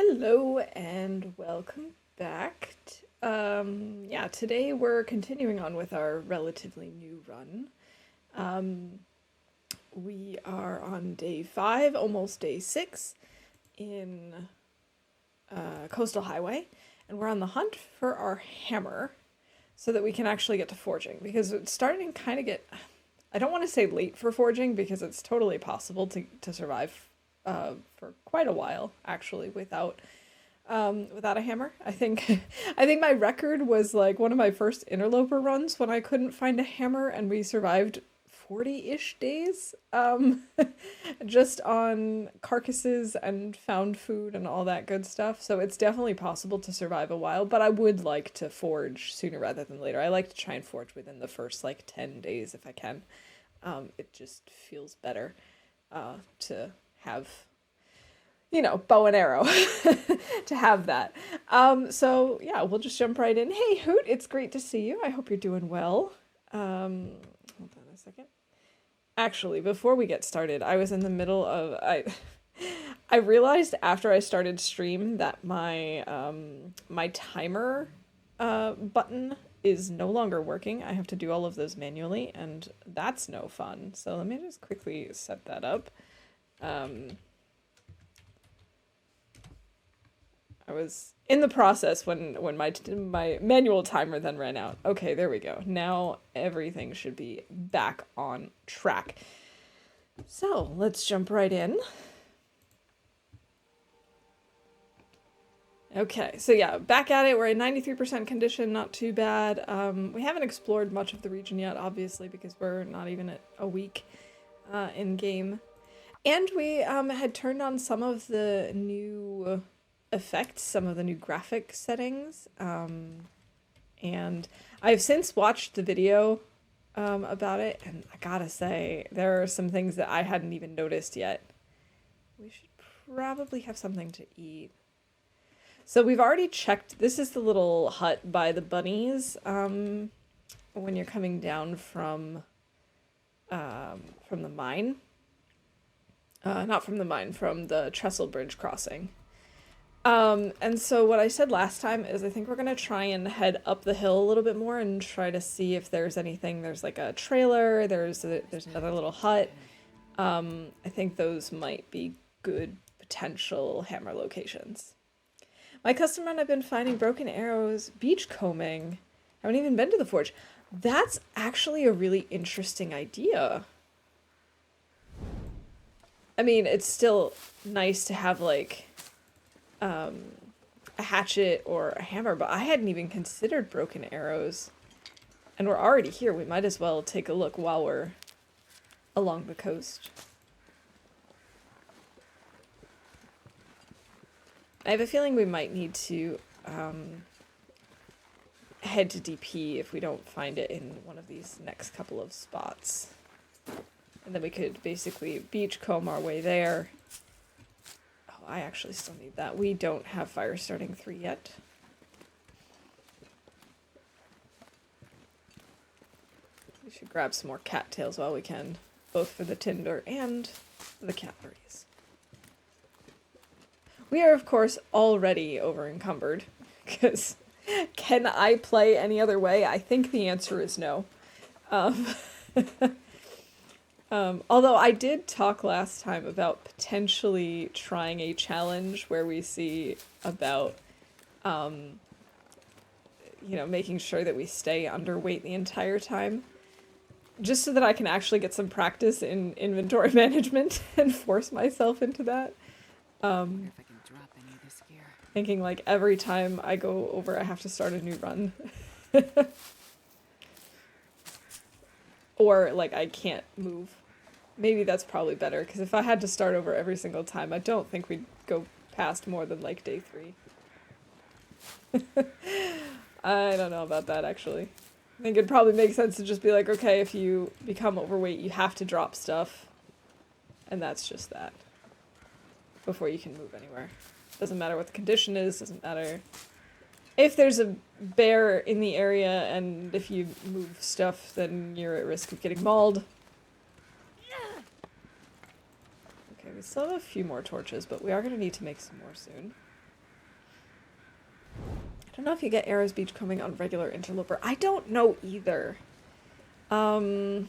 Hello and welcome back. Yeah, today we're continuing on with our relatively new run. Um, we are on day 5, almost day 6 in Coastal Highway, and we're on the hunt for our hammer so that we can actually get to forging because it's starting to kind of get. I don't want to say late for forging because it's totally possible to survive for quite a while actually without a hammer. I think I think my record was like one of my first interloper runs when I couldn't find a hammer and we survived 40-ish days just on carcasses and found food and all that good stuff. So it's definitely possible to survive a while, but I would like to forge sooner rather than later. I like to try and forge within the first like 10 days if I can. It just feels better to have bow and arrow to have that. So yeah, we'll just jump right in. Hey, Hoot, it's great to see you. I hope you're doing well. Hold on a second. Actually, before we get started, I was in the middle of I realized after I started stream that my timer button is no longer working. I have to do all of those manually, and that's no fun. So let me just quickly set that up. I was in the process when my manual timer then ran out. Okay, there we go. Now everything should be back on track. So let's jump right in. Okay, so yeah, back at it. We're at 93% condition, not too bad. We haven't explored much of the region yet, obviously, because we're not even at a week in game. And we had turned on some of the new effects, some of the new graphic settings, and I've since watched the video about it, and I gotta say there are some things that I hadn't even noticed yet. We should probably have something to eat. So we've already checked. This is the little hut by the bunnies when you're coming down from the mine. Not from the mine, from the Trestle Bridge crossing. And so what I said last time is I think we're gonna try and head up the hill a little bit more and try to see if there's anything. There's like a trailer, there's another little hut. I think those might be good potential hammer locations. My custom run, I've been finding broken arrows, beach combing. I haven't even been to the forge. That's actually a really interesting idea. I mean, it's still nice to have like a hatchet or a hammer, but I hadn't even considered broken arrows. And we're already here. We might as well take a look while we're along the coast. I have a feeling we might need to head to DP if we don't find it in one of these next couple of spots. And then we could basically beachcomb our way there. Oh, I actually still need that. We don't have fire starting 3 yet. We should grab some more cattails while we can, both for the tinder and for the cat birdies. We are, of course, already over-encumbered, because can I play any other way? I think the answer is no. Although I did talk last time about potentially trying a challenge where we see about, making sure that we stay underweight the entire time. Just so that I can actually get some practice in inventory management and force myself into that. Thinking like every time I go over, I have to start a new run. Or like I can't move. Maybe that's probably better, because if I had to start over every single time, I don't think we'd go past more than like day 3. I don't know about that, actually. I think it'd probably make sense to just be like, okay, if you become overweight, you have to drop stuff. And that's just that. Before you can move anywhere. Doesn't matter what the condition is, doesn't matter if there's a bear in the area, and if you move stuff, then you're at risk of getting mauled. Okay, we still have a few more torches, but we are going to need to make some more soon. don't know if you get arrows beachcombing on regular interloper. I don't know either. I'm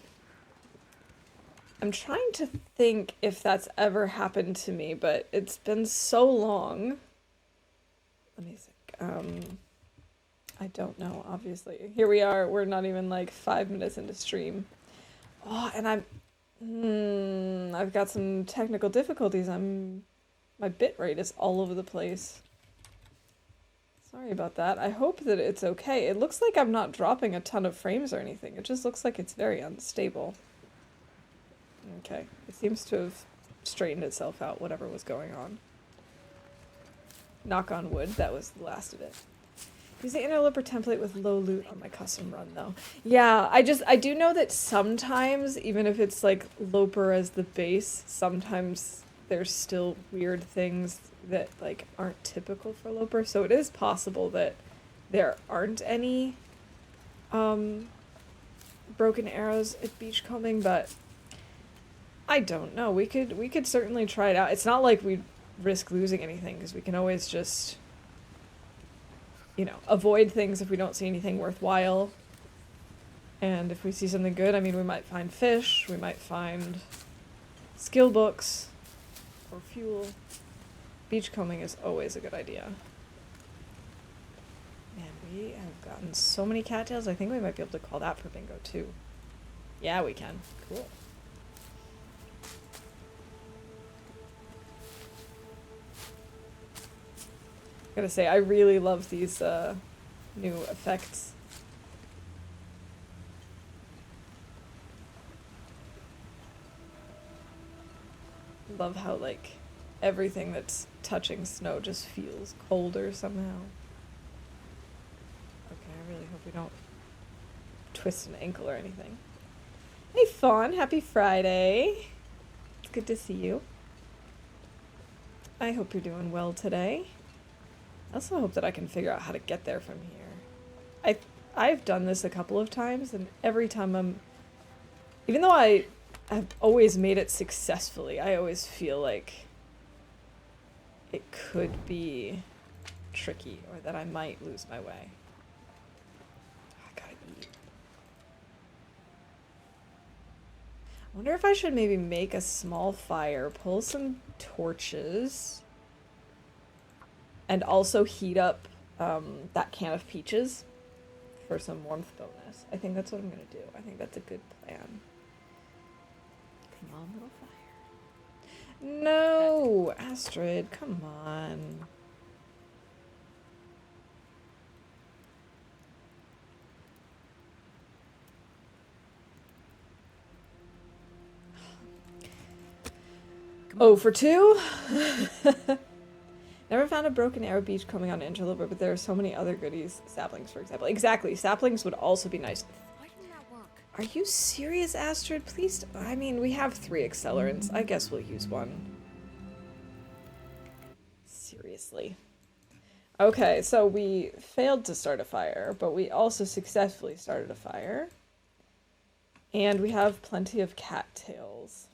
trying to think if that's ever happened to me, but it's been so long. Let me think. I don't know, obviously. Here we are. We're not even like 5 minutes into stream. Oh, and I've got some technical difficulties. My bit rate is all over the place. Sorry about that. I hope that it's okay. It looks like I'm not dropping a ton of frames or anything. It just looks like it's very unstable. Okay. It seems to have straightened itself out, whatever was going on. Knock on wood, that was the last of it. Use the interloper template with low loot on my custom run, though. Yeah, I do know that sometimes, even if it's like Loper as the base, sometimes there's still weird things that like aren't typical for Loper. So it is possible that there aren't any broken arrows at beachcombing, but I don't know. We could certainly try it out. It's not like we'd risk losing anything, because we can always just, you know, avoid things if we don't see anything worthwhile. And if we see something good, I mean, we might find fish, we might find skill books, or fuel. Beachcombing is always a good idea. Man, we have gotten so many cattails, I think we might be able to call that for bingo too. Yeah, we can. Cool. I gotta say, I really love these new effects. Love how, like, everything that's touching snow just feels colder somehow. Okay, I really hope we don't twist an ankle or anything. Hey, Fawn, happy Friday. It's good to see you. I hope you're doing well today. I also hope that I can figure out how to get there from here. I've done this a couple of times, and every time even though I've always made it successfully, I always feel like it could be tricky, or that I might lose my way. I gotta eat. I wonder if I should maybe make a small fire, pull some torches, and also heat up that can of peaches for some warmth bonus. I think that's what I'm gonna do. I think that's a good plan. Come on, little fire. No, Astrid, come on. Oh, for two? Never found a broken arrow beachcombing on Interloper, but there are so many other goodies. Saplings, for example. Exactly. Saplings would also be nice. Why didn't that work? Are you serious, Astrid? Please. I mean, we have 3 accelerants. I guess we'll use one. Seriously. Okay, so we failed to start a fire, but we also successfully started a fire. And we have plenty of cattails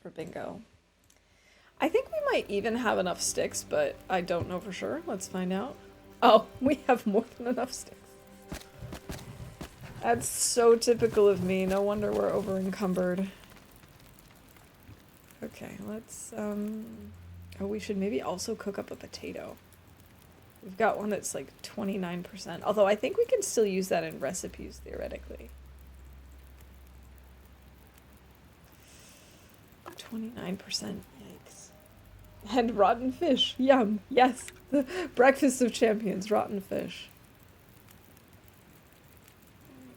for bingo. I think we might even have enough sticks, but I don't know for sure. Let's find out. Oh, we have more than enough sticks. That's so typical of me. No wonder we're over-encumbered. Okay, let's, oh, we should maybe also cook up a potato. We've got one that's like 29%, although I think we can still use that in recipes, theoretically. 29%, yikes. And rotten fish, yum, yes. The breakfast of champions, rotten fish.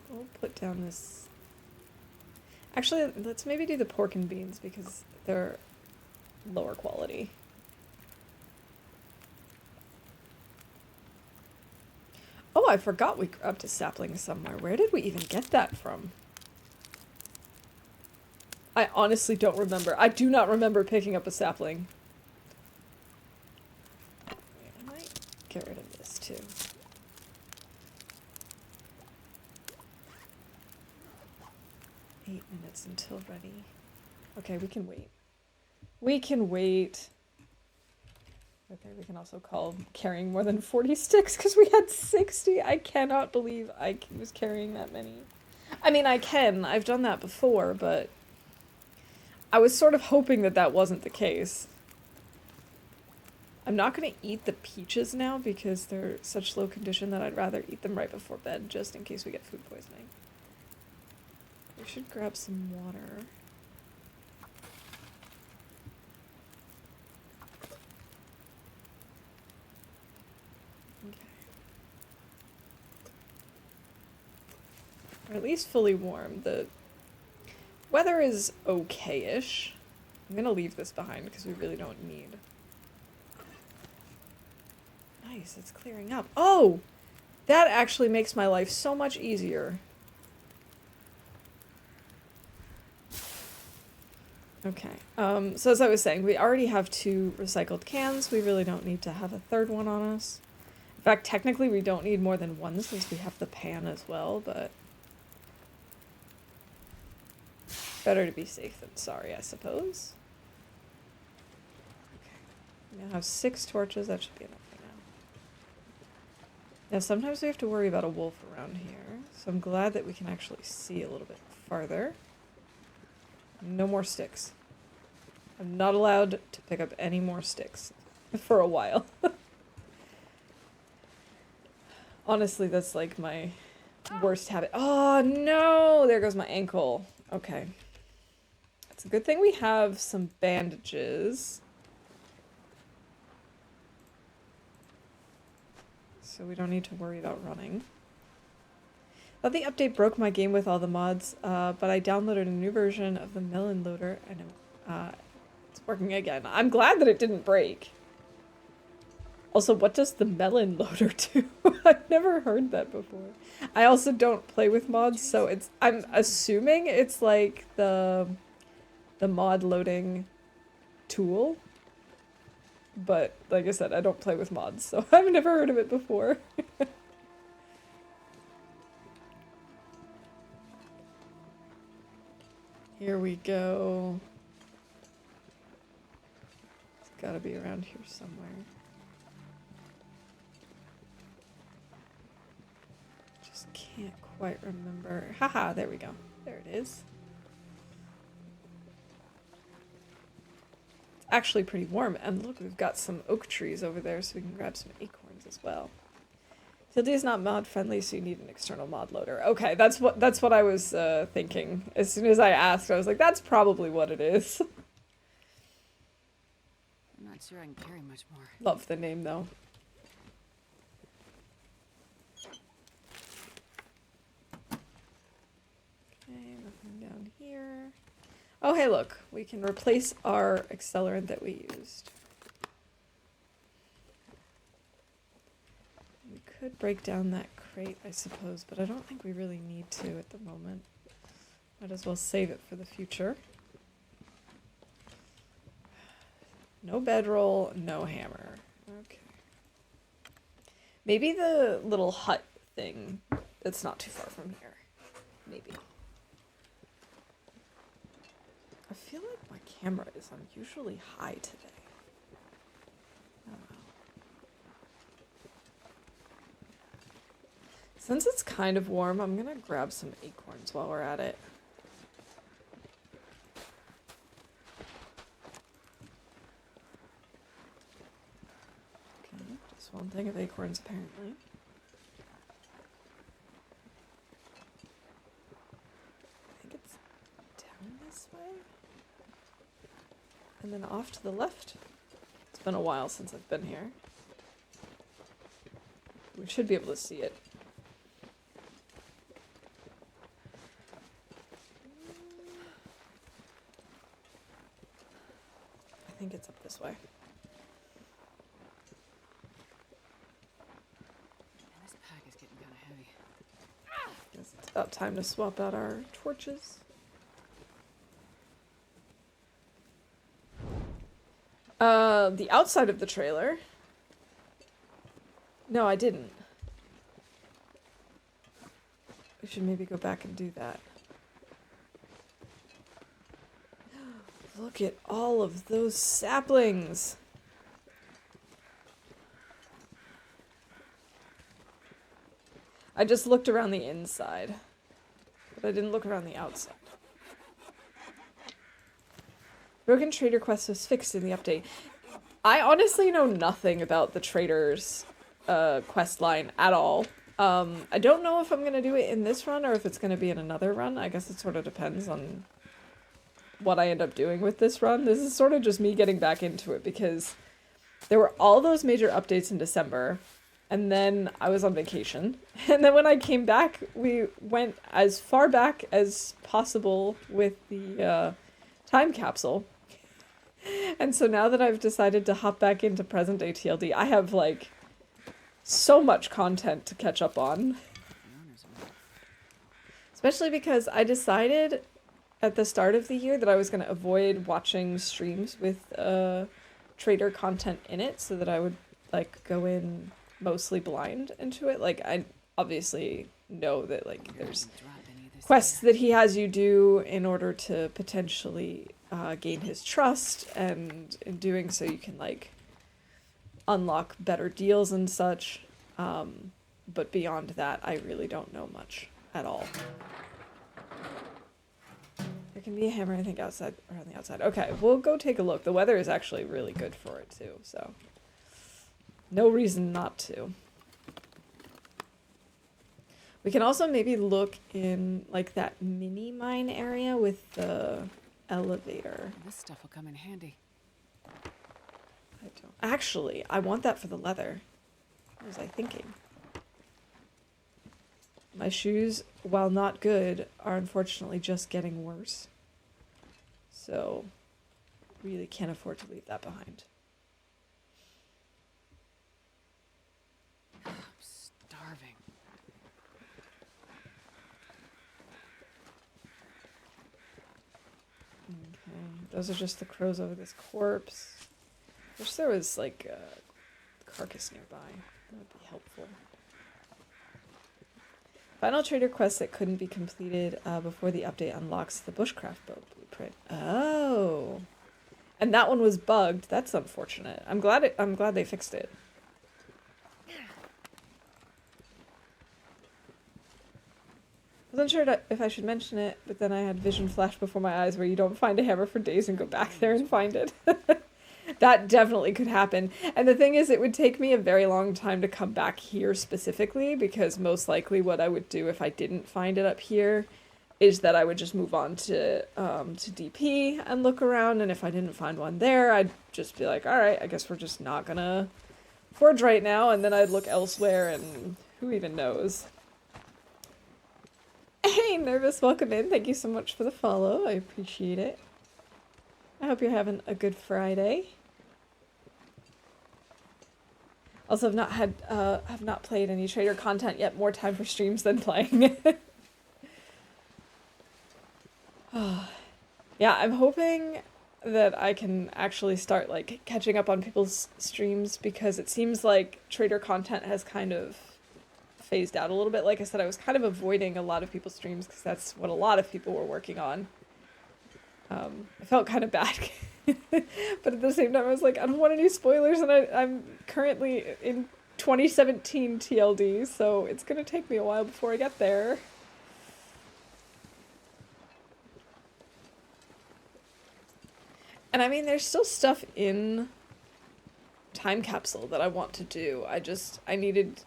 We'll put down this. Actually, let's maybe do the pork and beans because they're lower quality. Oh, I forgot we grabbed a sapling somewhere. Where did we even get that from? I honestly don't remember. I do not remember picking up a sapling. Wait, I might get rid of this too. Eight minutes until ready. Okay, we can wait. We can wait. Right there, we can also call carrying more than 40 sticks because we had 60. I cannot believe I was carrying that many. I mean, I can. I've done that before, but I was sort of hoping that that wasn't the case. I'm not going to eat the peaches now because they're such low condition that I'd rather eat them right before bed just in case we get food poisoning. We should grab some water. Okay. Or at least fully warm. The weather is okay-ish. I'm going to leave this behind because we really don't need. Nice, it's clearing up. Oh! That actually makes my life so much easier. Okay, so as I was saying, we already have 2 recycled cans. We really don't need to have a third one on us. In fact, technically we don't need more than one since we have the pan as well, but better to be safe than sorry, I suppose. Okay, we now have 6 torches. That should be enough for now. Now sometimes we have to worry about a wolf around here, so I'm glad that we can actually see a little bit farther. No more sticks. I'm not allowed to pick up any more sticks for a while. Honestly, that's like my worst habit. Oh no! There goes my ankle. Okay. It's a good thing we have some bandages. So we don't need to worry about running. Thought the update broke my game with all the mods, but I downloaded a new version of the melon loader and it's working again. I'm glad that it didn't break. Also, what does the melon loader do? I've never heard that before. I also don't play with mods, so I'm assuming it's like the mod loading tool. But like I said, I don't play with mods, so I've never heard of it before. Here we go. It's gotta be around here somewhere. Just can't quite remember. Haha, there we go. There it is. It's actually pretty warm, and look, we've got some oak trees over there, so we can grab some acorns as well. TLD is not mod friendly, so you need an external mod loader. Okay, that's what I was thinking. As soon as I asked, I was like, that's probably what it is. I'm not sure I can carry much more. Love the name though. Okay, nothing down here. Oh hey look, we can replace our accelerant that we used. We could break down that crate, I suppose, but I don't think we really need to at the moment. Might as well save it for the future. No bedroll, no hammer. Okay. Maybe the little hut thing that's not too far from here. Maybe. I feel like my camera is unusually high today. Oh well. Since it's kind of warm, I'm gonna grab some acorns while we're at it. Okay, just one thing of acorns apparently. I think it's down this way. And then off to the left. It's been a while since I've been here. We should be able to see it. I think it's up this way. Man, this pack is getting kind of heavy. Guess it's about time to swap out our torches. The outside of the trailer. No, I didn't. We should maybe go back and do that. Look at all of those saplings. I just looked around the inside, but I didn't look around the outside. Broken trader quest was fixed in the update. I honestly know nothing about the trader's quest line at all. I don't know if I'm going to do it in this run or if it's going to be in another run. I guess it sort of depends on what I end up doing with this run. This is sort of just me getting back into it because there were all those major updates in December, and then I was on vacation. And then when I came back, we went as far back as possible with the time capsule. And so now that I've decided to hop back into present day TLD, I have like so much content to catch up on. Especially because I decided at the start of the year that I was going to avoid watching streams with trader content in it so that I would like go in mostly blind into it. Like I obviously know that like there's quests that he has you do in order to potentially gain his trust, and in doing so you can like unlock better deals and such. But beyond that, I really don't know much at all. There can be a hammer, I think, outside or on the outside. Okay, we'll go take a look. The weather is actually really good for it too, so no reason not to. We can also maybe look in like that mini mine area with the elevator. This stuff will come in handy. I don't actually. I want that for the leather. What was I thinking? My shoes, while not good, are unfortunately just getting worse. So, really can't afford to leave that behind. I'm starving. Okay, those are just the crows over this corpse. Wish there was like a carcass nearby. That would be helpful. Final trader quest that couldn't be completed before the update unlocks the bushcraft boat blueprint. Oh, and that one was bugged. That's unfortunate. I'm glad they fixed it. Wasn't sure if I should mention it, but then I had vision flash before my eyes where you don't find a hammer for days and go back there and find it. That definitely could happen. And the thing is, it would take me a very long time to come back here specifically, because most likely what I would do if I didn't find it up here is that I would just move on to DP and look around, and if I didn't find one there, I'd just be like, alright, I guess we're just not gonna forge right now, and then I'd look elsewhere, and who even knows. Hey, Nervous, welcome in. Thank you so much for the follow. I appreciate it. I hope you're having a good Friday. Also, have not played any trader content yet. More time for streams than playing. Yeah, I'm hoping that I can actually start like catching up on people's streams, because it seems like trader content has kind of phased out a little bit. Like I said, I was kind of avoiding a lot of people's streams because that's what a lot of people were working on. I felt kind of bad, but at the same time I was like, I don't want any spoilers, and I'm currently in 2017 TLD, so it's gonna take me a while before I get there. And I mean, there's still stuff in Time Capsule that I want to do. I needed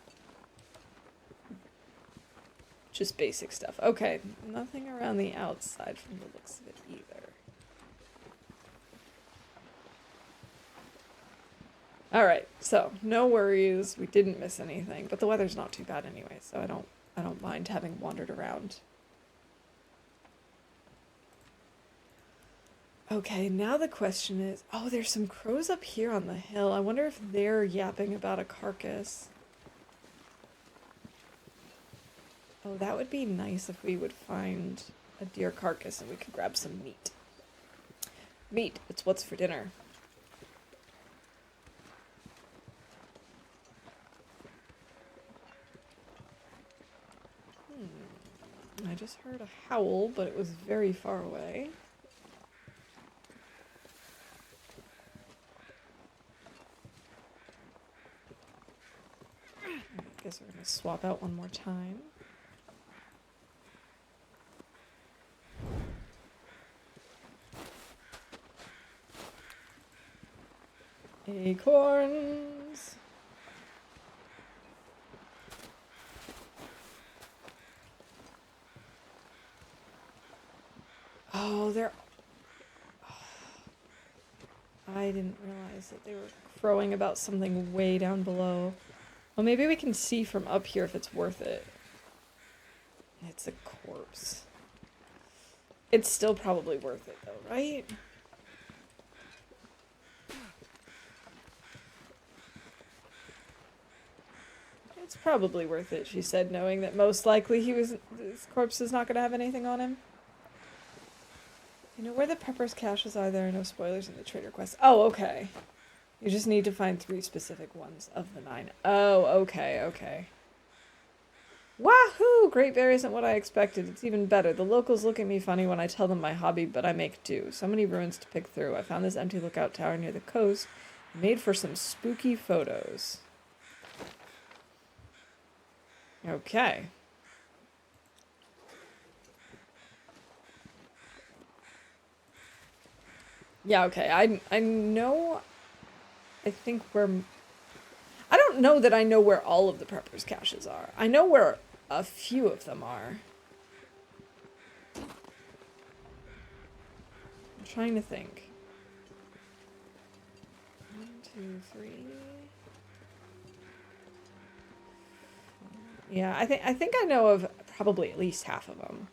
just basic stuff. Okay, nothing around the outside from the looks of it either. Alright, so no worries, we didn't miss anything, but the weather's not too bad anyway, so I don't mind having wandered around. Okay, now the question is, oh, there's some crows up here on the hill. I wonder if they're yapping about a carcass. Oh, that would be nice if we would find a deer carcass and we could grab some meat. Meat, it's what's for dinner. I just heard a howl, but it was very far away. I guess guess we're gonna swap out one more time. Acorns. Oh, they're... I didn't realize that they were crowing about something way down below. Well, maybe we can see from up here if it's worth it. It's a corpse. It's still probably worth it though, right? It's probably worth it, she said, knowing that most likely his corpse is not going to have anything on him. You know where the Pepper's caches are? There are no spoilers in the trader quest. Oh, okay. You just need to find 3 specific ones of the 9. Oh, okay, okay. Wahoo! Great Bear isn't what I expected. It's even better. The locals look at me funny when I tell them my hobby, but I make do. So many ruins to pick through. I found this empty lookout tower near the coast. Made for some spooky photos. Okay. Yeah, okay. I know... I think we're... I don't know that I know where all of the preppers' caches are. I know where a few of them are. I'm trying to think. 1, 2, 3. Yeah, I think I know of probably at least half of them.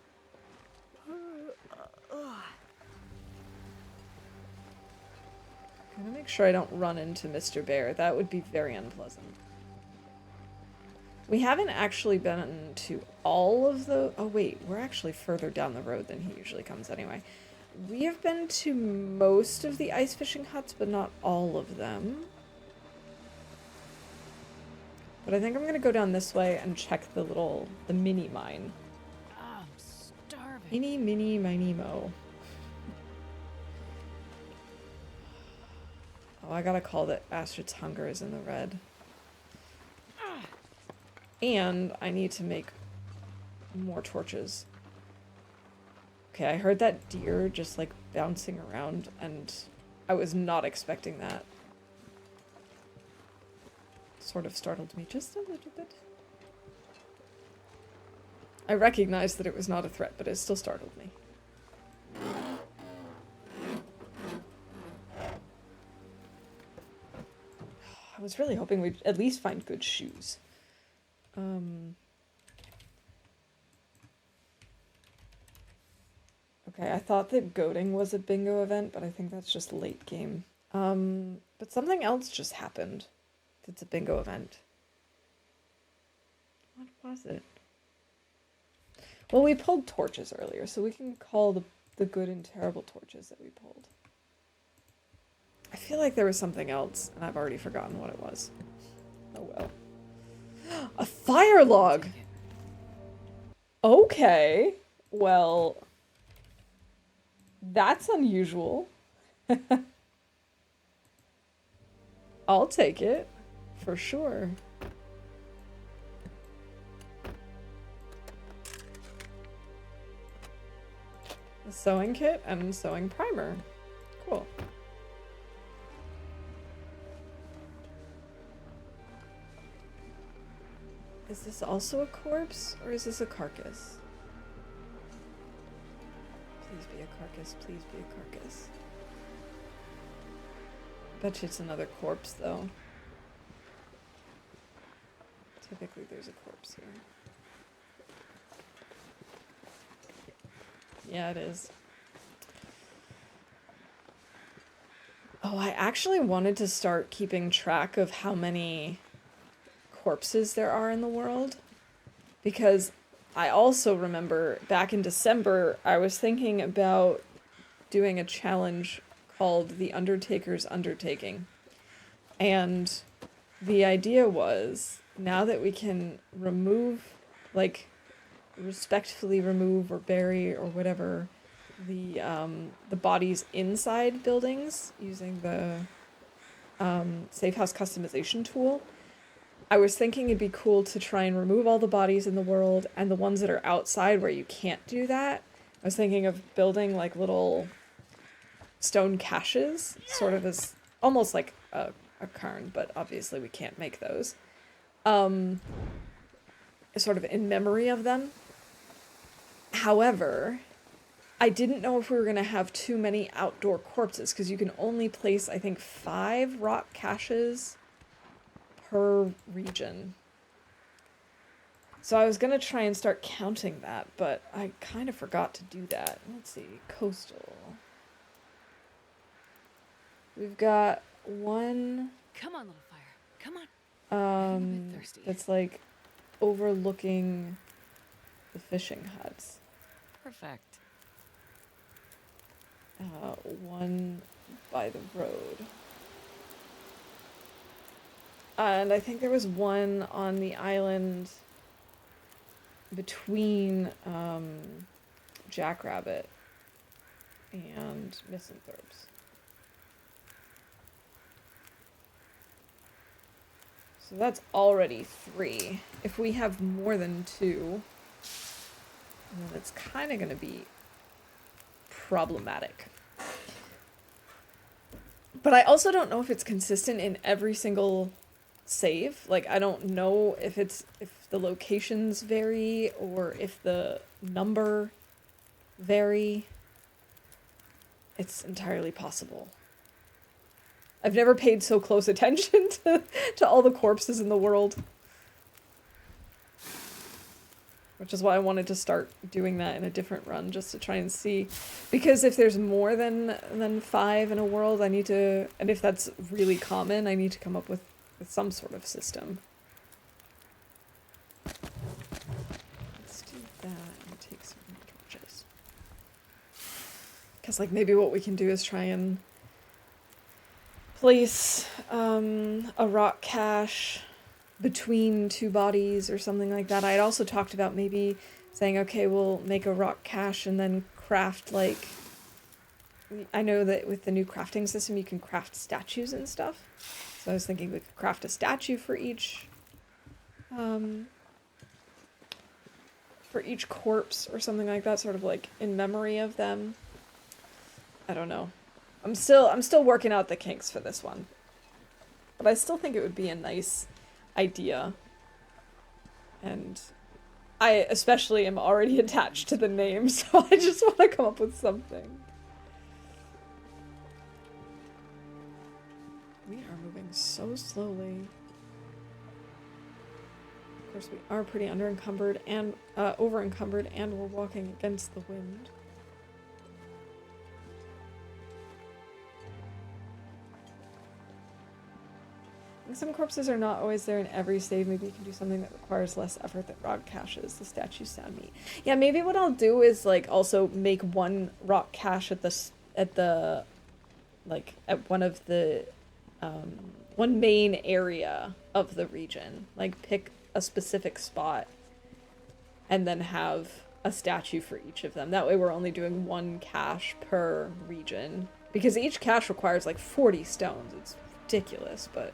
I'm gonna make sure I don't run into Mr. Bear. That would be very unpleasant. We haven't actually been to all of the... Oh wait, we're actually further down the road than he usually comes anyway. We have been to most of the ice fishing huts, but not all of them. But I think I'm gonna go down this way and check the mini mine. I'm starving. Eeny, mini, miny, mo. Oh, I gotta call that Astrid's hunger is in the red. And I need to make more torches. Okay, I heard that deer just like bouncing around and I was not expecting that. Sort of startled me just a little bit. I recognized that it was not a threat, but it still startled me. I was really hoping we'd at least find good shoes. Okay, I thought that goading was a bingo event, but I think that's just late game. But something else just happened. It's a bingo event. What was it? Well, we pulled torches earlier, so we can call the good and terrible torches that we pulled. I feel like there was something else, and I've already forgotten what it was. Oh well. A fire log! Okay. Well, that's unusual. I'll take it. For sure. A sewing kit and sewing primer. Cool. Is this also a corpse, or is this a carcass? Please be a carcass, please be a carcass. Bet you it's another corpse, though. Typically there's a corpse here. Yeah, it is. Oh, I actually wanted to start keeping track of how many corpses there are in the world, because I also remember back in December I was thinking about doing a challenge called the Undertaker's Undertaking, and the idea was, now that we can remove, like, respectfully remove or bury or whatever the bodies inside buildings using the safe house customization tool, I was thinking it'd be cool to try and remove all the bodies in the world and the ones that are outside where you can't do that. I was thinking of building like little stone caches, sort of as almost like a cairn, but obviously we can't make those. Sort of in memory of them. However, I didn't know if we were going to have too many outdoor corpses, because you can only place, I think, 5 rock caches per region. So I was going to try and start counting that, but I kind of forgot to do that. Let's see, coastal. We've got one Come on, little fire. Come on. I'm a bit thirsty. that's like overlooking the fishing huts. Perfect. One by the road. And I think there was one on the island between Jackrabbit and Misanthropes. So that's already 3. If we have more than 2, then it's kind of going to be problematic. But I also don't know if it's consistent in every single save. Like, I don't know if the locations vary or if the number vary. It's entirely possible. I've never paid so close attention to all the corpses in the world. Which is why I wanted to start doing that in a different run, just to try and see. Because if there's more than 5 in a world, I need to... And if that's really common, I need to come up with some sort of system. Let's do that and take some more torches. Because, like, maybe what we can do is try and place a rock cache between 2 bodies or something like that. I had also talked about maybe saying, okay, we'll make a rock cache and then craft, like... I know that with the new crafting system, you can craft statues and stuff. So I was thinking we could craft a statue for each corpse or something like that, sort of like in memory of them. I don't know. I'm still working out the kinks for this one. But I still think it would be a nice idea. And I especially am already attached to the name, so I just want to come up with something. We are moving so slowly. Of course, we are pretty under-encumbered and over-encumbered, and we're walking against the wind. Some corpses are not always there in every save. Maybe you can do something that requires less effort than rock caches. The statues sound neat. Yeah, maybe what I'll do is like also make one rock cache at one of the one main area of the region. Like pick a specific spot and then have a statue for each of them. That way we're only doing 1 cache per region, because each cache requires like 40 stones. It's ridiculous, but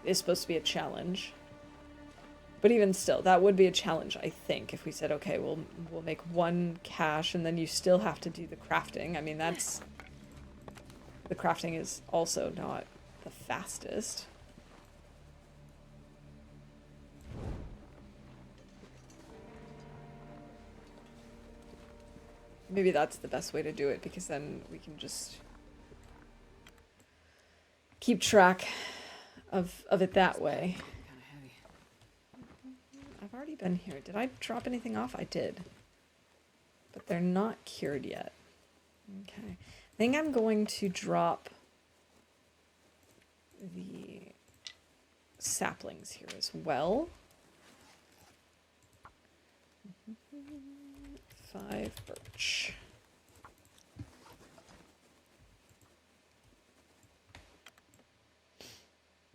is supposed to be a challenge. But even still, that would be a challenge, I think, if we said, okay, we'll make 1 cache and then you still have to do the crafting. I mean, the crafting is also not the fastest. Maybe that's the best way to do it, because then we can just keep track of it that way. Kind of heavy. I've already been here. Did I drop anything off? I did. But they're not cured yet. Okay. I think I'm going to drop the saplings here as well. 5 birch.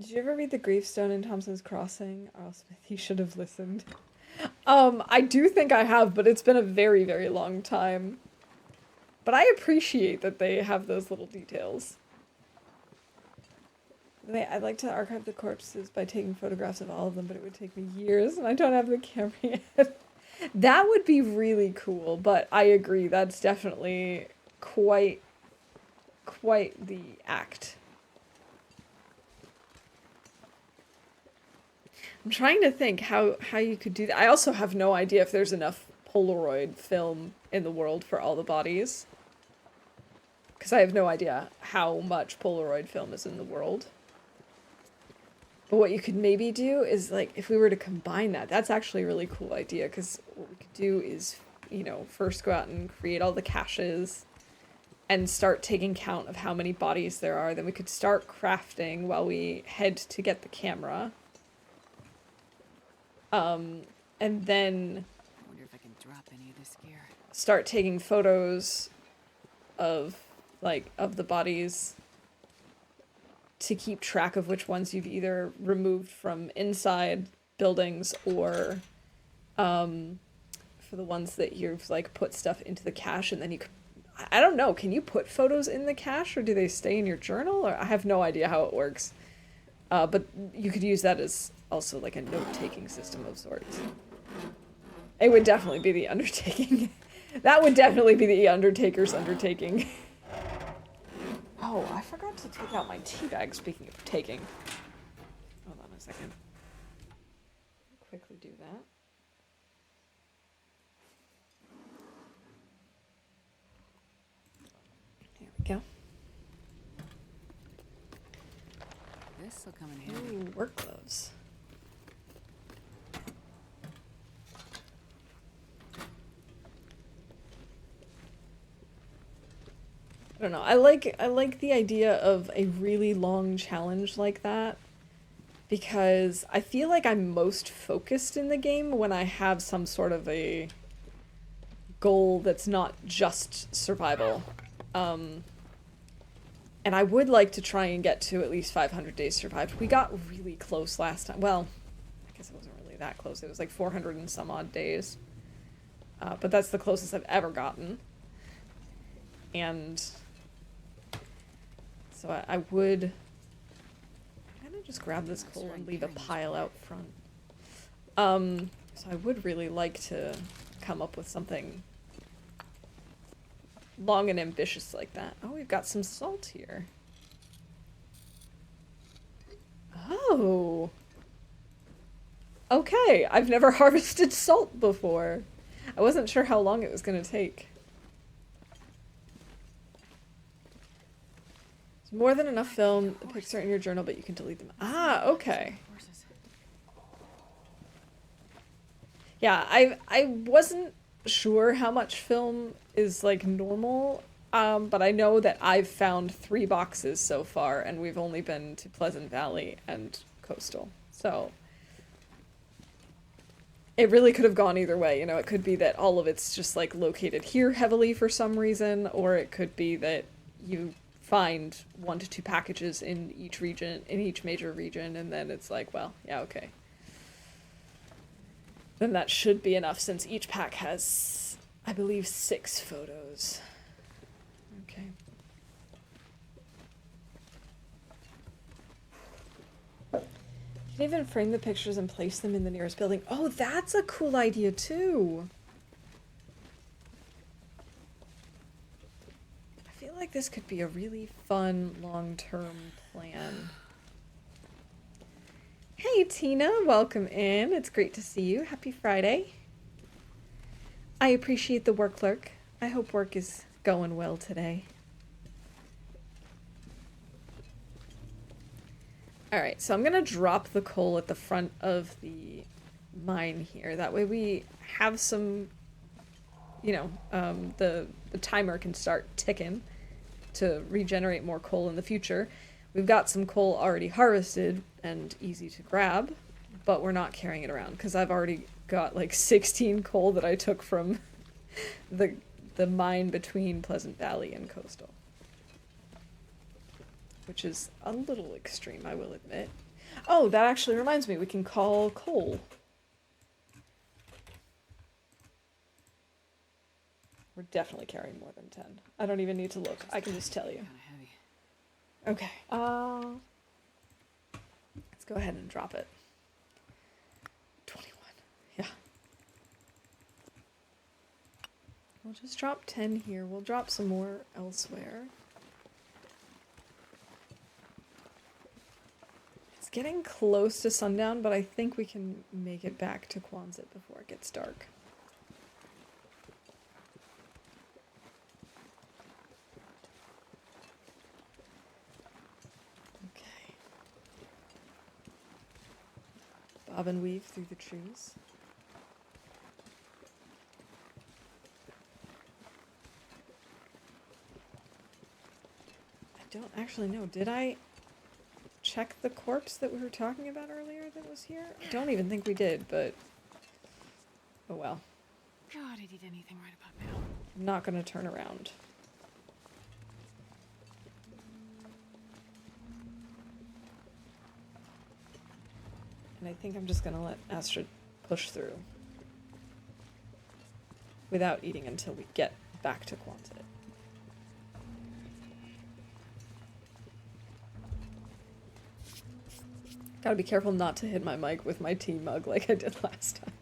Did you ever read The Gravestone in Thompson's Crossing? R.L. Smith, you should have listened. I do think I have, but it's been a very, very long time. But I appreciate that they have those little details. The way I'd like to archive the corpses by taking photographs of all of them, but it would take me years, and I don't have the camera yet. That would be really cool, but I agree, that's definitely quite the act. I'm trying to think how you could do that. I also have no idea if there's enough Polaroid film in the world for all the bodies. Because I have no idea how much Polaroid film is in the world. But what you could maybe do is, like, if we were to combine that, that's actually a really cool idea. Because what we could do is, you know, first go out and create all the caches and start taking count of how many bodies there are. Then we could start crafting while we head to get the camera. And then I wonder if I can drop any of this gear. Start taking photos of the bodies to keep track of which ones you've either removed from inside buildings or for the ones that you've like put stuff into the cache, and then you could, I don't know, can you put photos in the cache or do they stay in your journal? Or I have no idea how it works. But you could use that as also like a note-taking system of sorts. It would definitely be the undertaking. That would definitely be the Undertaker's undertaking. Oh, I forgot to take out my tea bag, speaking of taking. Hold on a second. Quickly do that. There we go. This will come in handy. Ooh, work gloves. I don't know. I like the idea of a really long challenge like that because I feel like I'm most focused in the game when I have some sort of a goal that's not just survival. And I would like to try and get to at least 500 days survived. We got really close last time. Well, I guess it wasn't really that close. It was like 400 and some odd days. But that's the closest I've ever gotten. And so I would kind of just grab this coal and leave a pile out front. So I would really like to come up with something long and ambitious like that. Oh, we've got some salt here. Oh. Okay, I've never harvested salt before. I wasn't sure how long it was going to take. It's more than enough film. The pics are in your journal, but you can delete them. Ah, okay. Yeah, I wasn't sure how much film is like normal, but I know that I've found 3 boxes so far, and we've only been to Pleasant Valley and Coastal. So it really could have gone either way. You know, it could be that all of it's just like located here heavily for some reason, or it could be that you find 1 to 2 packages in each region, in each major region, and then it's like, well, yeah, okay. Then that should be enough since each pack has, I believe, 6 photos. Okay. You can even frame the pictures and place them in the nearest building. Oh, that's a cool idea too. I feel like this could be a really fun long-term plan. Hey Tina, welcome in. It's great to see you. Happy Friday. I appreciate the work lurk. I hope work is going well today. Alright, so I'm gonna drop the coal at the front of the mine here. That way we have some, you know, the timer can start ticking to regenerate more coal in the future. We've got some coal already harvested and easy to grab, but we're not carrying it around because I've already got like 16 coal that I took from the mine between Pleasant Valley and Coastal. Which is a little extreme, I will admit. Oh, that actually reminds me, we can call coal. We're definitely carrying more than 10. I don't even need to look. I can just tell you. Kinda heavy. Okay. Let's go ahead and drop it. 21. Yeah. We'll just drop 10 here. We'll drop some more elsewhere. It's getting close to sundown, but I think we can make it back to Quonset before it gets dark. Okay. Bob and weave through the trees. I don't actually know. Did I check the corpse that we were talking about earlier that was here? I don't even think we did, but oh well. God, I did anything right about now. I'm not going to turn around. And I think I'm just going to let Astrid push through without eating until we get back to Quonset. Gotta be careful not to hit my mic with my tea mug like I did last time.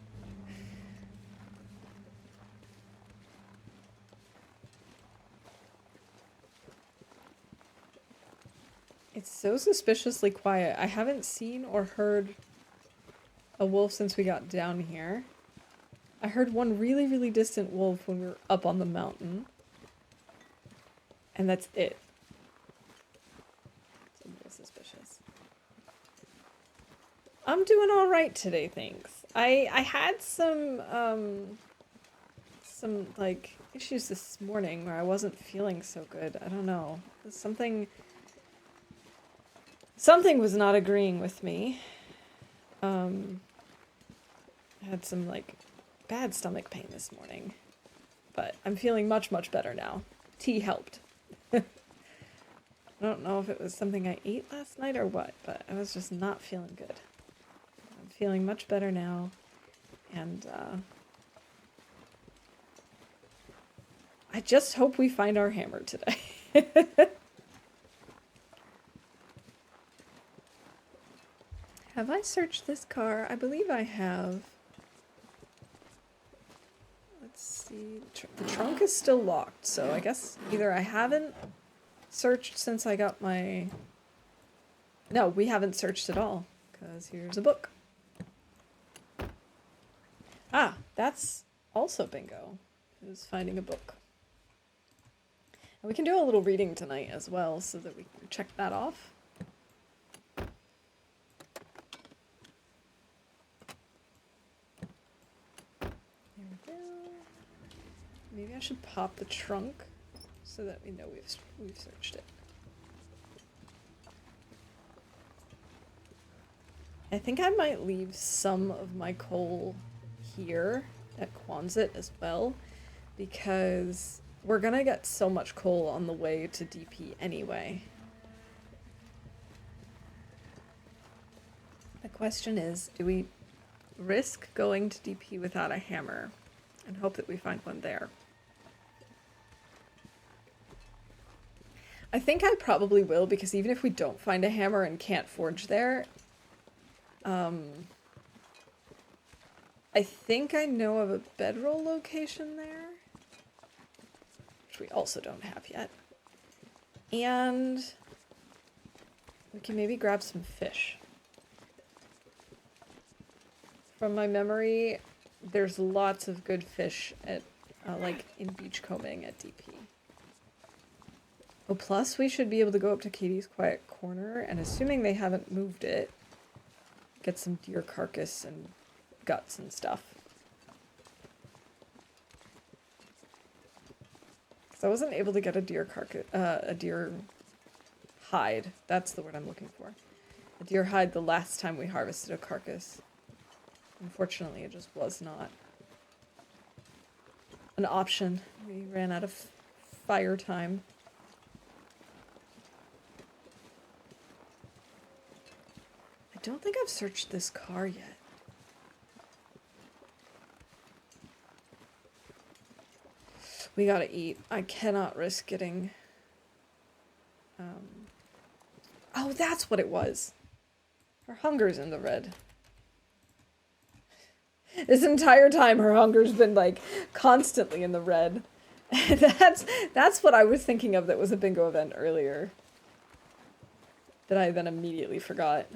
It's so suspiciously quiet. I haven't seen or heard a wolf since we got down here. I heard one really, really distant wolf when we were up on the mountain. And that's it. It's a little suspicious. I'm doing all right today, thanks. I had some like issues this morning where I wasn't feeling so good. I don't know. Something was not agreeing with me. I had some like bad stomach pain this morning, but I'm feeling much, much better now. Tea helped. I don't know if it was something I ate last night or what, but I was just not feeling good. I'm feeling much better now, and I just hope we find our hammer today. Have I searched this car? I believe I have. Let's see. The trunk is still locked, so I guess either I haven't searched since I got my... No, we haven't searched at all, because here's a book. Ah, that's also bingo, is finding a book. And we can do a little reading tonight as well, so that we can check that off. There we go. Maybe I should pop the trunk so that we know we've searched it. I think I might leave some of my coal here at Quonset as well, because we're gonna get so much coal on the way to DP anyway. The question is, do we risk going to DP without a hammer and hope that we find one there? I think I probably will, because even if we don't find a hammer and can't forge there, I think I know of a bedroll location there, which we also don't have yet. And we can maybe grab some fish. From my memory, there's lots of good fish at, like, in beachcombing at DP. Oh, plus we should be able to go up to Katie's Quiet Corner, and assuming they haven't moved it, get some deer carcass and guts and stuff. Because I wasn't able to get a deer carcass, a deer hide. That's the word I'm looking for. A deer hide the last time we harvested a carcass. Unfortunately, it just was not an option. We ran out of fire time. I don't think I've searched this car yet. We gotta eat. I cannot risk getting... Oh, that's what it was. Her hunger's in the red. This entire time, her hunger's been, like, constantly in the red. That's what I was thinking of that was a bingo event earlier. That I then immediately forgot.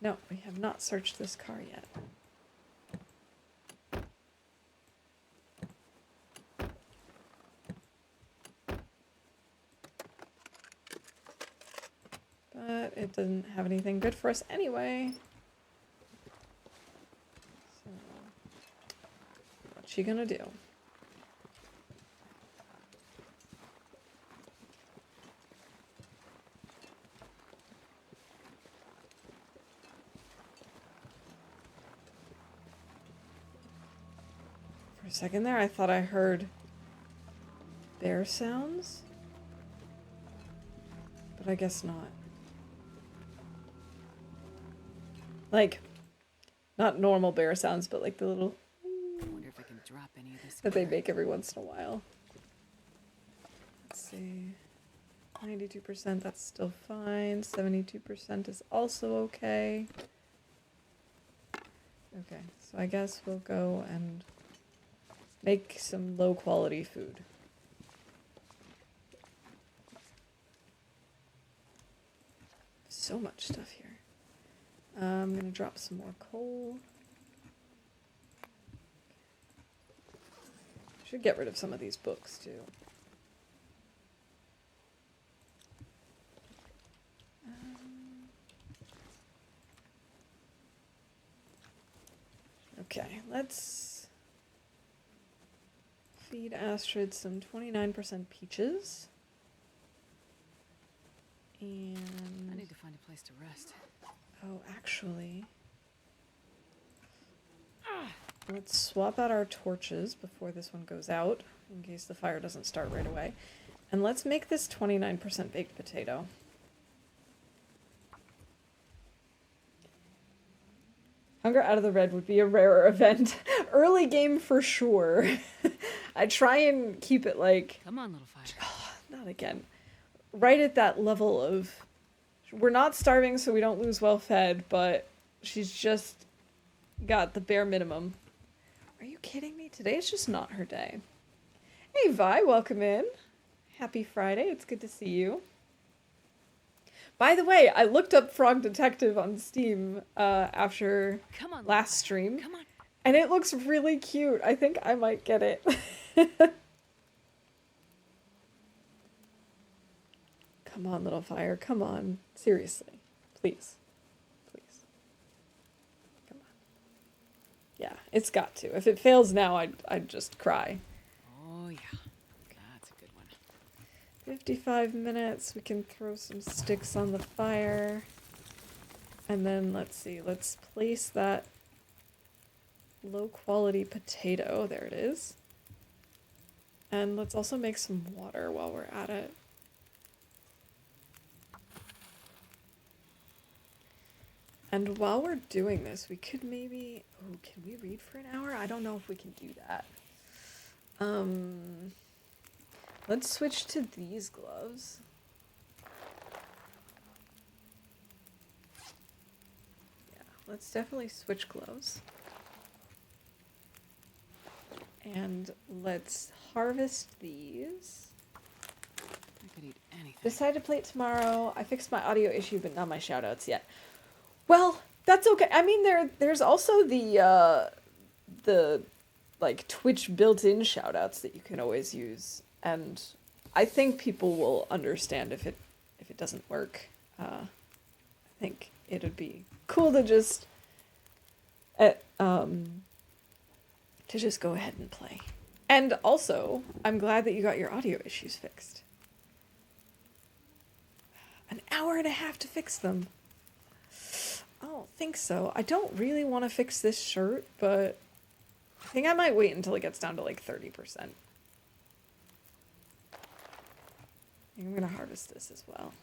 No, we have not searched this car yet. But it doesn't have anything good for us anyway. So, what's she gonna do? For a second there, I thought I heard bear sounds. But I guess not. Like, not normal bear sounds, but like the little I wonder if I can drop any of this that they glitter. make every once in a while. Let's see. 92%, that's still fine. 72% is also okay. Okay, so I guess we'll go and make some low quality food. So much stuff here. I'm gonna drop some more coal. Should get rid of some of these books too. Okay, let's feed Astrid some 29% peaches. And I need to find a place to rest. oh, actually, let's swap out our torches before this one goes out, in case the fire doesn't start right away. And let's make this 29% baked potato. Hunger out of the red would be a rarer event. Early game for sure. I try and keep it like... Come on, little fire. Oh, not again. Right at that level of... We're not starving so we don't lose well fed, but she's just got the bare minimum. Are you kidding me? Today is just not her day. Hey Vi, welcome in. Happy Friday, it's good to see you. By the way, I looked up Frog Detective on Steam after Come on, last little stream, Come on. and it looks really cute. I think I might get it. Come on, little fire, come on. Seriously, please. Please. Come on. Yeah, it's got to. If it fails now, I'd just cry. Oh, yeah. That's a good one. 55 minutes, we can throw some sticks on the fire. And then, let's see, let's place that low quality potato. There it is. And let's also make some water while we're at it. And while we're doing this, we could maybe... Oh, can we read for an hour? I don't know if we can do that. Let's switch to these gloves. Yeah, let's definitely switch gloves. And let's harvest these. I could eat anything. Decide to play it tomorrow. I fixed my audio issue, but not my shoutouts yet. Well, that's okay. I mean, there's also the like Twitch built-in shoutouts that you can always use, and I think people will understand if it doesn't work. I think it'd be cool to just go ahead and play. And also, I'm glad that you got your audio issues fixed. An hour and a half to fix them. I don't think so. I don't really want to fix this shirt, but I think I might wait until it gets down to like 30%. I think I'm gonna harvest this as well.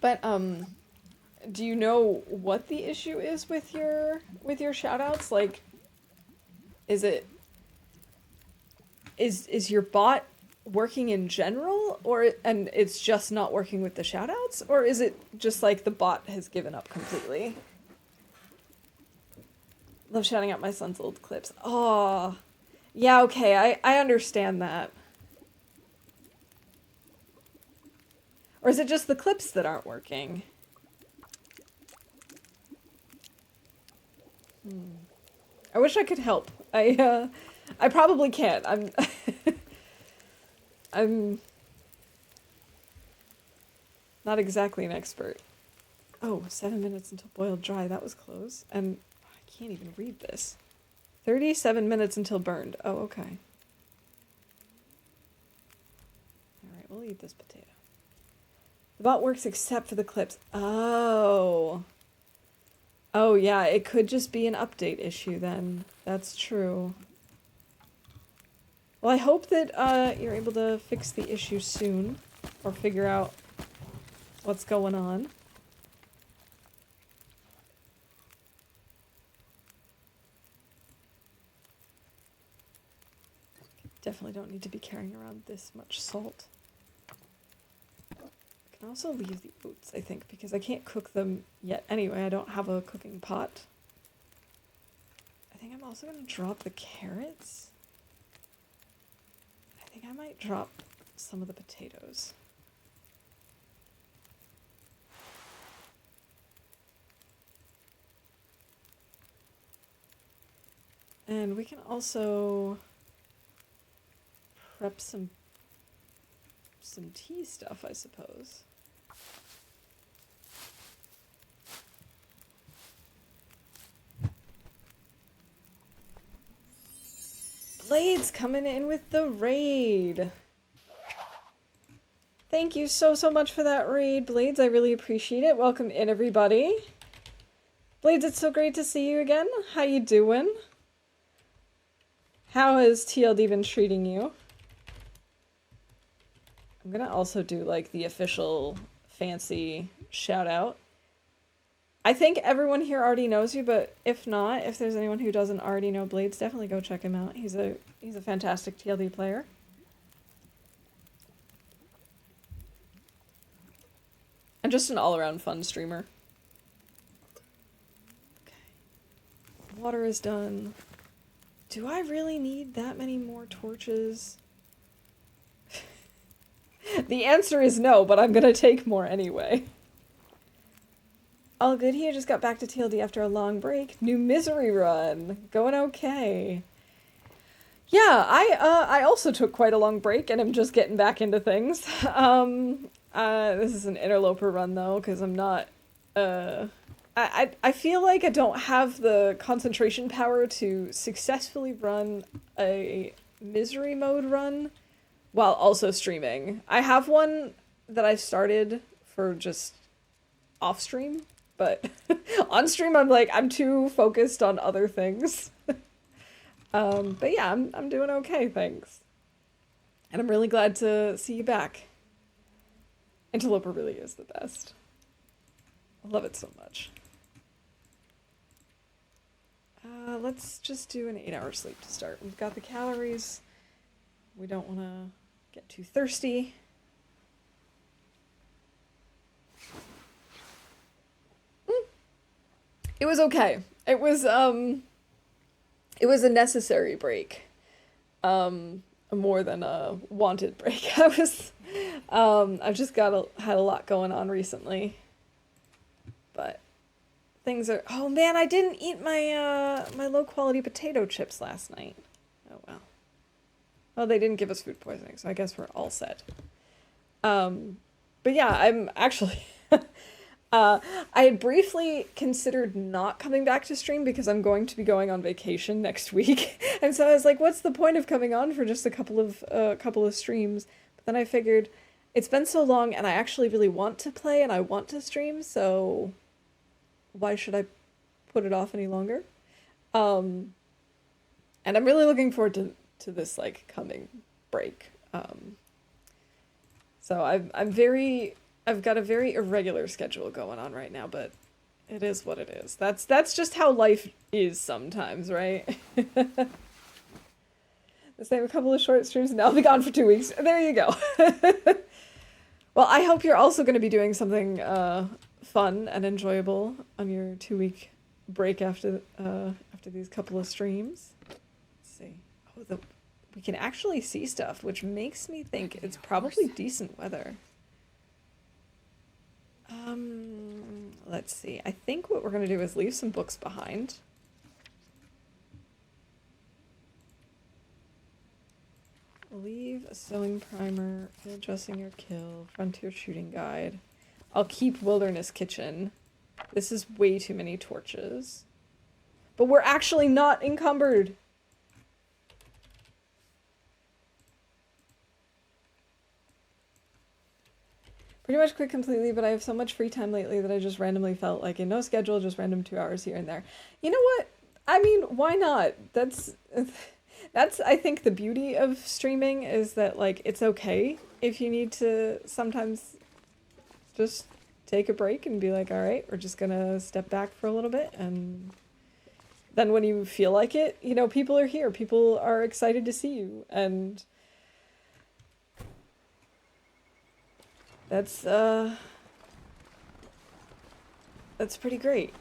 But do you know what the issue is with your shoutouts? Like, is it is your bot working in general, and it's just not working with the shoutouts, or is it just like the bot has given up completely? Love shouting out my son's old clips. Oh, yeah, okay, I understand that. Or is it just the clips that aren't working? I wish I could help. I probably can't. I'm not exactly an expert. Oh, 7 minutes until boiled dry. That was close. And I can't even read this. 37 minutes until burned. Oh, okay. Alright, we'll eat this potato. The bot works except for the clips. Oh. Oh, yeah, it could just be an update issue then. That's true. Well, I hope that you're able to fix the issue soon. Or figure out what's going on. Definitely don't need to be carrying around this much salt. I can also leave the oats, I think, because I can't cook them yet anyway. I don't have a cooking pot. I think I'm also going to drop the carrots. I think I might drop some of the potatoes. And we can also prep some tea stuff, I suppose. Blades coming in with the raid. Thank you so much for that raid, Blades. I really appreciate it. Welcome in, everybody. Blades, it's so great to see you again. How you doing? How has TLD been treating you? I'm gonna also do like the official fancy shout out. I think everyone here already knows you, but if not, if there's anyone who doesn't already know Blades, definitely go check him out. He's a fantastic TLD player. And just an all-around fun streamer. Okay. Water is done. Do I really need that many more torches? The answer is no, but I'm gonna take more anyway. All good here, just got back to TLD after a long break. New misery run. Going okay. Yeah, I also took quite a long break and I'm just getting back into things. This is an interloper run though, because I'm not, I feel like I don't have the concentration power to successfully run a misery mode run while also streaming. I have one that I started for just off stream, but on stream I'm too focused on other things. But yeah, I'm doing okay, thanks. And I'm really glad to see you back. Interloper really is the best. I love it so much. Let's just do an 8-hour sleep to start. We've got the calories. We don't want to get too thirsty. It was okay. It was a necessary break. More than a wanted break. I've just had a lot going on recently. But things are, oh man, I didn't eat my my low quality potato chips last night. Oh well. Well, they didn't give us food poisoning, so I guess we're all set. But yeah, I'm actually I had briefly considered not coming back to stream because I'm going to be going on vacation next week. And so I was like, what's the point of coming on for just a couple of streams? But then I figured it's been so long and I actually really want to play and I want to stream, so why should I put it off any longer? And I'm really looking forward to this like coming break. So I've got a very irregular schedule going on right now, but it is what it is. That's just how life is sometimes, right? Save a couple of short streams and I'll be gone for 2 weeks. There you go. Well, I hope you're also going to be doing something fun and enjoyable on your 2-week break after these couple of streams. Let's see. Oh, we can actually see stuff, which makes me think it's probably decent weather. Let's see. I think what we're going to do is leave some books behind. Leave a sewing primer, field dressing your kill, frontier shooting guide. I'll keep wilderness kitchen. This is way too many torches. But we're actually not encumbered. Pretty much quit completely, but I have so much free time lately that I just randomly felt like in no schedule, just random 2 hours here and there. You know what? I mean, why not? That's I think the beauty of streaming is that like it's okay if you need to sometimes just take a break and be like, all right, we're just gonna step back for a little bit, and then when you feel like it, you know, people are here, people are excited to see you, and that's pretty great.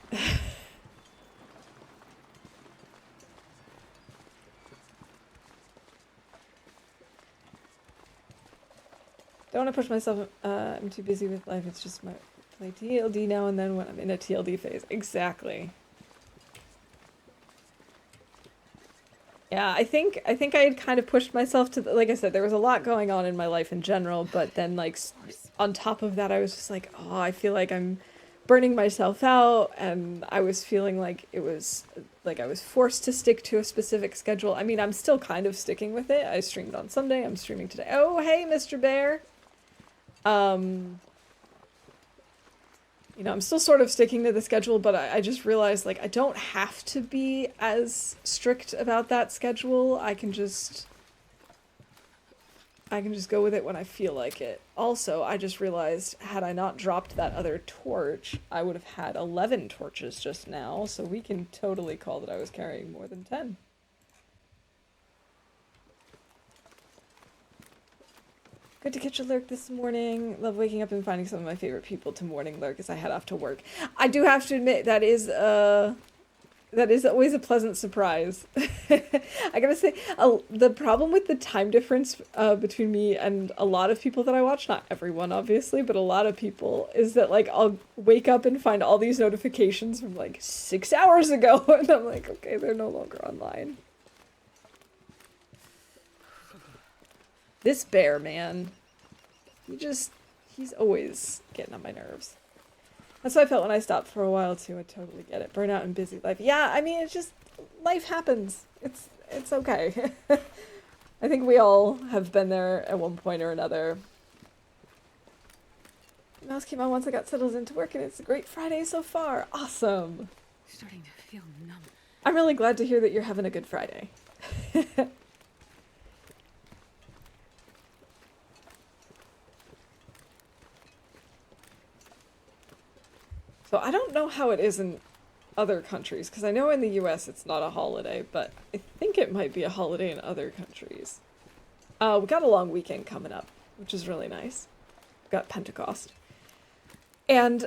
Don't want to push myself. I'm too busy with life. It's just my play TLD now and then when I'm in a TLD phase. Exactly. Yeah, I think I had kind of pushed myself to like I said, there was a lot going on in my life in general, but then like on top of that, I was just like, oh, I feel like I'm burning myself out, and I was feeling like it was like I was forced to stick to a specific schedule. I mean, I'm still kind of sticking with it. I streamed on Sunday. I'm streaming today. Oh, hey, Mr. Bear. You know, I'm still sort of sticking to the schedule, but I just realized, like, I don't have to be as strict about that schedule. I can just go with it when I feel like it. Also, I just realized, had I not dropped that other torch, I would have had 11 torches just now, so we can totally call that I was carrying more than 10. Good to catch a lurk this morning. Love waking up and finding some of my favorite people to morning lurk as I head off to work. I do have to admit, that is always a pleasant surprise. I gotta say, the problem with the time difference between me and a lot of people that I watch, not everyone obviously, but a lot of people, is that like I'll wake up and find all these notifications from like 6 hours ago, and I'm like, okay, they're no longer online. This bear, man. He's always getting on my nerves. That's how I felt when I stopped for a while too. I totally get it. Burnout and busy life. Yeah, I mean, it's just, life happens. It's okay. I think we all have been there at one point or another. Mouse came on once I got settled into work, and it's a great Friday so far. Awesome. Starting to feel numb. I'm really glad to hear that you're having a good Friday. So I don't know how it is in other countries, because I know in the US it's not a holiday, but I think it might be a holiday in other countries. We got a long weekend coming up, which is really nice. We've got Pentecost. And,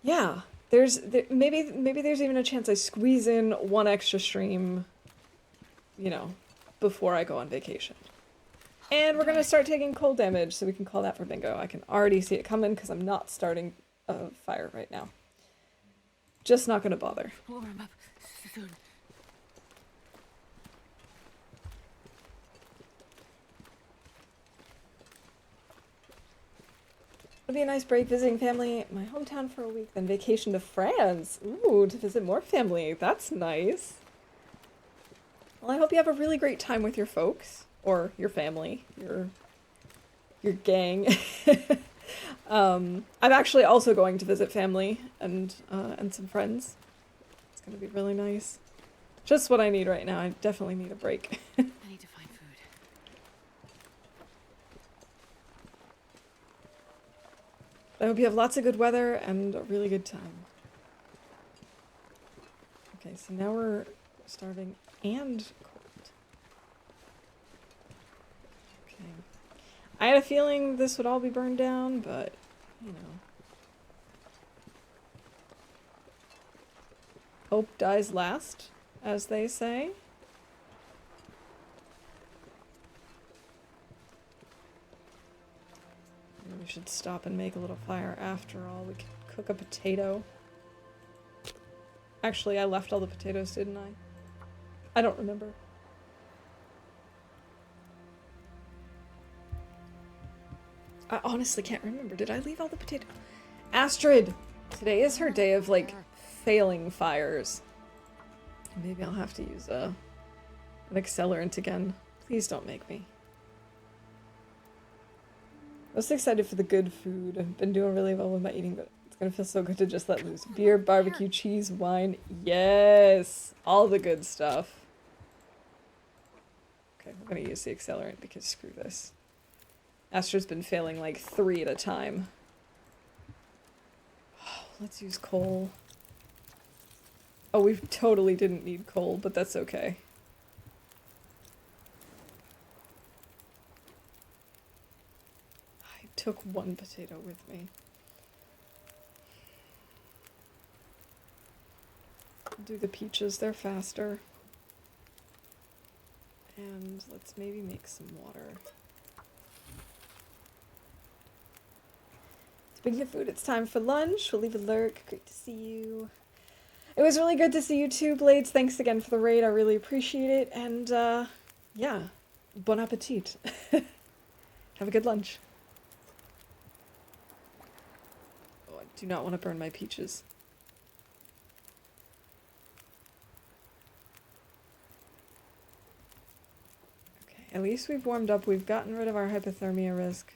yeah, maybe there's even a chance I squeeze in one extra stream, you know, before I go on vacation. And we're going to start taking cold damage, so we can call that for bingo. I can already see it coming, because I'm not starting a fire right now. Just not going to bother. Warm up soon. It'll be a nice break visiting family in my hometown for a week, then vacation to France. Ooh, to visit more family. That's nice. Well, I hope you have a really great time with your folks, or your family, your gang. I'm actually also going to visit family and some friends. It's gonna be really nice. Just what I need right now. I definitely need a break. I need to find food. I hope you have lots of good weather and a really good time. Okay, so now we're starving and cold. I had a feeling this would all be burned down, but, you know. Hope dies last, as they say. Maybe we should stop and make a little fire after all. We could cook a potato. Actually, I left all the potatoes, didn't I? I don't remember. I honestly can't remember. Did I leave all the potatoes? Astrid! Today is her day of, like, failing fires. Maybe I'll have to use an accelerant again. Please don't make me. Most excited for the good food. I've been doing really well with my eating, but it's gonna feel so good to just let loose. Beer, barbecue, cheese, wine. Yes! All the good stuff. Okay, we're gonna use the accelerant because screw this. Astrid's been failing like 3 at a time. Let's use coal. Oh, we totally didn't need coal, but that's okay. I took 1 potato with me. I'll do the peaches, they're faster. And let's maybe make some water. Speaking of food, it's time for lunch. We'll leave a lurk. Great to see you. It was really good to see you too, Blades. Thanks again for the raid. I really appreciate it. And, yeah. Bon appetit. Have a good lunch. Oh, I do not want to burn my peaches. Okay, at least we've warmed up. We've gotten rid of our hypothermia risk.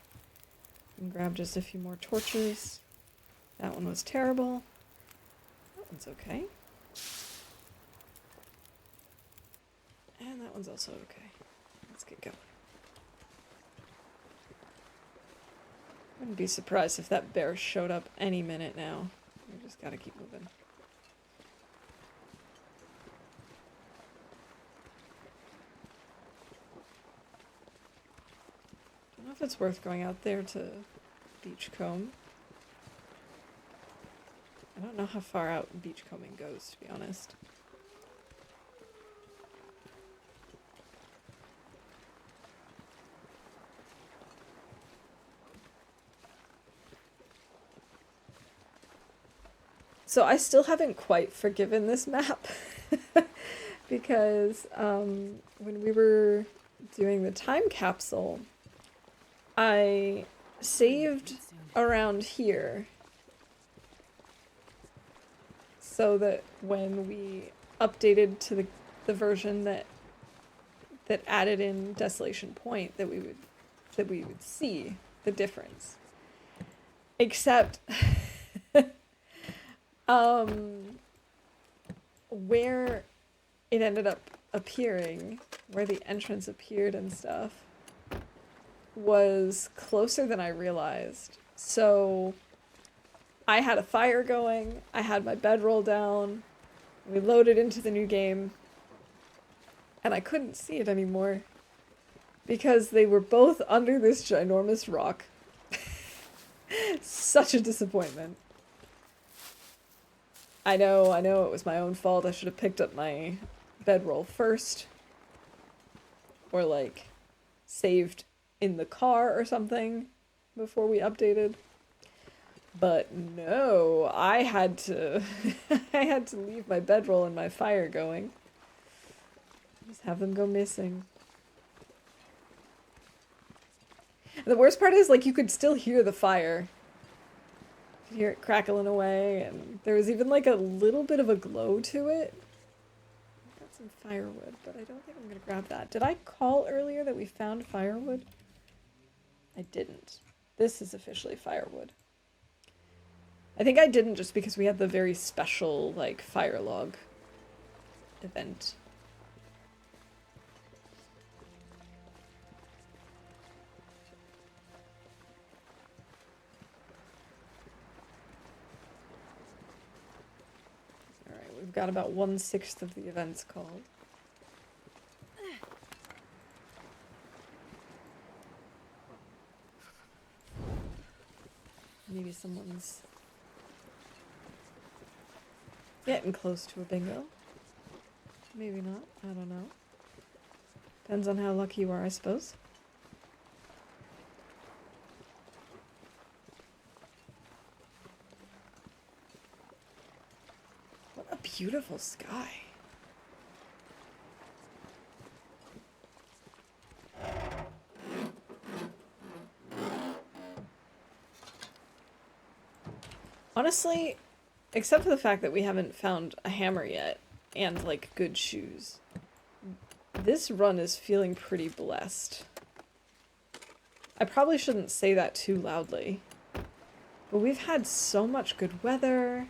And grab just a few more torches. That one was terrible. That one's okay. And that one's also okay. Let's get going. Wouldn't be surprised if that bear showed up any minute now. We just gotta keep moving. Don't know if it's worth going out there to beachcomb. I don't know how far out beachcombing goes, to be honest. So I still haven't quite forgiven this map because when we were doing the time capsule, I saved around here so that when we updated to the version that added in Desolation Point, that we would see the difference. Except where it ended up appearing, where the entrance appeared and stuff, was closer than I realized. So I had a fire going, I had my bedroll down, we loaded into the new game, and I couldn't see it anymore because they were both under this ginormous rock. Such a disappointment. I know it was my own fault. I should have picked up my bedroll first. Or, like, saved in the car or something before we updated. But no, I had to I had to leave my bedroll and my fire going. Just have them go missing. And the worst part is, like, you could still hear the fire. You could hear it crackling away, and there was even, like, a little bit of a glow to it. I've got some firewood, but I don't think I'm gonna grab that. Did I call earlier that we found firewood? I didn't. This is officially firewood. I think I didn't just because we had the very special, like, fire log event. Alright, we've got about 1/6 of the events called. Maybe someone's getting close to a bingo. Maybe not. I don't know. Depends on how lucky you are, I suppose. What a beautiful sky. Honestly, except for the fact that we haven't found a hammer yet and like good shoes, this run is feeling pretty blessed. I probably shouldn't say that too loudly, but we've had so much good weather.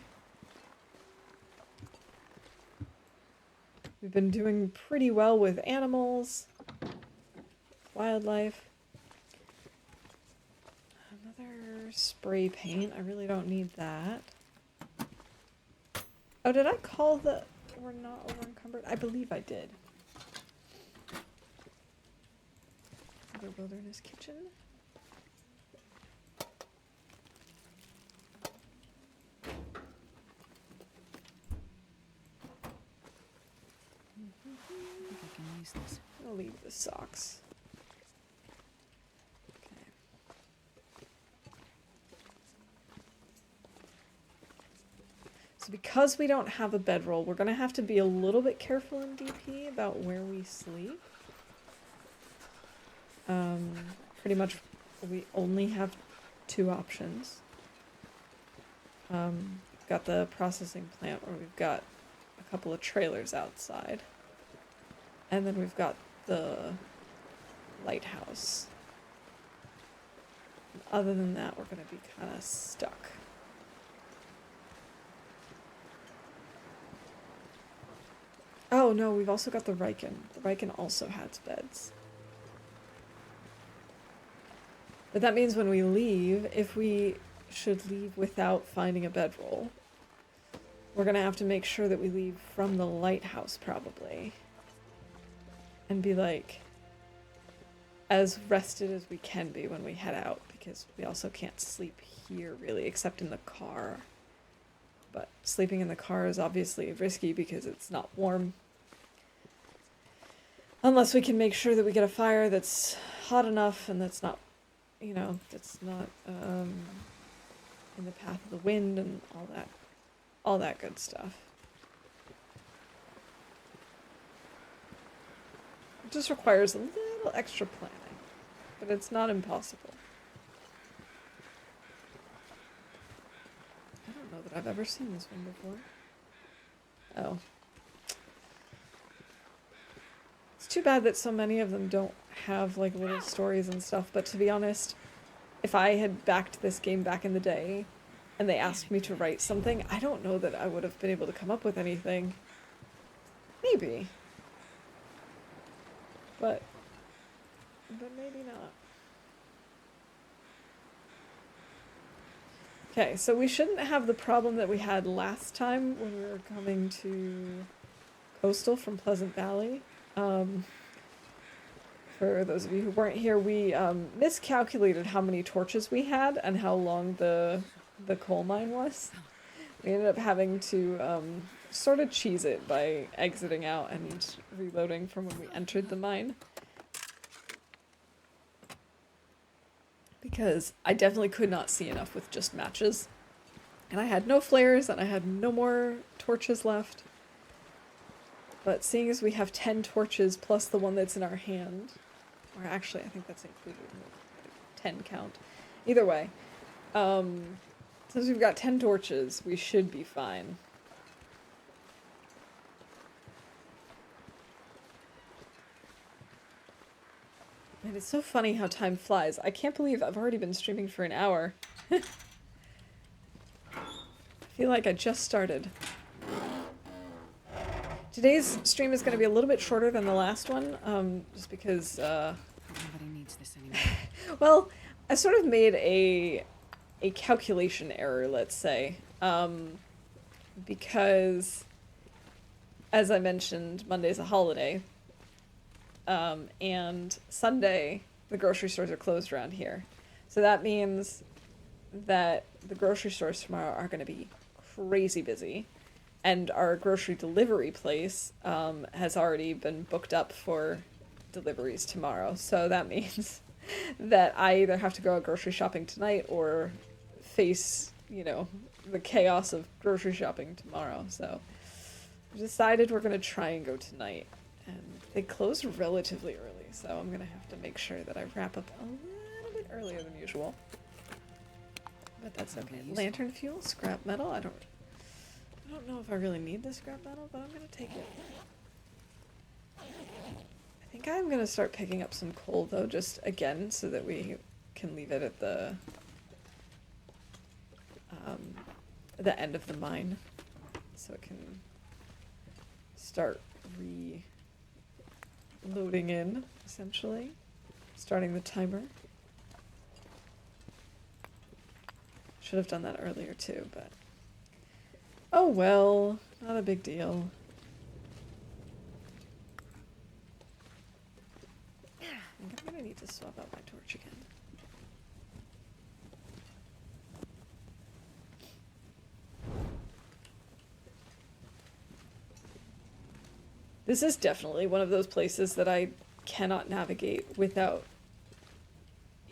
We've been doing pretty well with animals, wildlife. Another spray paint. I really don't need that. Oh, did I call the... We're not over encumbered? I believe I did. Another wilderness kitchen. I think I can use this. I'll leave the socks. Okay. So because we don't have a bedroll, we're going to have to be a little bit careful in DP about where we sleep. Pretty much we only have two options. We've got the processing plant where we've got a couple of trailers outside. And then we've got the lighthouse. Other than that, we're going to be kind of stuck. Oh no, we've also got the Riken. The Riken also has beds. But that means when we leave, if we should leave without finding a bedroll, we're going to have to make sure that we leave from the lighthouse probably. And be like as rested as we can be when we head out, because we also can't sleep here really except in the car. But sleeping in the car is obviously risky because it's not warm. Unless we can make sure that we get a fire that's hot enough and that's not, you know, that's not in the path of the wind and all that good stuff. It just requires a little extra planning, but it's not impossible. I don't know that I've ever seen this one before. Oh. It's too bad that so many of them don't have like little stories and stuff, but to be honest, if I had backed this game back in the day and they asked me to write something, I don't know that I would have been able to come up with anything. Maybe. But maybe not. Okay, so we shouldn't have the problem that we had last time when we were coming to Coastal from Pleasant Valley. For those of you who weren't here, we miscalculated how many torches we had and how long the coal mine was. We ended up having to sort of cheese it by exiting out and reloading from when we entered the mine. Because I definitely could not see enough with just matches. And I had no flares and I had no more torches left. But seeing as we have 10 torches plus the one that's in our hand, or actually I think that's included in the 10 count. Either way, since we've got 10 torches, we should be fine. And it's so funny how time flies. I can't believe I've already been streaming for an hour. I feel like I just started. Today's stream is going to be a little bit shorter than the last one, just because, Nobody needs this anymore. well, I sort of made a calculation error, let's say, because, as I mentioned, Monday's a holiday, and Sunday, the grocery stores are closed around here. So that means that the grocery stores tomorrow are going to be crazy busy, and our grocery delivery place has already been booked up for deliveries tomorrow. So that means that I either have to go out grocery shopping tonight or face, the chaos of grocery shopping tomorrow. So we decided we're going to try and go tonight. And they close relatively early, so I'm going to have to make sure that I wrap up a little bit earlier than usual. But that's okay. Lantern fuel, scrap metal. I don't know if I really need the scrap metal, but I'm gonna take it. I think I'm gonna start picking up some coal though, just again, so that we can leave it at the end of the mine, so it can start loading in, essentially, starting the timer. Should have done that earlier too, but oh well, not a big deal. I think I'm gonna need to swap out my torch again. This is definitely one of those places that I cannot navigate without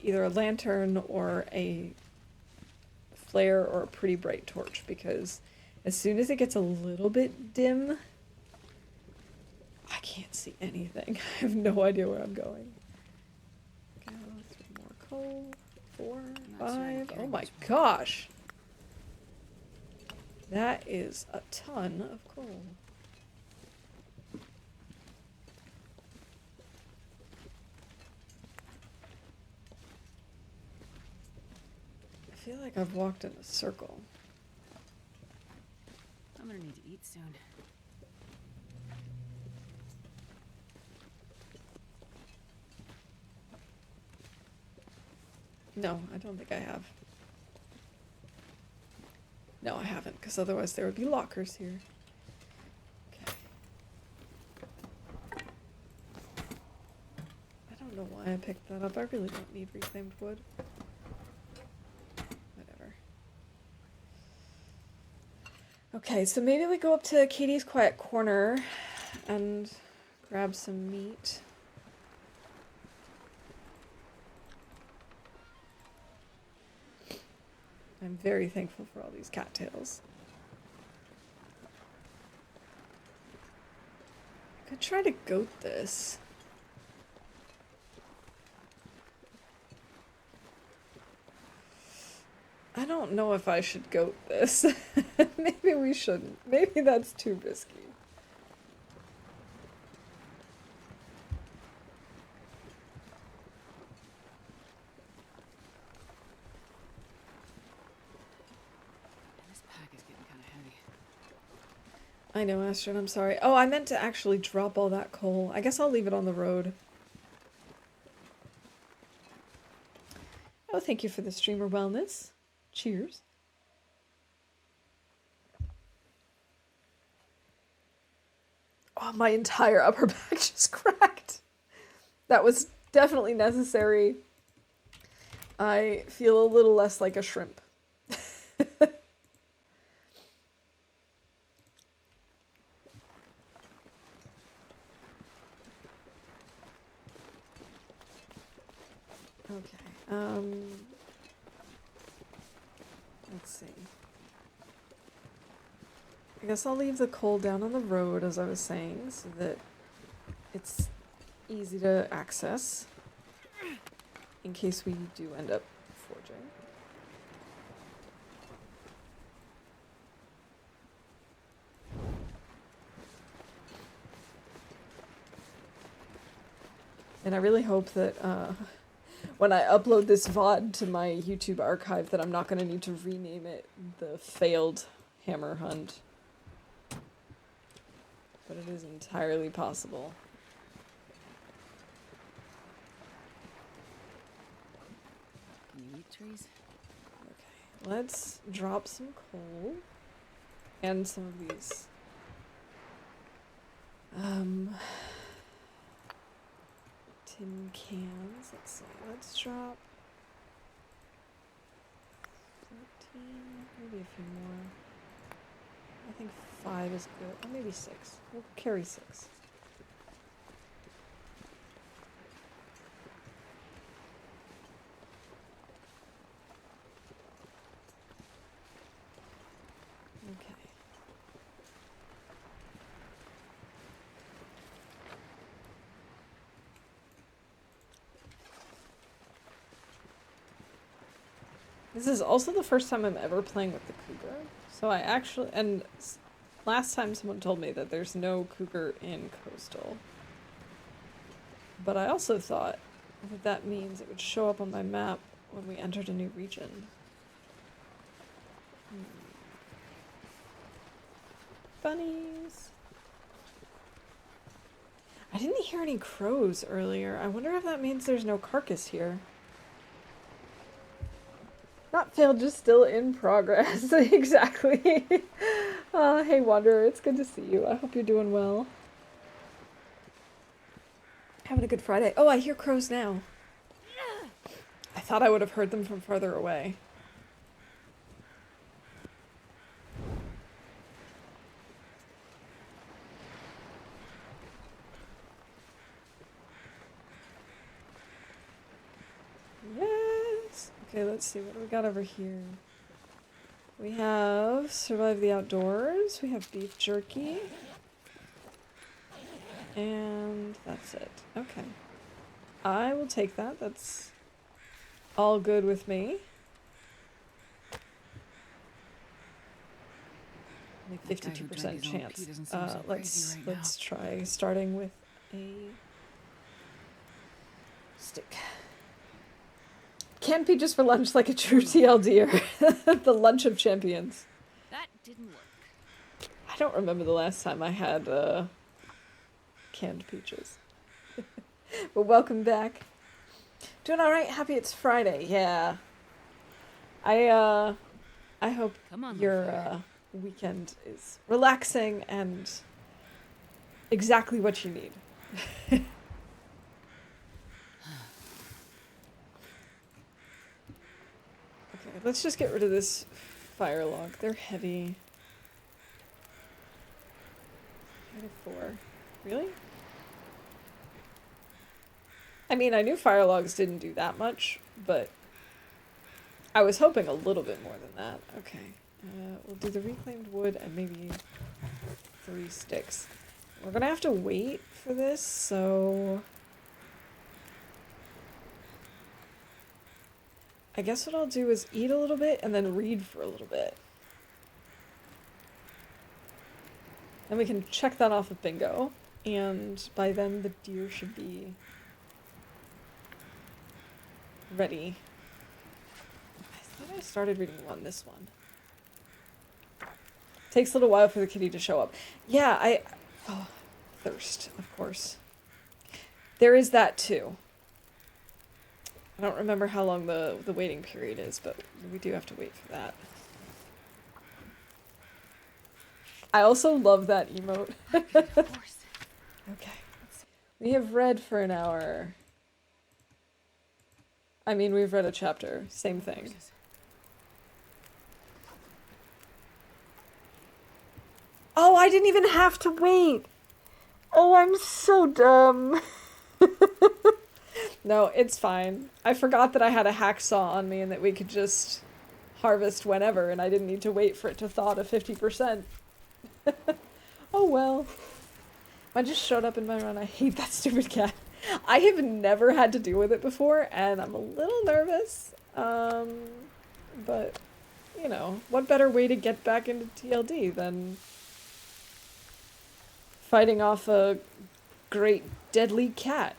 either a lantern or a flare or a pretty bright torch, because as soon as it gets a little bit dim, I can't see anything. I have no idea where I'm going. Go, more coal. 4, 5. Oh my gosh! That is a ton of coal. I feel like I've walked in a circle. I'm gonna need to eat soon. No, I don't think I have. No, I haven't, because otherwise there would be lockers here. Okay. I don't know why I picked that up. I really don't need reclaimed wood. Whatever. Okay, so maybe we go up to Katie's Quiet Corner and grab some meat. I'm very thankful for all these cattails. I could try to goat this. I don't know if I should goat this. Maybe we shouldn't. Maybe that's too risky. I know, Astrid, I'm sorry. Oh, I meant to actually drop all that coal. I guess I'll leave it on the road. Oh, thank you for the streamer wellness. Cheers. Oh, my entire upper back just cracked. That was definitely necessary. I feel a little less like a shrimp. Okay, let's see. I guess I'll leave the coal down on the road, as I was saying, so that it's easy to access in case we do end up forging. And I really hope that when I upload this VOD to my YouTube archive that I'm not going to need to rename it the Failed Hammer Hunt. But it is entirely possible. Can you eat trees? Okay, let's drop some coal and some of these tin cans. Let's see, let's drop maybe a few more. I think 5 is good. Or maybe 6. We'll carry 6. Okay. This is also the first time I'm ever playing with the cougar. So I actually, and last time someone told me that there's no cougar in coastal. But I also thought that that means it would show up on my map when we entered a new region. Bunnies. I didn't hear any crows earlier. I wonder if that means there's no carcass here. Not failed, just still in progress. Exactly. Hey Wanderer, it's good to see you. I hope you're doing well. Having a good Friday. Oh, I hear crows now. I thought I would have heard them from further away. Yes! Okay, let's see. What do we got over here? We have Survive the Outdoors. We have beef jerky. And that's it. Okay. I will take that. That's all good with me. Like 52% chance. Let's try starting with a stick. Canned peaches for lunch like a true TLDer. The lunch of champions. That didn't work. I don't remember the last time I had canned peaches. But welcome back. Doing alright? Happy it's Friday. Yeah. I hope your weekend is relaxing and exactly what you need. Okay, let's just get rid of this fire log. They're heavy. 4. Really? I mean, I knew fire logs didn't do that much, but I was hoping a little bit more than that. Okay. We'll do the reclaimed wood and maybe 3 sticks. We're gonna have to wait for this, so I guess what I'll do is eat a little bit and then read for a little bit. And we can check that off of bingo, and by then the deer should be ready. I thought I started reading this one. Takes a little while for the kitty to show up. Yeah, oh, thirst, of course. There is that too. I don't remember how long the waiting period is, but we do have to wait for that. I also love that emote. Of course. Okay. We have read for an hour. I mean, we've read a chapter. Same thing. Oh, I didn't even have to wait. Oh, I'm so dumb. No, it's fine. I forgot that I had a hacksaw on me and that we could just harvest whenever, and I didn't need to wait for it to thaw to 50%. Oh well. I just showed up in my run. I hate that stupid cat. I have never had to deal with it before, and I'm a little nervous. But, you know, what better way to get back into TLD than fighting off a great deadly cat?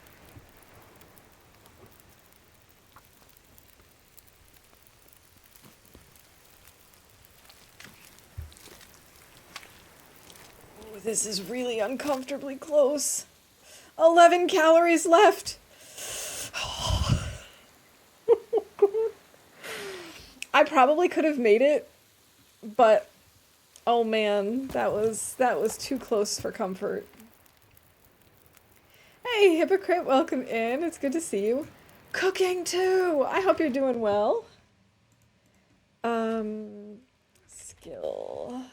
Oh, this is really uncomfortably close. 11 calories left. I probably could have made it, but oh man, that was too close for comfort. Hey, Hypocrite, welcome in. It's good to see you. Cooking too. I hope you're doing well. Skill.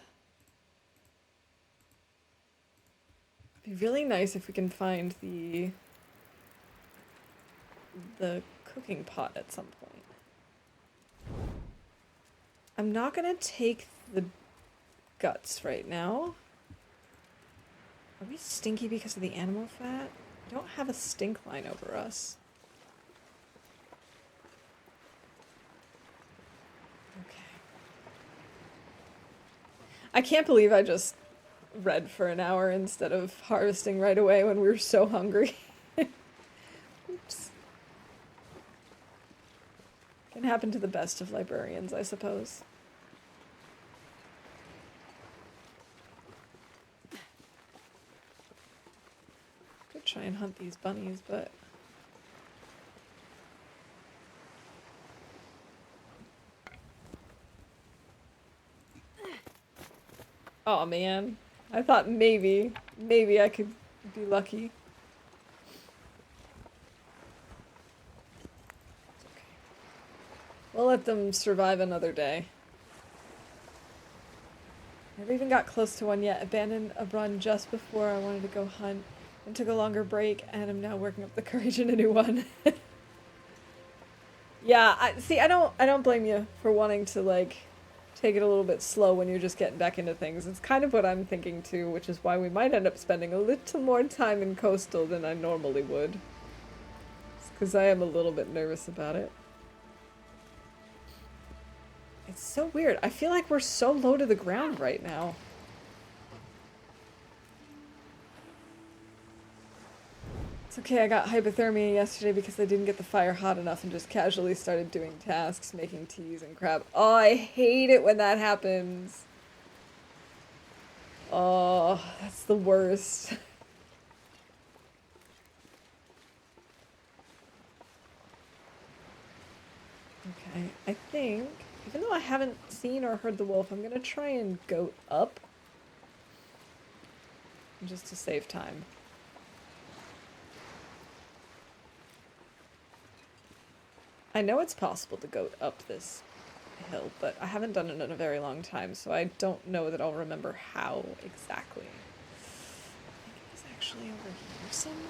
It'd be really nice if we can find the cooking pot at some point. I'm not gonna take the guts right now. Are we stinky because of the animal fat? We don't have a stink line over us. Okay. I can't believe I just read for an hour instead of harvesting right away when we were so hungry. Oops. Can happen to the best of librarians, I suppose. Could try and hunt these bunnies, but... oh man. I thought maybe I could be lucky. Okay. We'll let them survive another day. Never even got close to one yet. Abandoned a run just before I wanted to go hunt and took a longer break, and I'm now working up the courage in a new one. Yeah, I don't blame you for wanting to like take it a little bit slow when you're just getting back into things. It's kind of what I'm thinking too, which is why we might end up spending a little more time in coastal than I normally would. Because I am a little bit nervous about it. It's so weird. I feel like we're so low to the ground right now. It's okay, I got hypothermia yesterday because I didn't get the fire hot enough and just casually started doing tasks, making teas and crap. Oh, I hate it when that happens. Oh, that's the worst. Okay, I think, even though I haven't seen or heard the wolf, I'm gonna try and goat up. Just to save time. I know it's possible to goat up this hill, but I haven't done it in a very long time, so I don't know that I'll remember how exactly. I think it was actually over here somewhere.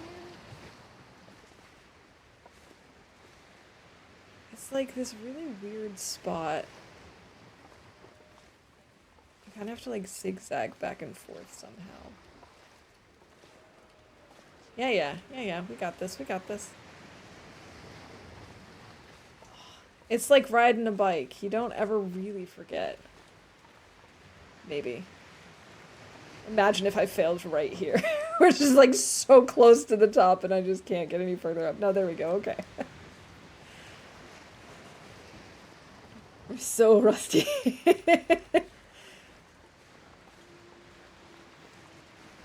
It's like this really weird spot. You kind of have to like zigzag back and forth somehow. Yeah, we got this, we got this. It's like riding a bike. You don't ever really forget. Maybe. Imagine if I failed right here. We're just like so close to the top and I just can't get any further up. No, there we go. Okay. We're so rusty. Do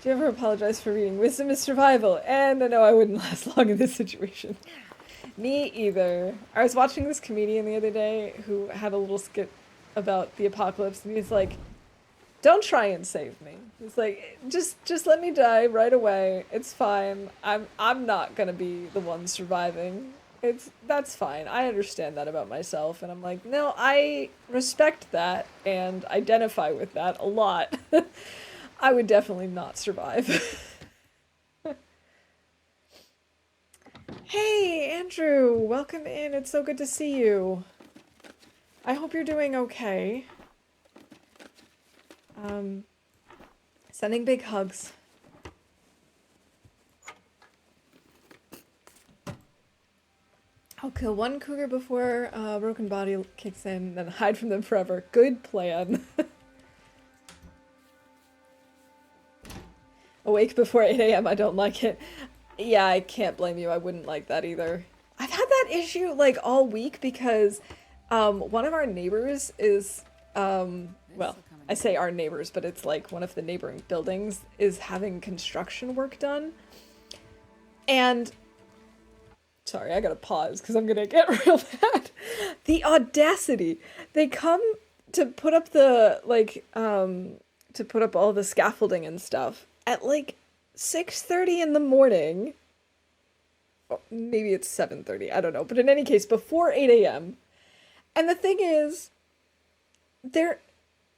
you ever apologize for reading? Wisdom is survival. And I know I wouldn't last long in this situation. Me either. I was watching this comedian the other day who had a little skit about the apocalypse, and he's like, "Don't try and save me." He's like, "Just let me die right away. It's fine. I'm not gonna be the one surviving. That's fine. I understand that about myself." And I'm like, "No, I respect that and identify with that a lot. I would definitely not survive." Hey, Andrew, welcome in. It's so good to see you. I hope you're doing okay. Sending big hugs. I'll kill one cougar before Broken Body kicks in, then hide from them forever. Good plan. Awake before 8 a.m. I don't like it. Yeah, I can't blame you. I wouldn't like that either. I've had that issue like all week because one of our neighbors is well, I say our neighbors, but it's like one of the neighboring buildings is having construction work done. And sorry, I gotta pause because I'm gonna get real bad. The audacity. They come to put up the like to put up all the scaffolding and stuff at like 6:30 in the morning. Well, maybe it's 7:30, I don't know. But in any case, before 8 a.m. And the thing is, they're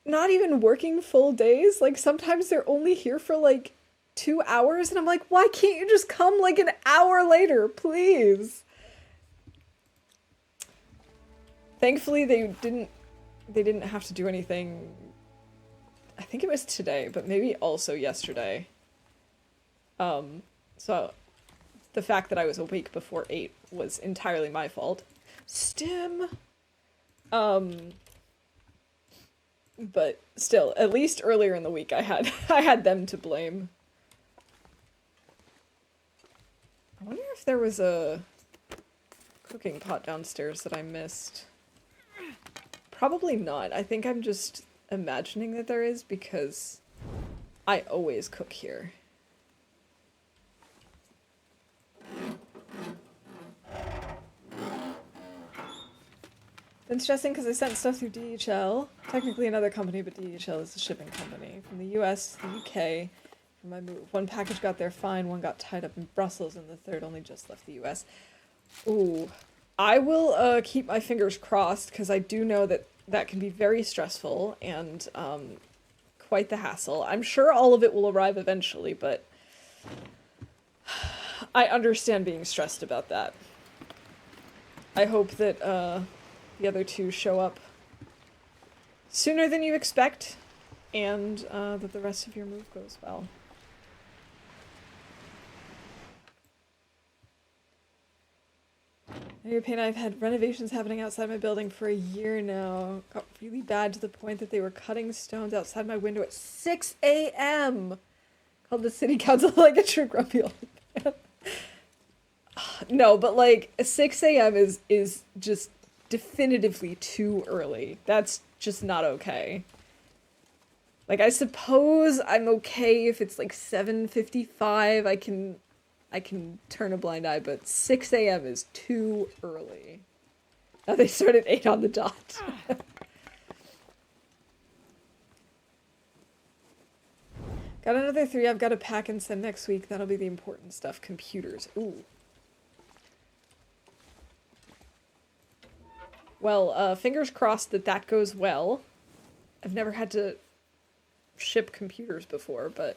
not even working full days. Like sometimes they're only here for like 2 hours, and I'm like, why can't you just come like an hour later, please? Thankfully, they didn't have to do anything. I think it was today, but maybe also yesterday. So the fact that I was awake before 8 was entirely my fault. Stim. But still, at least earlier in the week I had I had them to blame. I wonder if there was a cooking pot downstairs that I missed. Probably not. I think I'm just imagining that there is because I always cook here. Been stressing because I sent stuff through DHL. Technically another company, but DHL is the shipping company. From the US to the UK for my move. One package got there fine, one got tied up in Brussels, and the third only just left the US. Ooh. I will keep my fingers crossed because I do know that that can be very stressful and quite the hassle. I'm sure all of it will arrive eventually, but I understand being stressed about that. I hope that the other two show up sooner than you expect, and that the rest of your move goes well. Your pain, I've had renovations happening outside my building for a year now. Got really bad to the point that they were cutting stones outside my window at 6 a.m. Called the city council like a true grumpy old man. No, but like 6 a.m. is just definitively too early. That's just not okay. Like, I suppose I'm okay if it's like 7:55. I can turn a blind eye, but 6 a.m. is too early. Now they start at 8 on the dot. Got another 3 I've got to pack and send next week. That'll be the important stuff. Computers. Ooh. Well, fingers crossed that that goes well. I've never had to ship computers before, but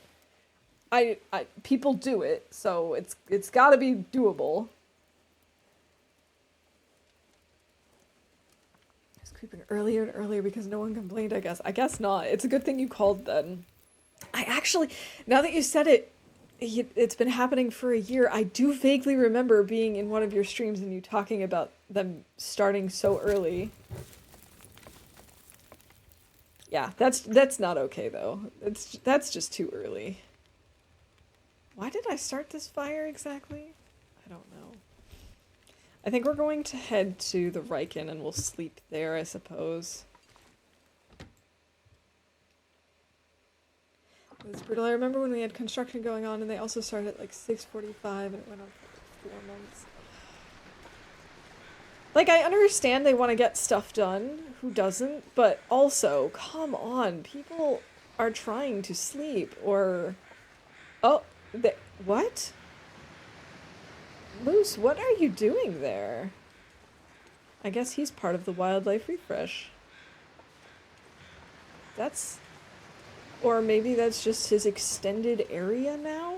I people do it, so it's got to be doable. It's creeping earlier and earlier because no one complained, I guess. I guess not. It's a good thing you called then. I actually, now that you said it, it's been happening for a year. I do vaguely remember being in one of your streams and you talking about them starting so early. Yeah, that's not okay though. That's just too early. Why did I start this fire exactly? I don't know. I think we're going to head to the Riken and we'll sleep there, I suppose. It was brutal. I remember when we had construction going on and they also started at like 6:45 and it went on for 4 months. Like, I understand they want to get stuff done. Who doesn't? But also, come on. People are trying to sleep or... Oh, what? Moose, what are you doing there? I guess he's part of the wildlife refresh. That's... Or maybe that's just his extended area now?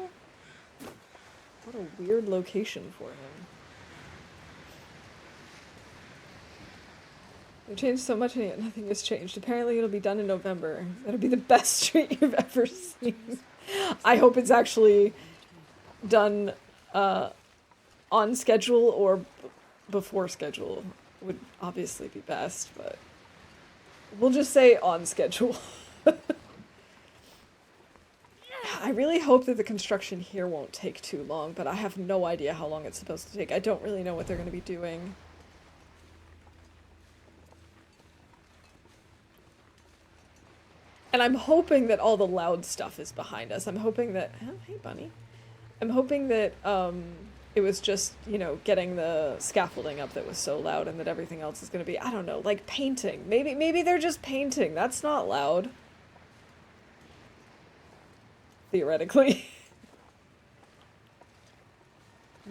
What a weird location for him. They've changed so much and yet nothing has changed. Apparently it'll be done in November. It'll be the best street you've ever seen. I hope it's actually done on schedule or before schedule. Would obviously be best, but we'll just say on schedule. I really hope that the construction here won't take too long, but I have no idea how long it's supposed to take. I don't really know what they're going to be doing. And I'm hoping that all the loud stuff is behind us. I'm hoping that... Oh, hey, bunny. I'm hoping that it was just, you know, getting the scaffolding up that was so loud and that everything else is going to be, I don't know, like painting. Maybe they're just painting. That's not loud. Theoretically.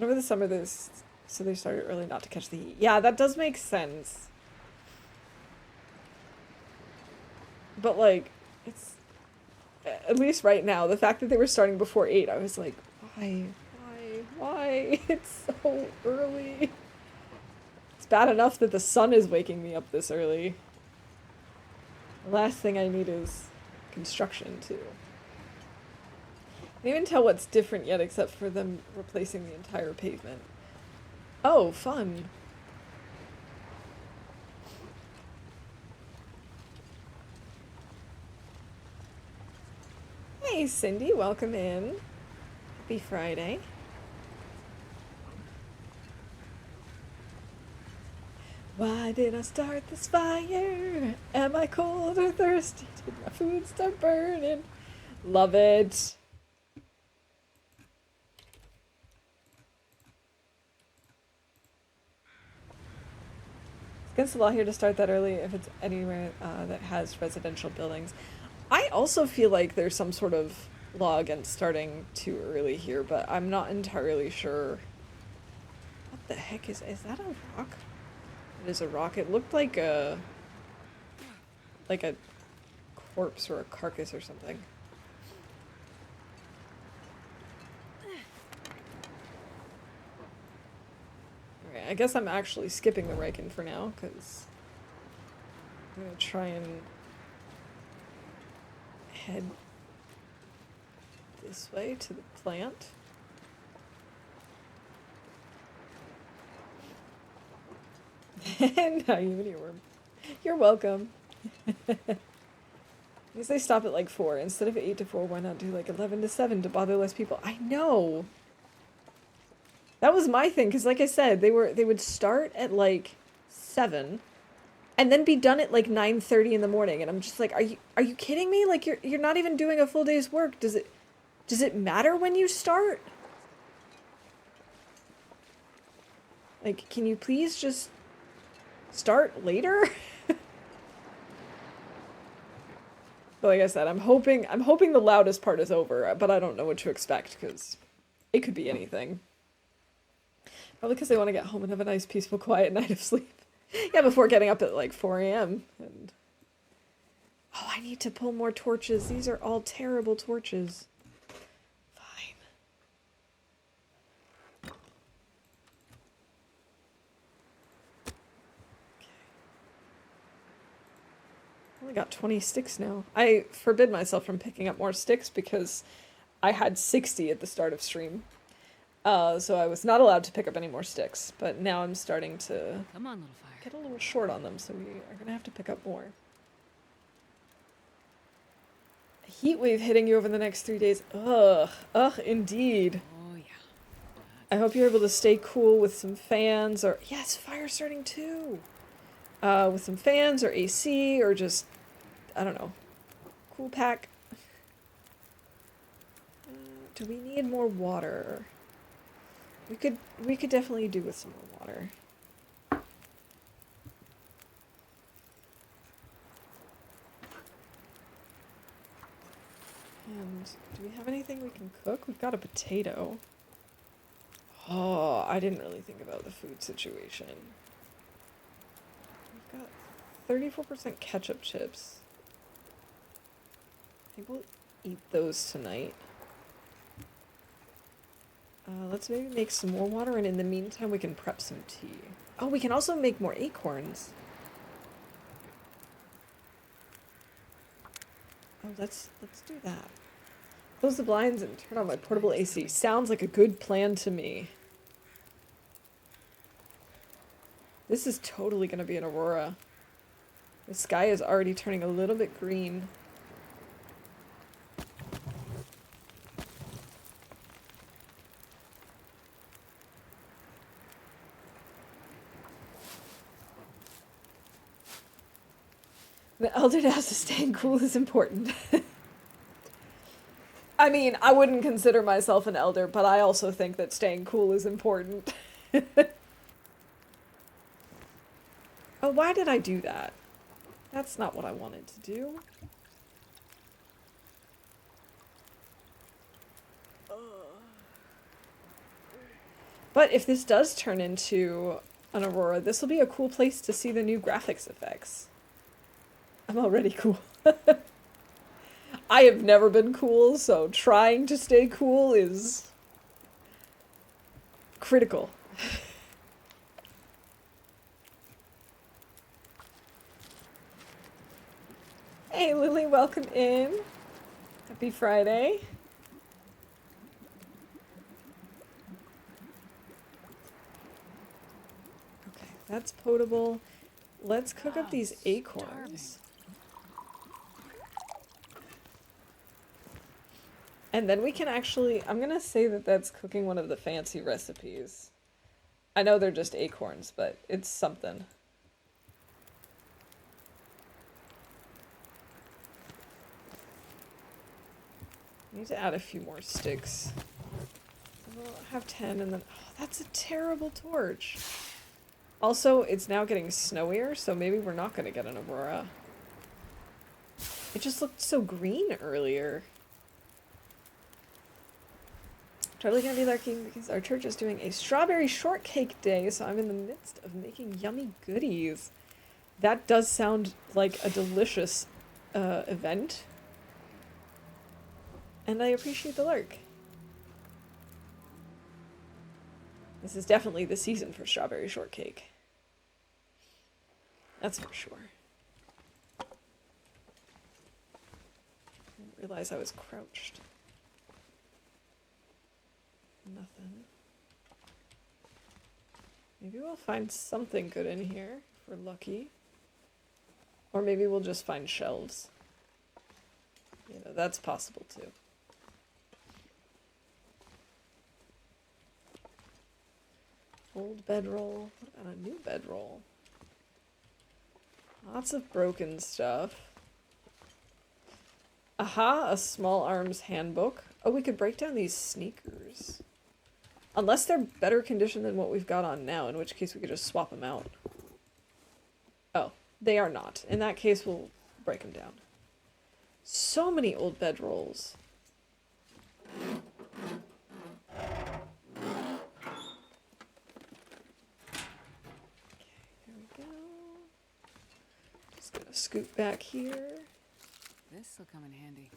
Over the summer, so they started early not to catch the heat. Yeah, that does make sense. But, like, it's... At least right now, the fact that they were starting before 8, I was like, why? Why? It's so early. It's bad enough that the sun is waking me up this early. The last thing I need is construction, too. I can't even tell what's different yet except for them replacing the entire pavement. Oh, fun. Hey, Cindy, welcome in. Happy Friday. Why did I start this fire? Am I cold or thirsty? Did my food start burning? Love it. It's against the law here to start that early if it's anywhere that has residential buildings. I also feel like there's some sort of law against starting too early here, but I'm not entirely sure. What the heck is that a rock? It is a rock. It looked like a corpse or a carcass or something. Alright, I guess I'm actually skipping the Riken for now, because I'm gonna try and head this way to the plant. Now you an earworm. You're welcome. I guess they stop at like 4. Instead of 8 to 4, why not do like 11 to 7 to bother less people? I know! That was my thing, because like I said, they would start at like 7 and then be done at like 9:30 in the morning, and I'm just like, are you kidding me? Like you're not even doing a full day's work. Does it matter when you start? Like, can you please just start later? But like I said, I'm hoping the loudest part is over, but I don't know what to expect, because it could be anything. Probably because they want to get home and have a nice, peaceful, quiet night of sleep. Yeah, before getting up at like 4 a.m. And... oh, I need to pull more torches. These are all terrible torches. Fine. Only got 20 sticks now. I forbid myself from picking up more sticks because I had 60 at the start of stream. So I was not allowed to pick up any more sticks, but now I'm starting to Come on, little fire. get a little short on them, so we are gonna have to pick up more. A heat wave hitting you over the next 3 days. Ugh, indeed. Oh yeah. I hope you're able to stay cool with some fans, or yes, fire starting too. With some fans or AC or just, I don't know, cool pack. Do we need more water? We could definitely do with some more water. And do we have anything we can cook? We've got a potato. Oh, I didn't really think about the food situation. We've got 34% ketchup chips. I think we'll eat those tonight. Let's maybe make some more water, and in the meantime we can prep some tea. Oh, we can also make more acorns. Oh, let's do that. Close the blinds and turn on my portable AC. Sounds like a good plan to me. This is totally gonna be an aurora. The sky is already turning a little bit green. The elder has to staying cool is important. I mean, I wouldn't consider myself an elder, but I also think that staying cool is important. Oh, why did I do that? That's not what I wanted to do. But if this does turn into an aurora, this will be a cool place to see the new graphics effects. I'm already cool. I have never been cool, so trying to stay cool is critical. Hey Lily, welcome in. Happy Friday. Okay, that's potable. Let's cook up these acorns. And then we can actually, I'm gonna say that that's cooking one of the fancy recipes. I know they're just acorns, but it's something. I need to add a few more sticks. We'll have 10 and then, oh, that's a terrible torch. Also, it's now getting snowier, so maybe we're not gonna get an aurora. It just looked so green earlier. Totally gonna be lurking because our church is doing a strawberry shortcake day, so I'm in the midst of making yummy goodies. That does sound like a delicious event. And I appreciate the lurk. This is definitely the season for strawberry shortcake. That's for sure. I didn't realize I was crouched. Nothing. Maybe we'll find something good in here if we're lucky. Or maybe we'll just find shelves. You know, that's possible too. Old bedroll. What about a new bedroll? Lots of broken stuff. Aha, a small arms handbook. Oh, we could break down these sneakers. Unless they're better condition than what we've got on now, in which case we could just swap them out. Oh, they are not. In that case, we'll break them down. So many old bedrolls. Scoot back here. This will come in handy.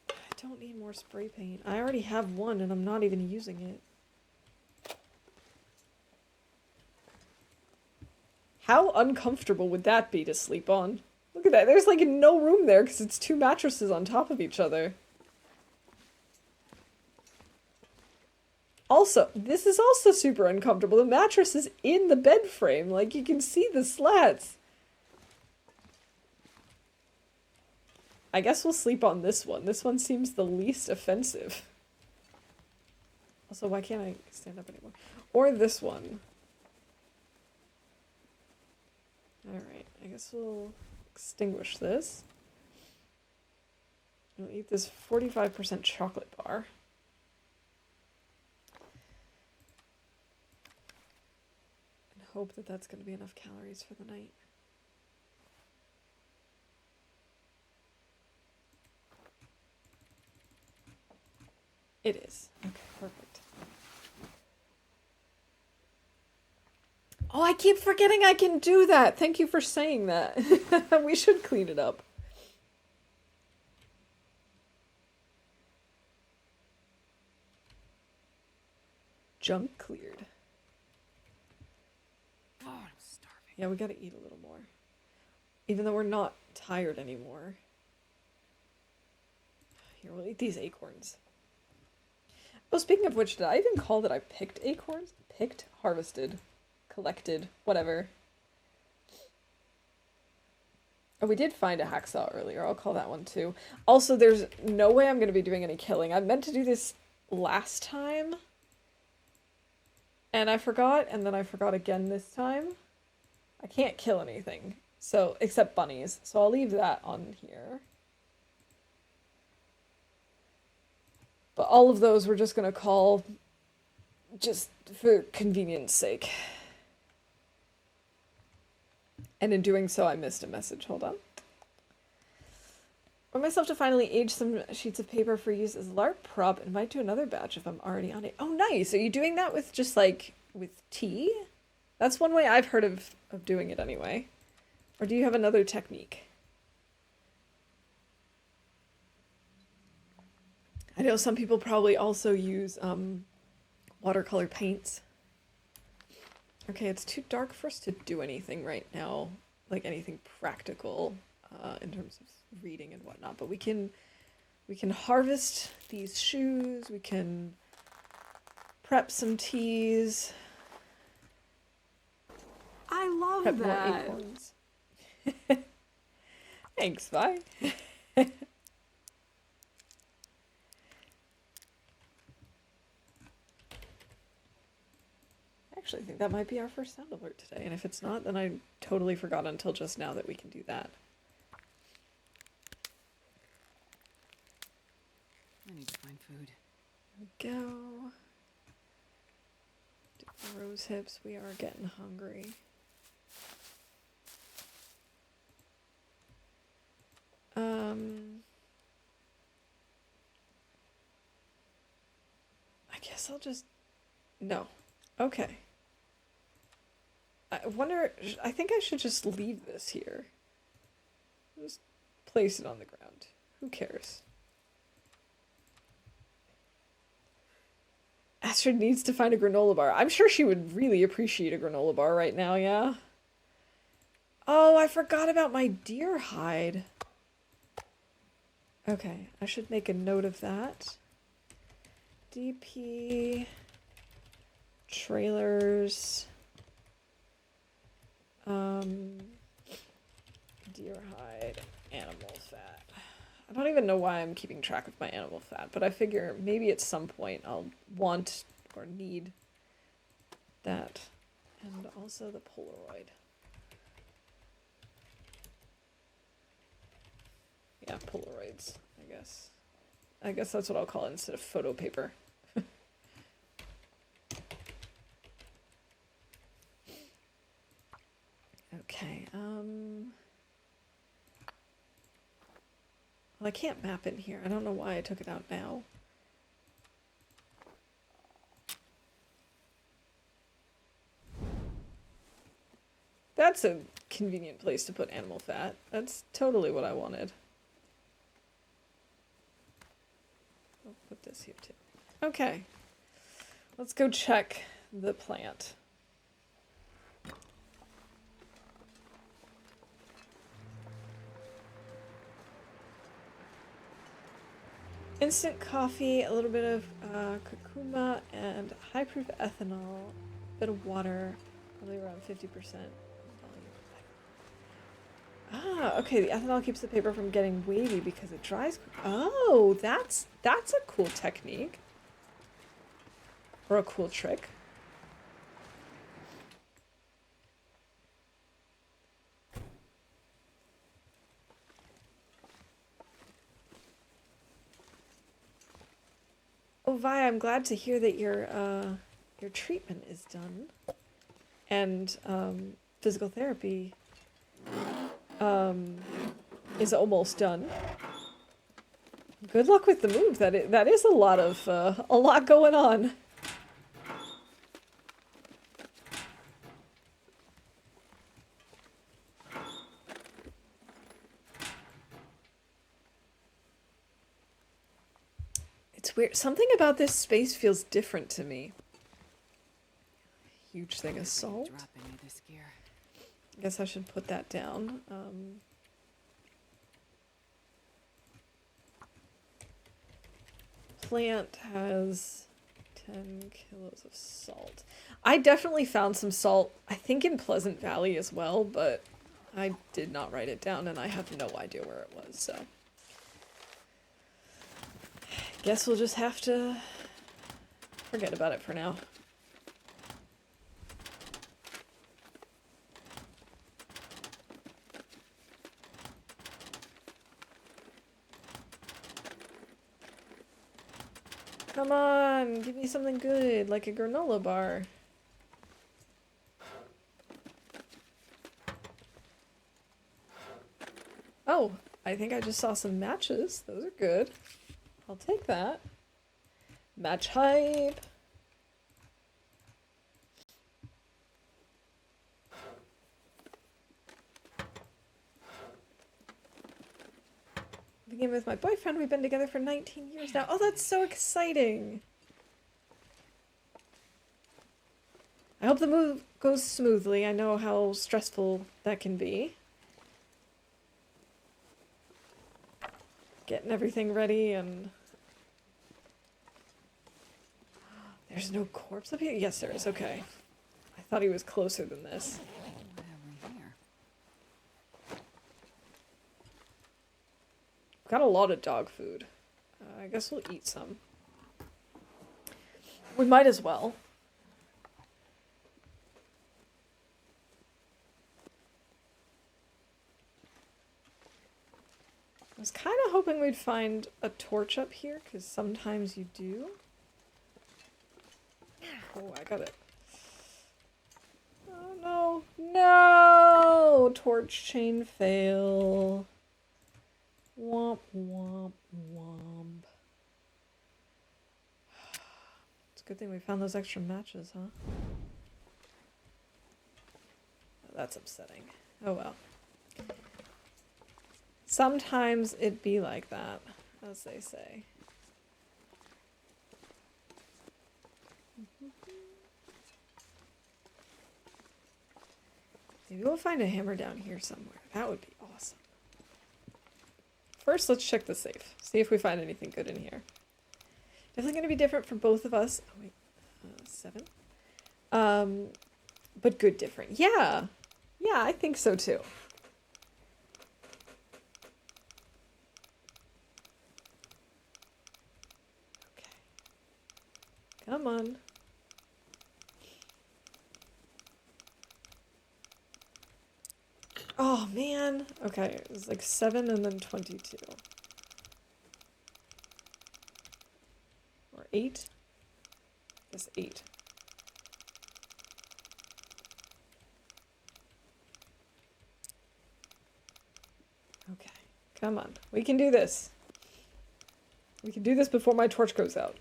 I don't need more spray paint. I already have one and I'm not even using it. How uncomfortable would that be to sleep on? Look at that. There's like no room there because it's two mattresses on top of each other. Also, this is also super uncomfortable. The mattress is in the bed frame. Like, you can see the slats. I guess we'll sleep on this one. This one seems the least offensive. Also, why can't I stand up anymore? Or this one. Alright, I guess we'll extinguish this. We'll eat this 45% chocolate bar. And hope that that's going to be enough calories for the night. It is. Okay, perfect. Oh, I keep forgetting I can do that. Thank you for saying that. We should clean it up. Junk cleared. Oh, I'm starving. Yeah, we gotta eat a little more. Even though we're not tired anymore. Here, we'll eat these acorns. Oh, speaking of which, did I even call that I picked acorns? Picked? Harvested. Collected. Whatever. Oh, we did find a hacksaw earlier. I'll call that one too. Also, there's no way I'm going to be doing any killing. I meant to do this last time. And I forgot, and then I forgot again this time. I can't kill anything. So, except bunnies. So I'll leave that on here. But all of those we're just going to call just for convenience sake. And in doing so, I missed a message. Hold on. For myself to finally age some sheets of paper for use as LARP prop and might do another batch if I'm already on it. Oh, nice. Are you doing that with just like with tea? That's one way I've heard of doing it anyway. Or do you have another technique? I know some people probably also use watercolor paints. Okay, it's too dark for us to do anything right now, like anything practical in terms of reading and whatnot. But we can harvest these shoes. We can prep some teas. I love Prep that. more acorns. Thanks, bye. I actually think that might be our first sound alert today, and if it's not, then I totally forgot until just now that we can do that. I need to find food. There we go. Rose hips, we are getting hungry. I guess I'll just... No. Okay. I wonder... I think I should just leave this here. Just place it on the ground. Who cares? Astrid needs to find a granola bar. I'm sure she would really appreciate a granola bar right now, yeah? Oh, I forgot about my deer hide. Okay, I should make a note of that. DP... trailers... deer hide, animal fat. I don't even know why I'm keeping track of my animal fat, but I figure maybe at some point I'll want or need that. And also the Polaroid. Yeah, Polaroids, I guess. I guess that's what I'll call it instead of photo paper. Okay, well, I can't map in here. I don't know why I took it out now. That's a convenient place to put animal fat. That's totally what I wanted. I'll put this here too. Okay. Let's go check the plant. Instant coffee, a little bit of curcuma, and high-proof ethanol, a bit of water, probably around 50% volume. Ah, okay, the ethanol keeps the paper from getting wavy because it dries. Oh, that's a cool technique. Or a cool trick. Oh, Vi, I'm glad to hear that your treatment is done, and physical therapy is almost done. Good luck with the move. That is a lot going on. It's weird. Something about this space feels different to me. Huge thing of salt. I guess I should put that down. Plant has 10 kilos of salt. I definitely found some salt, I think in Pleasant Valley as well, but I did not write it down and I have no idea where it was, so. Guess we'll just have to forget about it for now. Come on, give me something good, like a granola bar. Oh, I think I just saw some matches. Those are good. I'll take that. Match hype. Living in with my boyfriend. We've been together for 19 years now. Oh, that's so exciting. I hope the move goes smoothly. I know how stressful that can be. Getting everything ready and... There's no corpse up here? Yes, there is. Okay. I thought he was closer than this. What have we here? Got a lot of dog food. I guess we'll eat some. We might as well. I was kind of hoping we'd find a torch up here, because sometimes you do. Oh, I got it. Oh no. No! Torch chain fail. Womp womp womp. It's a good thing we found those extra matches, huh? That's upsetting. Oh well. Sometimes it be like that, as they say. Maybe we'll find a hammer down here somewhere. That would be awesome. First, let's check the safe. See if we find anything good in here. Definitely going to be different for both of us. Oh, wait. 7. But good different. Yeah. Yeah, I think so too. Okay. Come on. Oh, man. Okay, it was like 7 and then 22. Or 8? I guess 8. Okay, come on. We can do this. We can do this before my torch goes out.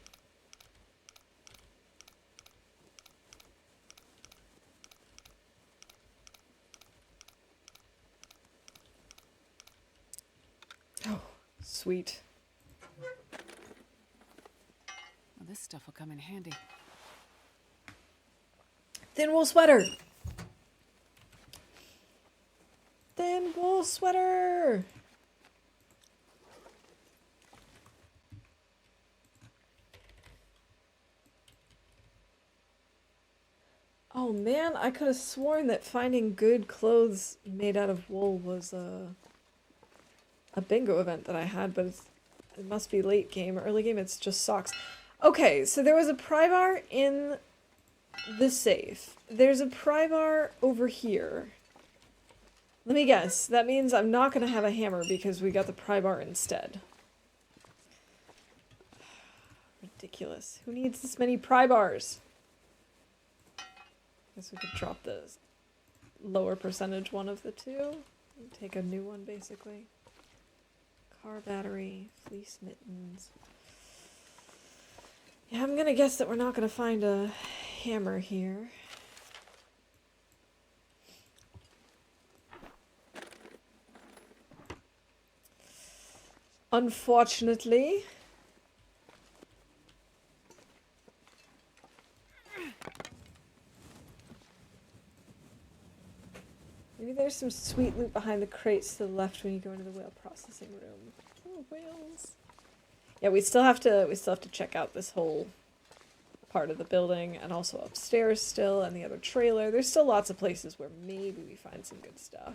Oh, sweet. Well, this stuff will come in handy. Thin wool sweater. Thin wool sweater. Oh man, I could have sworn that finding good clothes made out of wool was a bingo event that I had, but it must be late game. Early game, it's just socks. Okay, so there was a pry bar in the safe. There's a pry bar over here. Let me guess. That means I'm not going to have a hammer because we got the pry bar instead. Ridiculous. Who needs this many pry bars? Guess we could drop the lower percentage one of the two. Take a new one, basically. Car battery, fleece mittens. Yeah, I'm gonna guess that we're not gonna find a hammer here. Unfortunately. Maybe there's some sweet loot behind the crates to the left when you go into the whale processing room. Oh, whales. Yeah, we still have to check out this whole part of the building and also upstairs still and the other trailer. There's still lots of places where maybe we find some good stuff.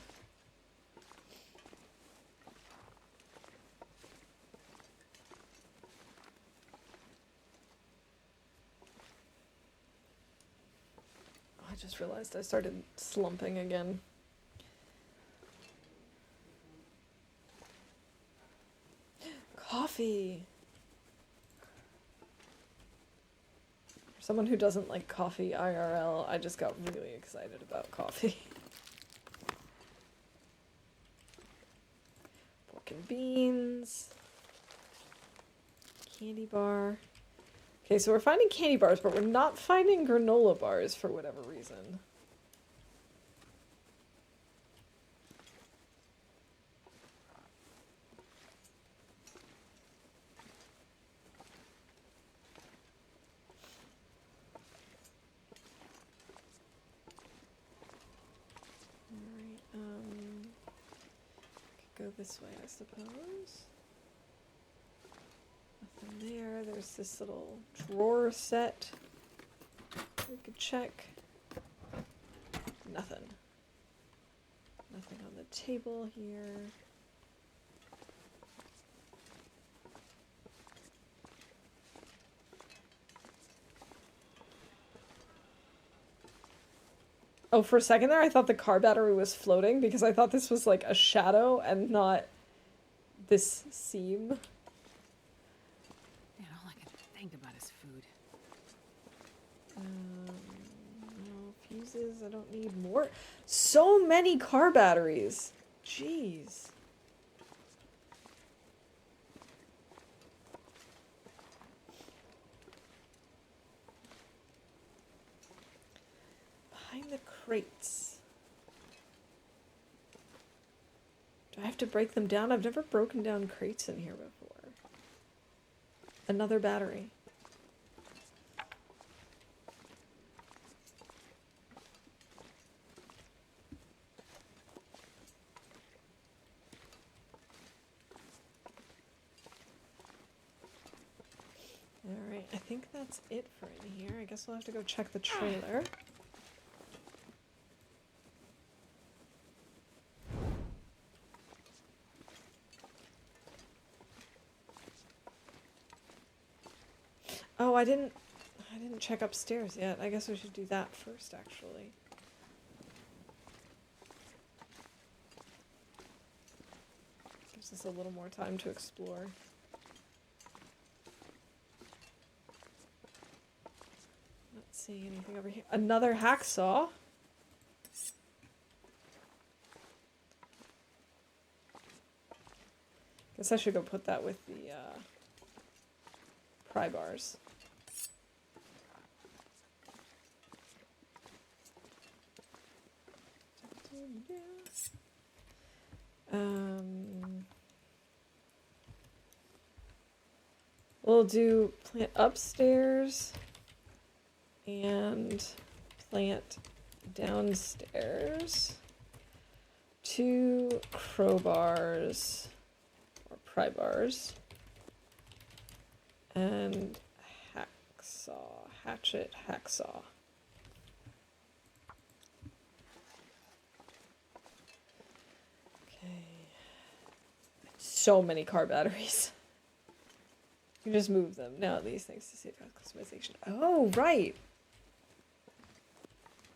I just realized I started slumping again. Coffee! For someone who doesn't like coffee IRL, I just got really excited about coffee. Pork and beans. Candy bar. Okay, so we're finding candy bars, but we're not finding granola bars for whatever reason. go this way, I suppose. Nothing there. There's this little drawer set. We could check. Nothing. Nothing on the table here. Oh, for a second there, I thought the car battery was floating because I thought this was like a shadow and not this seam. Man, all I can think about is food. No fuses. I don't need more. So many car batteries. Jeez. Behind the crates. Do I have to break them down? I've never broken down crates in here before. Another battery. Alright, I think that's it for in here. I guess we'll have to go check the trailer. Oh, I didn't check upstairs yet. I guess we should do that first, actually. Gives us a little more time to explore. Not seeing anything over here. Another hacksaw. Guess I should go put that with the pry bars. We'll do plant upstairs and plant downstairs. 2 crowbars or pry bars and hatchet hacksaw. So many car batteries. You just move them. Now these things to save customization. Oh, right.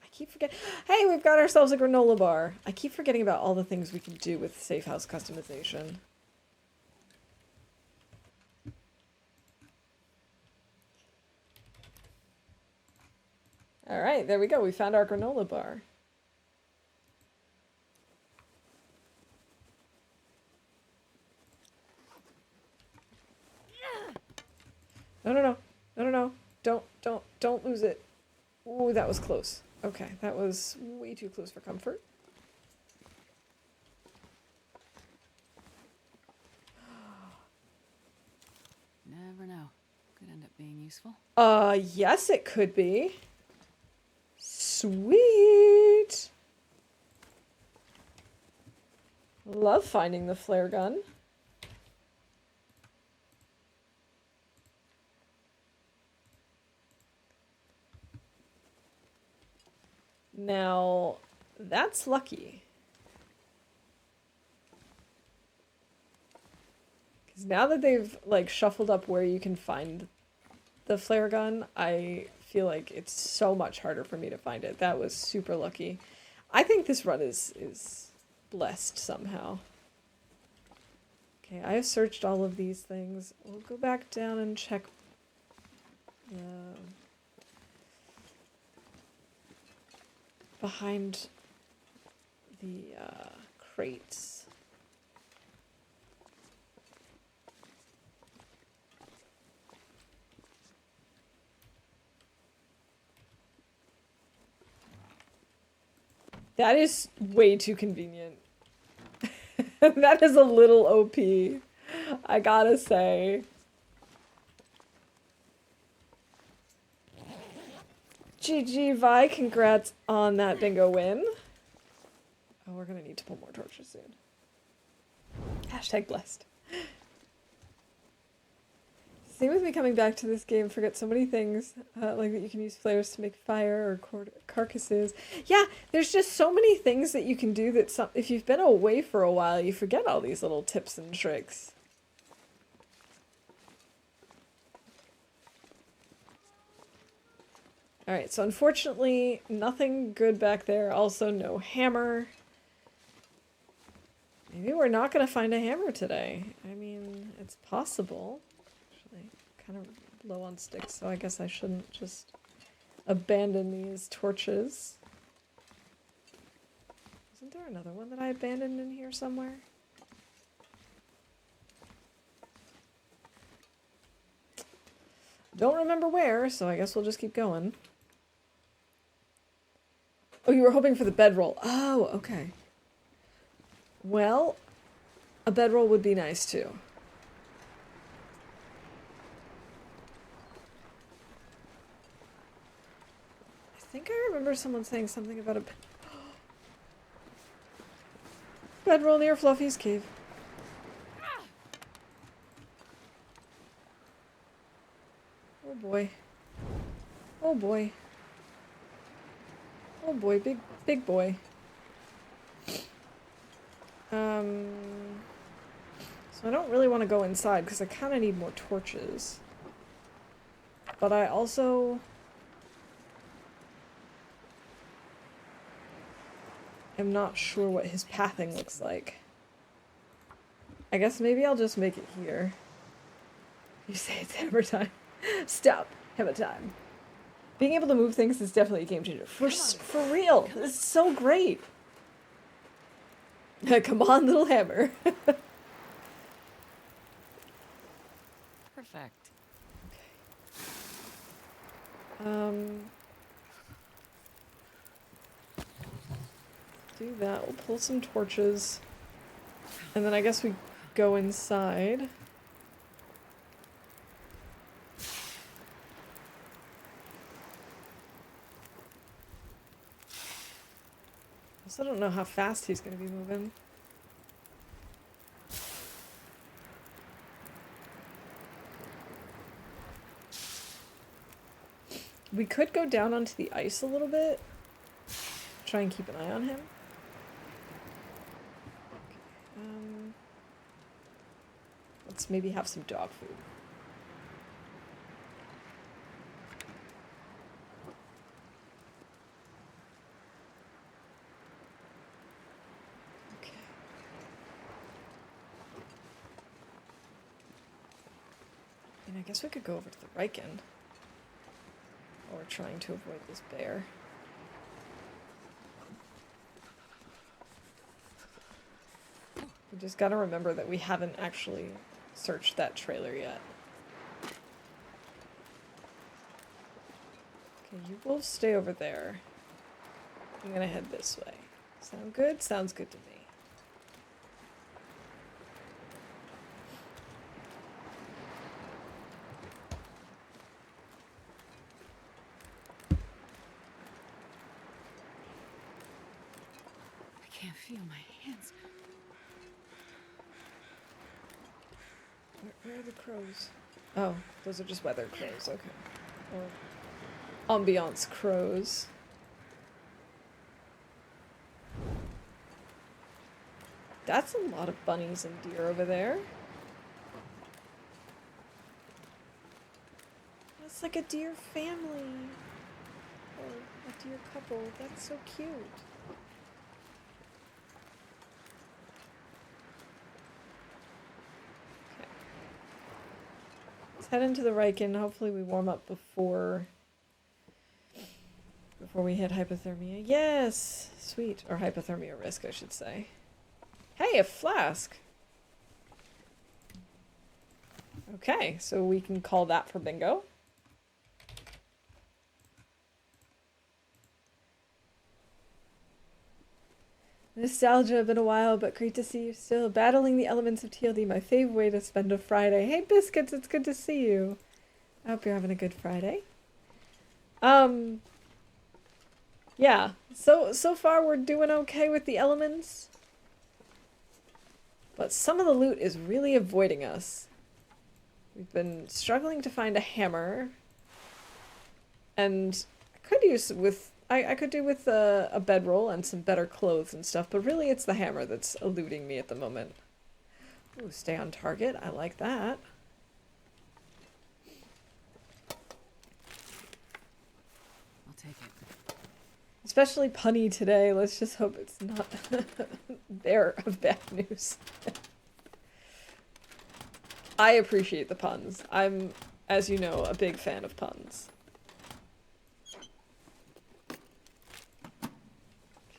I keep forgetting. Hey, we've got ourselves a granola bar. I keep forgetting about all the things we can do with safe house customization. All right, there we go. We found our granola bar. No. Don't lose it. Ooh, that was close. Okay, that was way too close for comfort. Never know. Could end up being useful. Yes, it could be. Sweet. Love finding the flare gun. Now, that's lucky. Because now that they've, like, shuffled up where you can find the flare gun, I feel like it's so much harder for me to find it. That was super lucky. I think this run is blessed somehow. Okay, I have searched all of these things. We'll go back down and check behind the crates. That is way too convenient. That is a little OP, I gotta say. GG, Vi, congrats on that bingo win. Oh, we're gonna need to pull more torches soon. Hashtag blessed. Same with me coming back to this game, forget so many things, like that you can use flares to make fire or carcasses. Yeah, there's just so many things that you can do that if you've been away for a while, you forget all these little tips and tricks. Alright, so unfortunately, nothing good back there. Also, no hammer. Maybe we're not going to find a hammer today. I mean, it's possible. Actually, kind of low on sticks, so I guess I shouldn't just abandon these torches. Isn't there another one that I abandoned in here somewhere? Don't remember where, so I guess we'll just keep going. Oh, you were hoping for the bedroll. Oh, okay. Well, a bedroll would be nice too. I think I remember someone saying something about a bedroll near Fluffy's cave. Oh boy. Oh boy. Oh boy, big boy. So I don't really want to go inside because I kind of need more torches. But I also am not sure what his pathing looks like. I guess maybe I'll just make it here. You say it's hammer time. Stop. Hammer time. Being able to move things is definitely a game changer. For real. This is so great. Come on, little hammer. Perfect. Do that. We'll pull some torches. And then I guess we go inside. I also don't know how fast he's going to be moving. We could go down onto the ice a little bit. Try and keep an eye on him. Okay, let's maybe have some dog food. Okay. And I guess we could go over to the Riken. While we're trying to avoid this bear. We just gotta remember that we haven't actually searched that trailer yet. Okay, you will stay over there. I'm gonna head this way. Sound good? Sounds good to me. I can't feel my hands. Where are the crows? Oh, those are just weather crows, okay. Or ambiance crows. That's a lot of bunnies and deer over there. That's like a deer family. Or a deer couple. That's so cute. Okay. Let's head into the Riken. Hopefully we warm up before we hit hypothermia. Yes! Sweet. Or hypothermia risk, I should say. Hey, a flask! Okay, so we can call that for bingo. Nostalgia, been a while, but great to see you still. Battling the elements of TLD, my fave way to spend a Friday. Hey, Biscuits, it's good to see you. I hope you're having a good Friday. Yeah, so far we're doing okay with the elements. But some of the loot is really avoiding us. We've been struggling to find a hammer. And I could use with... I could do with a bedroll and some better clothes and stuff, but really it's the hammer that's eluding me at the moment. Ooh, stay on target. I like that. I'll take it. Especially punny today. Let's just hope it's not bearer of bad news. I appreciate the puns. I'm, as you know, a big fan of puns.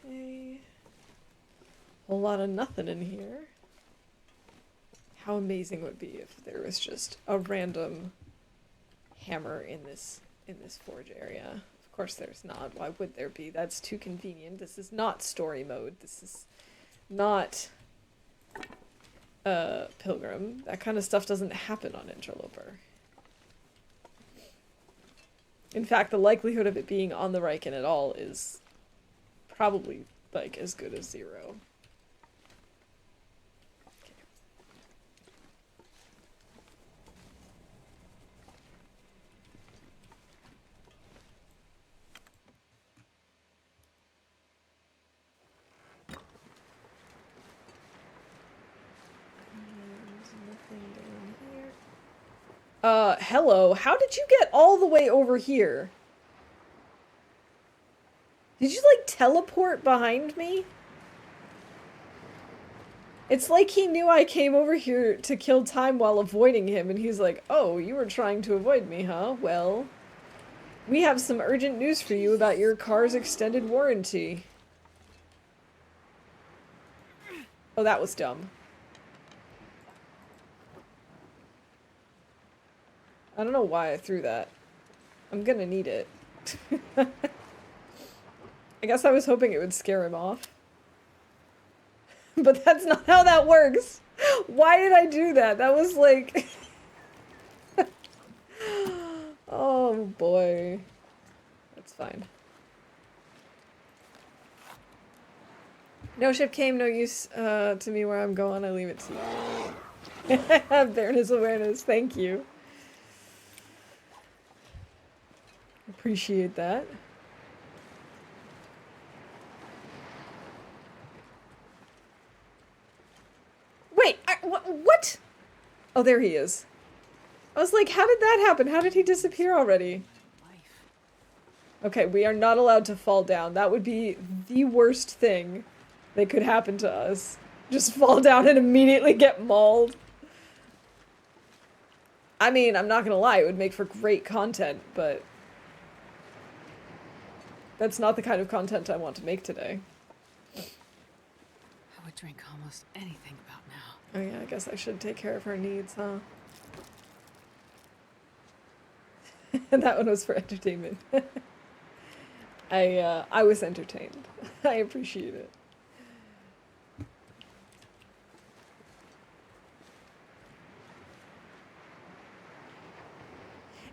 Okay. Whole lot of nothing in here. How amazing would it be if there was just a random hammer in this forge area. Of course there's not. Why would there be? That's too convenient. This is not story mode. This is not Pilgrim. That kind of stuff doesn't happen on Interloper. In fact, the likelihood of it being on the Riken at all is probably like as good as 0. Hello. How did you get all the way over here? Did you, like, teleport behind me? It's like he knew I came over here to kill time while avoiding him, and he's like, oh, you were trying to avoid me, huh? Well, we have some urgent news for you about your car's extended warranty. Oh, that was dumb. I don't know why I threw that. I'm gonna need it. I guess I was hoping it would scare him off. But that's not how that works! Why did I do that? That was like... Oh boy. That's fine. No ship came, no use to me where I'm going, I leave it to you. Fairness awareness, thank you. Appreciate that. Wait, what? Oh, there he is. I was like, how did that happen? How did he disappear already? Okay, we are not allowed to fall down. That would be the worst thing that could happen to us. Just fall down and immediately get mauled. I mean, I'm not gonna lie, it would make for great content, but... that's not the kind of content I want to make today. I would drink almost anything about now. Oh yeah, I guess I should take care of her needs, huh? And that one was for entertainment. I was entertained. I appreciate it.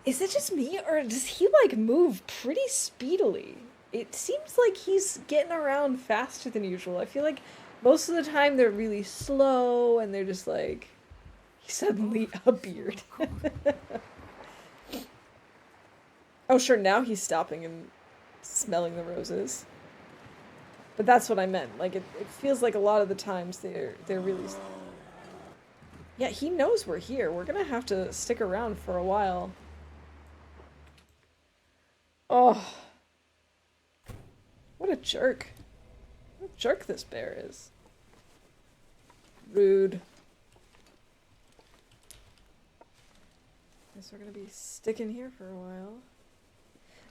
Is it just me, or does he, like, move pretty speedily? It seems like he's getting around faster than usual. I feel like most of the time they're really slow, and they're just like... he suddenly appeared. Oh, sure, now he's stopping and smelling the roses. But that's what I meant. Like, it feels like a lot of the times they're really... yeah, he knows we're here. We're gonna have to stick around for a while. Oh. What a jerk. What a jerk this bear is. Rude. Guess we're gonna be sticking here for a while.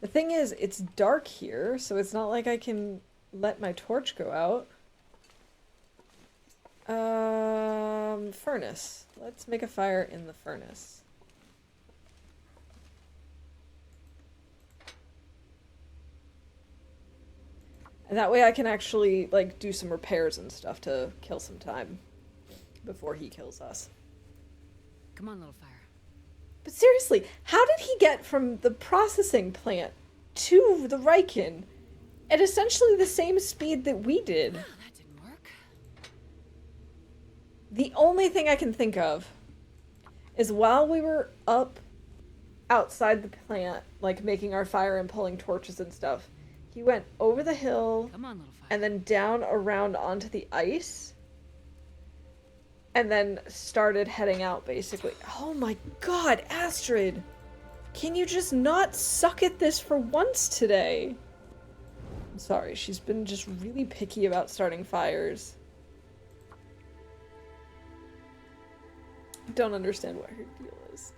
The thing is, it's dark here, so it's not like I can let my torch go out. Furnace. Let's make a fire in the furnace. And that way I can actually, like, do some repairs and stuff to kill some time before he kills us. Come on, little fire. But seriously, how did he get from the processing plant to the Riken at essentially the same speed that we did? That didn't work. The only thing I can think of is while we were up outside the plant, like making our fire and pulling torches and stuff, he went over the hill Come on, little fire. and then down around onto the ice and then started heading out basically. Oh my god, Astrid! Can you just not suck at this for once today? I'm sorry, she's been just really picky about starting fires. I don't understand what her deal is.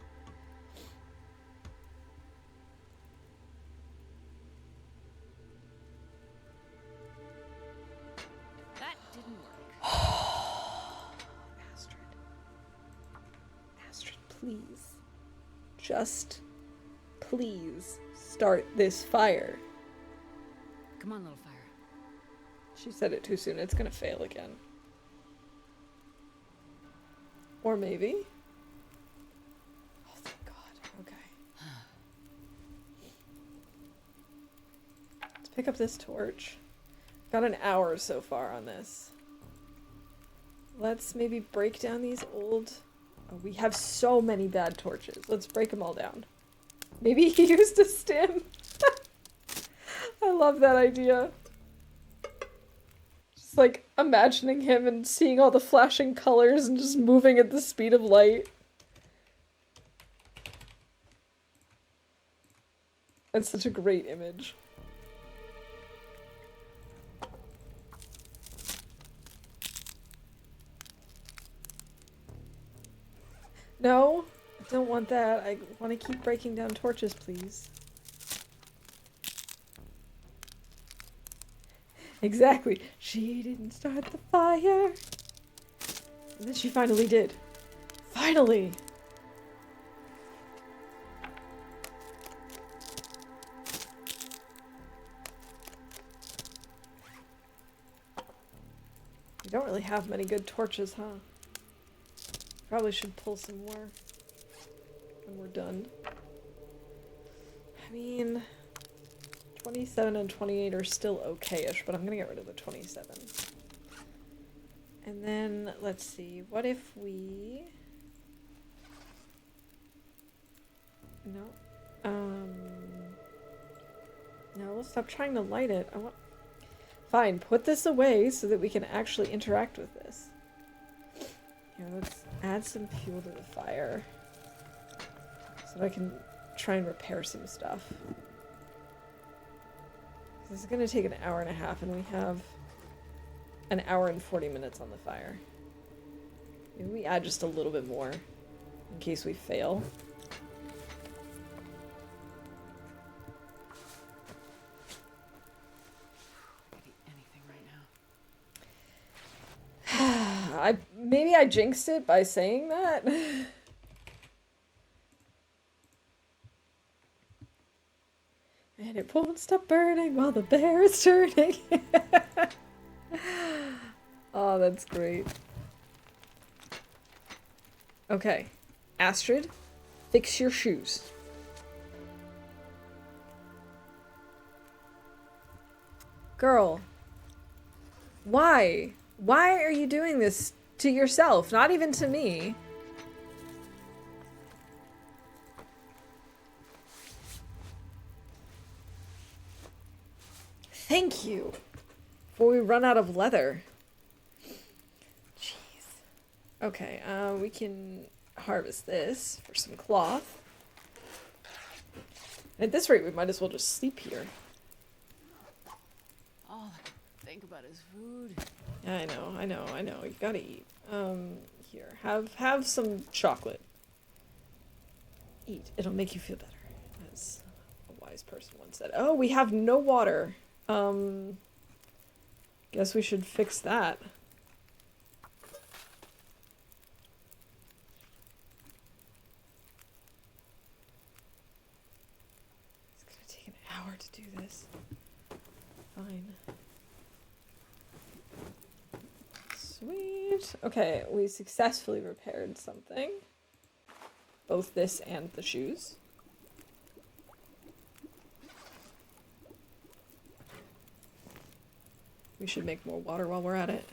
That didn't work. Astrid. Astrid, please. Just please start this fire. Come on, little fire. She said it too soon. It's gonna fail again. Or maybe. Oh, thank God. Okay. Let's pick up this torch. Got an hour so far on this. Let's maybe break down these old... Oh, we have so many bad torches. Let's break them all down. Maybe he used a stim. I love that idea. Just like imagining him and seeing all the flashing colors and just moving at the speed of light. That's such a great image. No, I don't want that. I want to keep breaking down torches, please. Exactly. She didn't start the fire. And then she finally did. Finally! We don't really have many good torches, huh? Probably should pull some more when we're done. I mean, 27 and 28 are still okay-ish, but I'm gonna get rid of the 27. And then, let's see, what if we... No. No, stop trying to light it. I want... Fine, put this away so that we can actually interact with this. Here, let's add some fuel to the fire. So that I can try and repair some stuff. This is gonna take an hour and a half, and we have an hour and 40 minutes on the fire. Maybe we add just a little bit more in case we fail. I could eat anything right now. Maybe I jinxed it by saying that. And it won't stop burning while the bear is turning. Oh, that's great. Okay. Astrid, fix your shoes. Girl. Why? Why are you doing this to yourself? Not even to me. Thank you. Before we run out of leather. Jeez. Okay, we can harvest this for some cloth. And at this rate, we might as well just sleep here. All I can think about is food. I know. You gotta eat. Here, have some chocolate. Eat. It'll make you feel better, as a wise person once said. Oh, we have no water. Guess we should fix that. It's gonna take an hour to do this. Fine. Sweet. Okay, we successfully repaired something. Both this and the shoes. We should make more water while we're at it.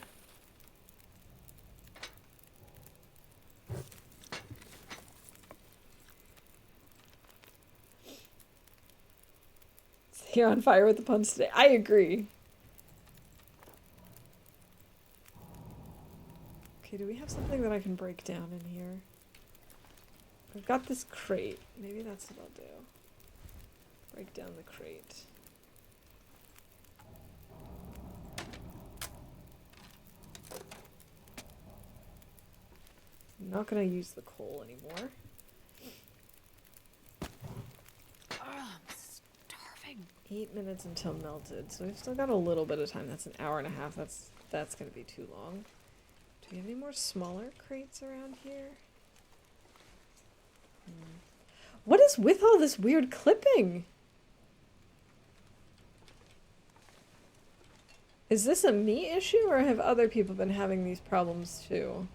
You're on fire with the puns today. I agree. Okay, do we have something that I can break down in here? I've got this crate. Maybe that's what I'll do. Break down the crate. I'm not gonna use the coal anymore. Oh, I'm starving. 8 minutes until melted, so we've still got a little bit of time. That's an hour and a half. That's gonna be too long. Do we have any more smaller crates around here? What is with all this weird clipping? Is this a me issue, or have other people been having these problems too?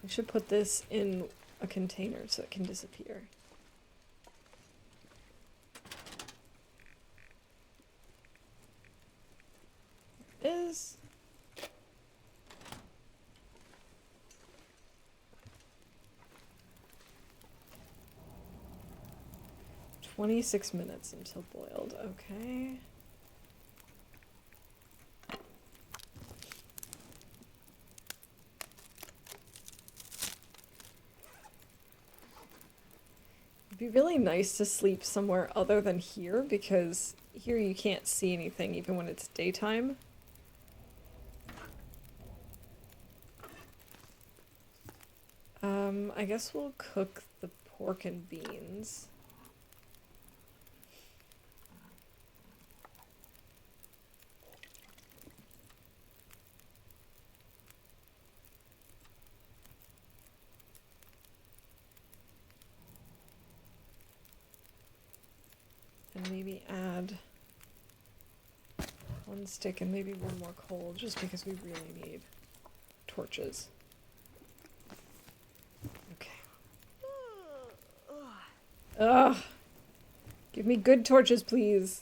I should put this in a container so it can disappear. There it is. "26 minutes until boiled." Okay. It'd be really nice to sleep somewhere other than here, because here you can't see anything even when it's daytime. I guess we'll cook the pork and beans. And maybe add 1 stick and maybe 1 more coal, just because we really need torches. Okay. Ugh. Give me good torches, please.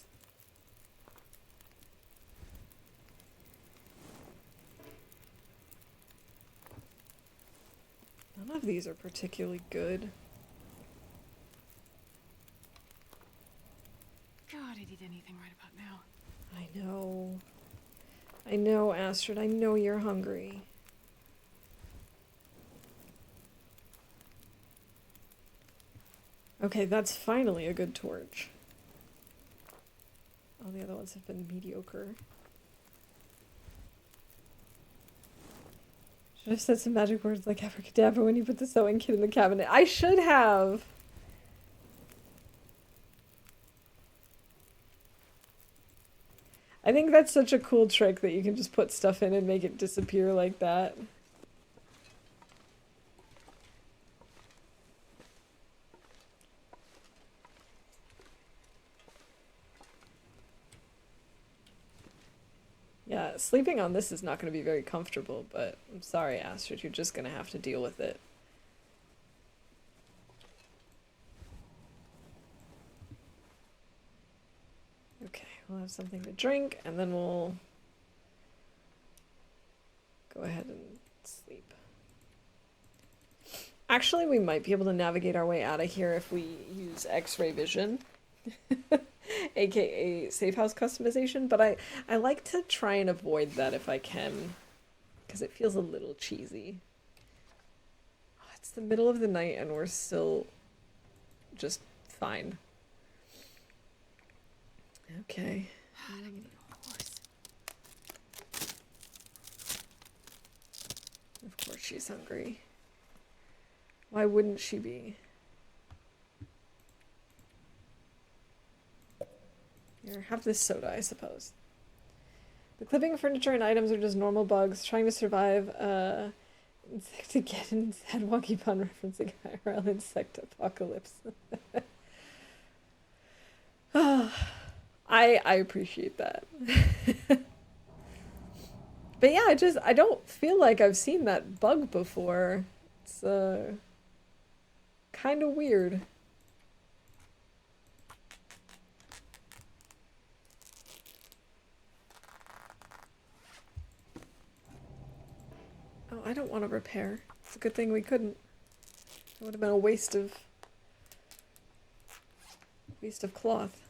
None of these are particularly good. God, I'd eat anything right about now. I know. I know, Astrid. I know you're hungry. Okay, that's finally a good torch. All the other ones have been mediocre. Should have said some magic words like abracadabra when you put the sewing kit in the cabinet. I should have! I think that's such a cool trick that you can just put stuff in and make it disappear like that. Yeah, sleeping on this is not going to be very comfortable, but I'm sorry, Astrid, you're just going to have to deal with it. Okay, we'll have something to drink, and then we'll go ahead and sleep. Actually, we might be able to navigate our way out of here if we use X-ray vision. AKA safe house customization, but I like to try and avoid that if I can, because it feels a little cheesy. Oh, it's the middle of the night and we're still just fine. Okay. That could be a horse. Of course she's hungry. Why wouldn't she be? Here, have this soda, I suppose. The clipping, furniture, and items are just normal bugs trying to survive. Insectageddon, sad wonky pun referencing IRL insect apocalypse. I appreciate that. But yeah, I don't feel like I've seen that bug before. It's kind of weird. Oh, I don't want to repair. It's a good thing we couldn't. It would have been a waste of cloth.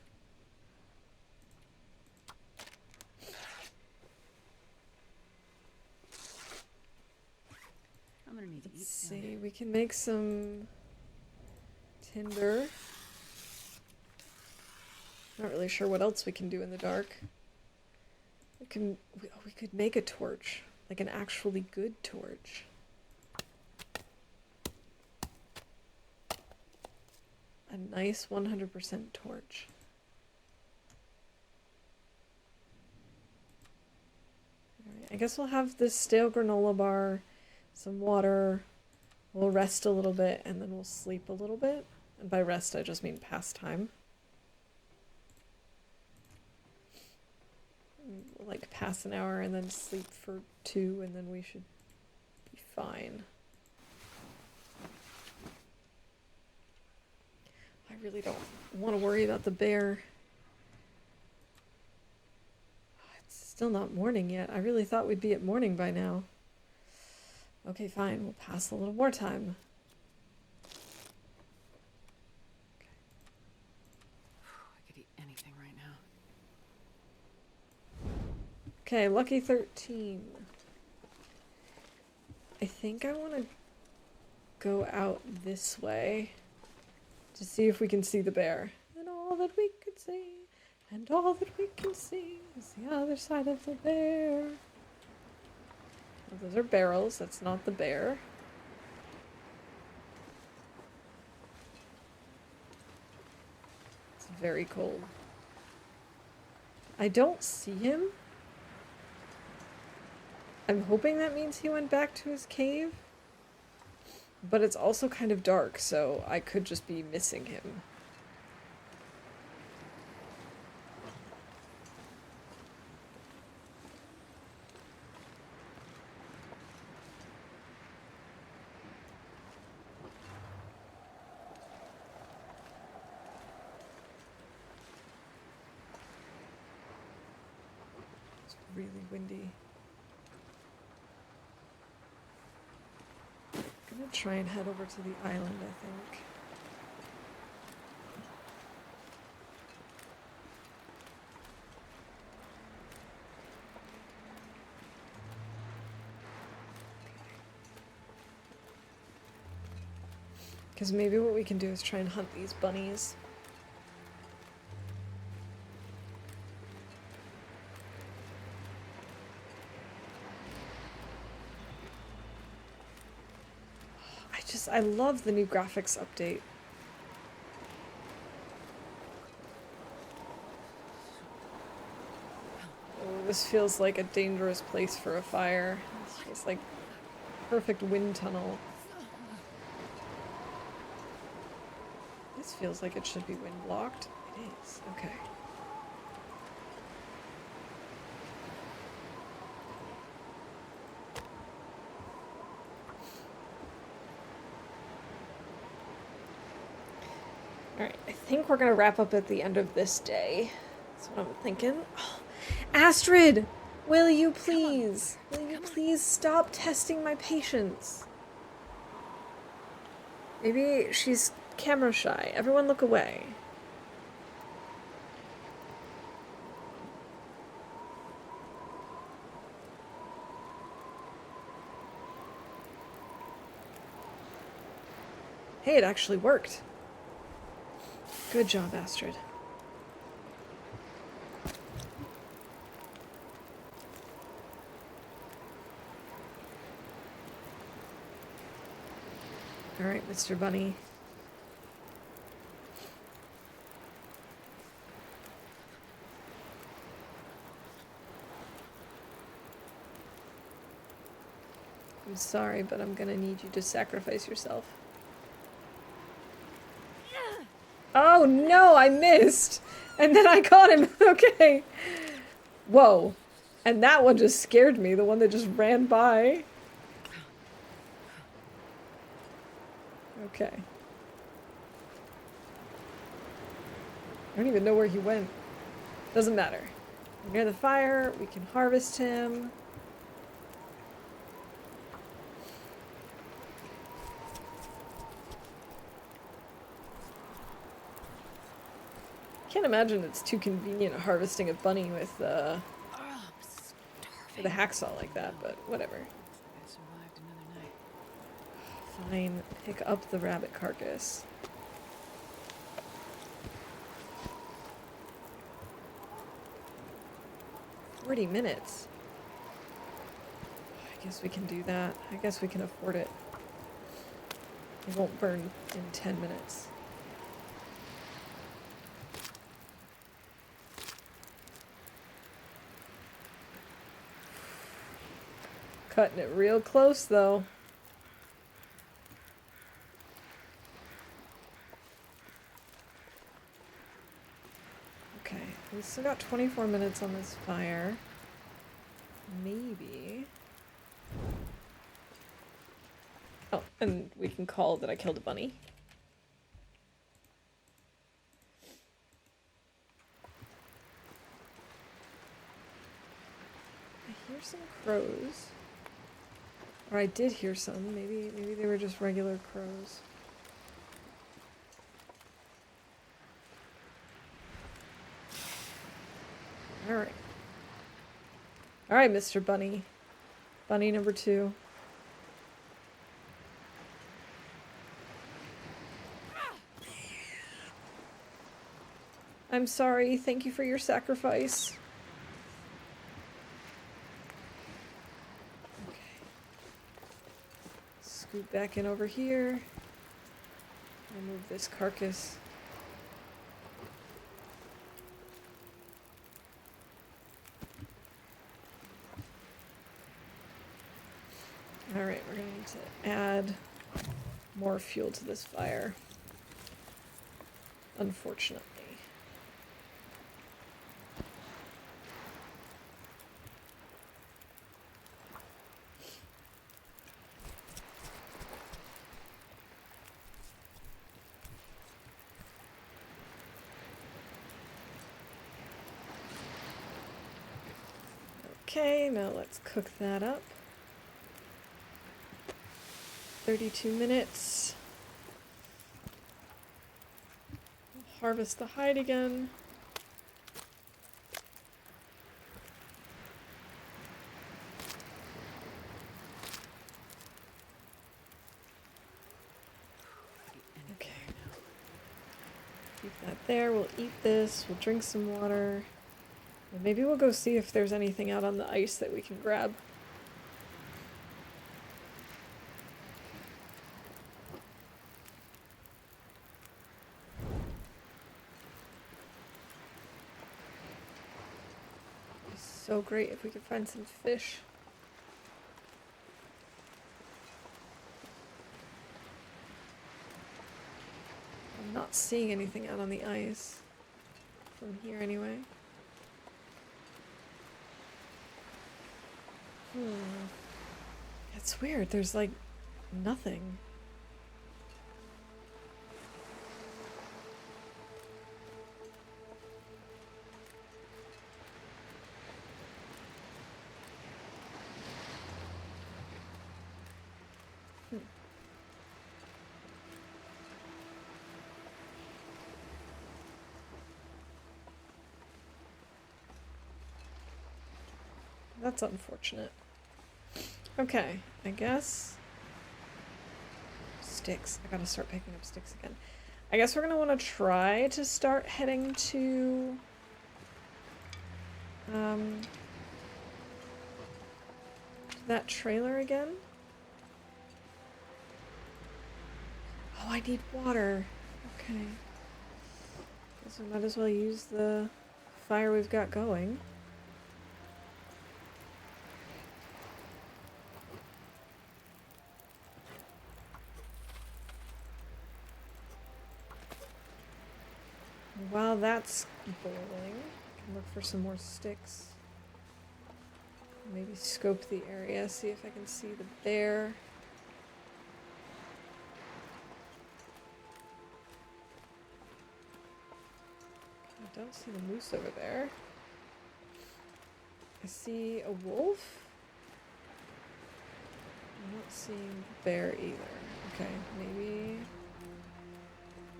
I'm gonna need to eat soon. See, we can make some tinder. Not really sure what else we can do in the dark. We could make a torch, like an actually good torch. A nice 100% torch. Alright, I guess we'll have this stale granola bar, some water, we'll rest a little bit, and then we'll sleep a little bit. And by rest, I just mean pass time. We'll, like, pass an hour and then sleep for 2, and then we should be fine. I really don't want to worry about the bear. It's still not morning yet. I really thought we'd be at morning by now. Okay, fine. We'll pass a little more time. I could eat anything right now. Okay, lucky 13. I think I want to go out this way to see if we can see the bear. And all that we could see, and all that we can see is the other side of the bear. Well, those are barrels, that's not the bear. It's very cold. I don't see him. I'm hoping that means he went back to his cave. But it's also kind of dark, so I could just be missing him. It's really windy. I'm gonna try and head over to the island, I think. Because maybe what we can do is try and hunt these bunnies. I love the new graphics update. Oh, this feels like a dangerous place for a fire. This feels like perfect wind tunnel. This feels like it should be wind blocked. It is. Okay. Alright, I think we're gonna wrap up at the end of this day. That's what I'm thinking. Oh, Astrid! Will you please? Will you please stop testing my patience? Maybe she's camera shy. Everyone look away. Hey, it actually worked. Good job, Astrid. All right, Mr. Bunny. I'm sorry, but I'm gonna need you to sacrifice yourself. Oh no, I missed! And then I caught him. Okay. Whoa. And that one just scared me, the one that just ran by. Okay. I don't even know where he went. Doesn't matter. We're near the fire. We can harvest him. Can't imagine it's too convenient harvesting a bunny with I'm with a starving. hacksaw like that, but whatever. Looks like I survived another night. Fine, pick up the rabbit carcass. $40. I guess we can do that. I guess we can afford it. It won't burn in 10 minutes. Cutting it real close, though. Okay, we still got 24 minutes on this fire. Maybe. Oh, and we can call that I killed a bunny. I hear some crows. Or I did hear some. Maybe they were just regular crows. Alright. Alright, Mr. Bunny. Bunny number 2. I'm sorry. Thank you for your sacrifice. Okay. Scoot back in over here. Remove this carcass. Alright, we're gonna need to add more fuel to this fire. Unfortunately. Okay, now let's cook that up. 32 minutes. Harvest the hide again. Okay. Keep that there. We'll eat this. We'll drink some water. And maybe we'll go see if there's anything out on the ice that we can grab. So great if we could find some fish. I'm not seeing anything out on the ice. From here anyway. It's weird. There's like nothing. That's unfortunate. Okay, I guess. Sticks. I gotta start picking up sticks again. I guess we're gonna want to try to start heading to that trailer again. Oh, I need water. Okay. Guess we might as well use the fire we've got going. While that's boiling, I can look for some more sticks. Maybe scope the area, see if I can see the bear. I don't see the moose over there. I see a wolf. I'm not seeing the bear either. Okay, maybe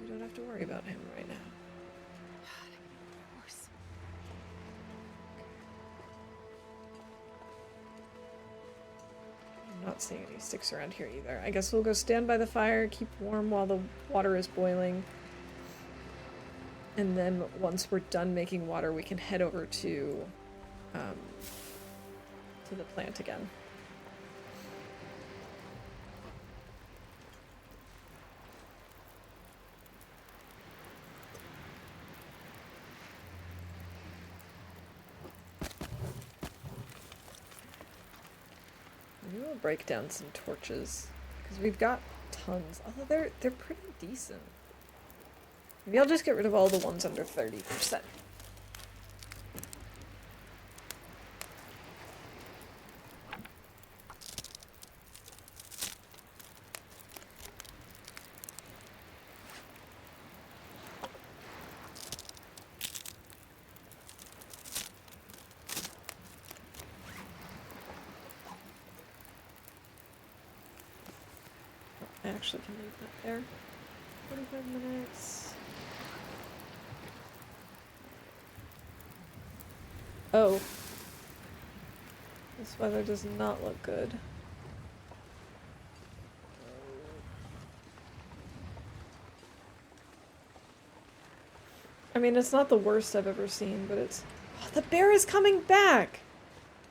we don't have to worry about him right now. Horse. I'm not seeing any sticks around here either. I guess we'll go stand by the fire, keep warm while the water is boiling. And then once we're done making water, we can head over to the plant again. Maybe we'll break down some torches because we've got tons. Although they're pretty decent. Maybe I'll just get rid of all the ones under 30%. I actually can leave that there. 45 minutes. Oh. This weather does not look good. I mean, it's not the worst I've ever seen, but it's... Oh, the bear is coming back!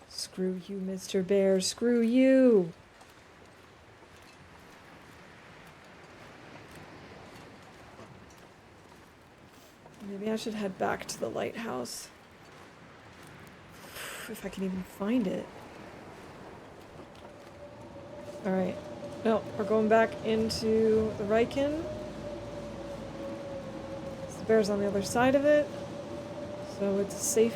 Screw you, Mr. Bear. Screw you! Maybe I should head back to the lighthouse. If I can even find it. Alright. No, we're going back into the Riken. The bear's on the other side of it. So it's a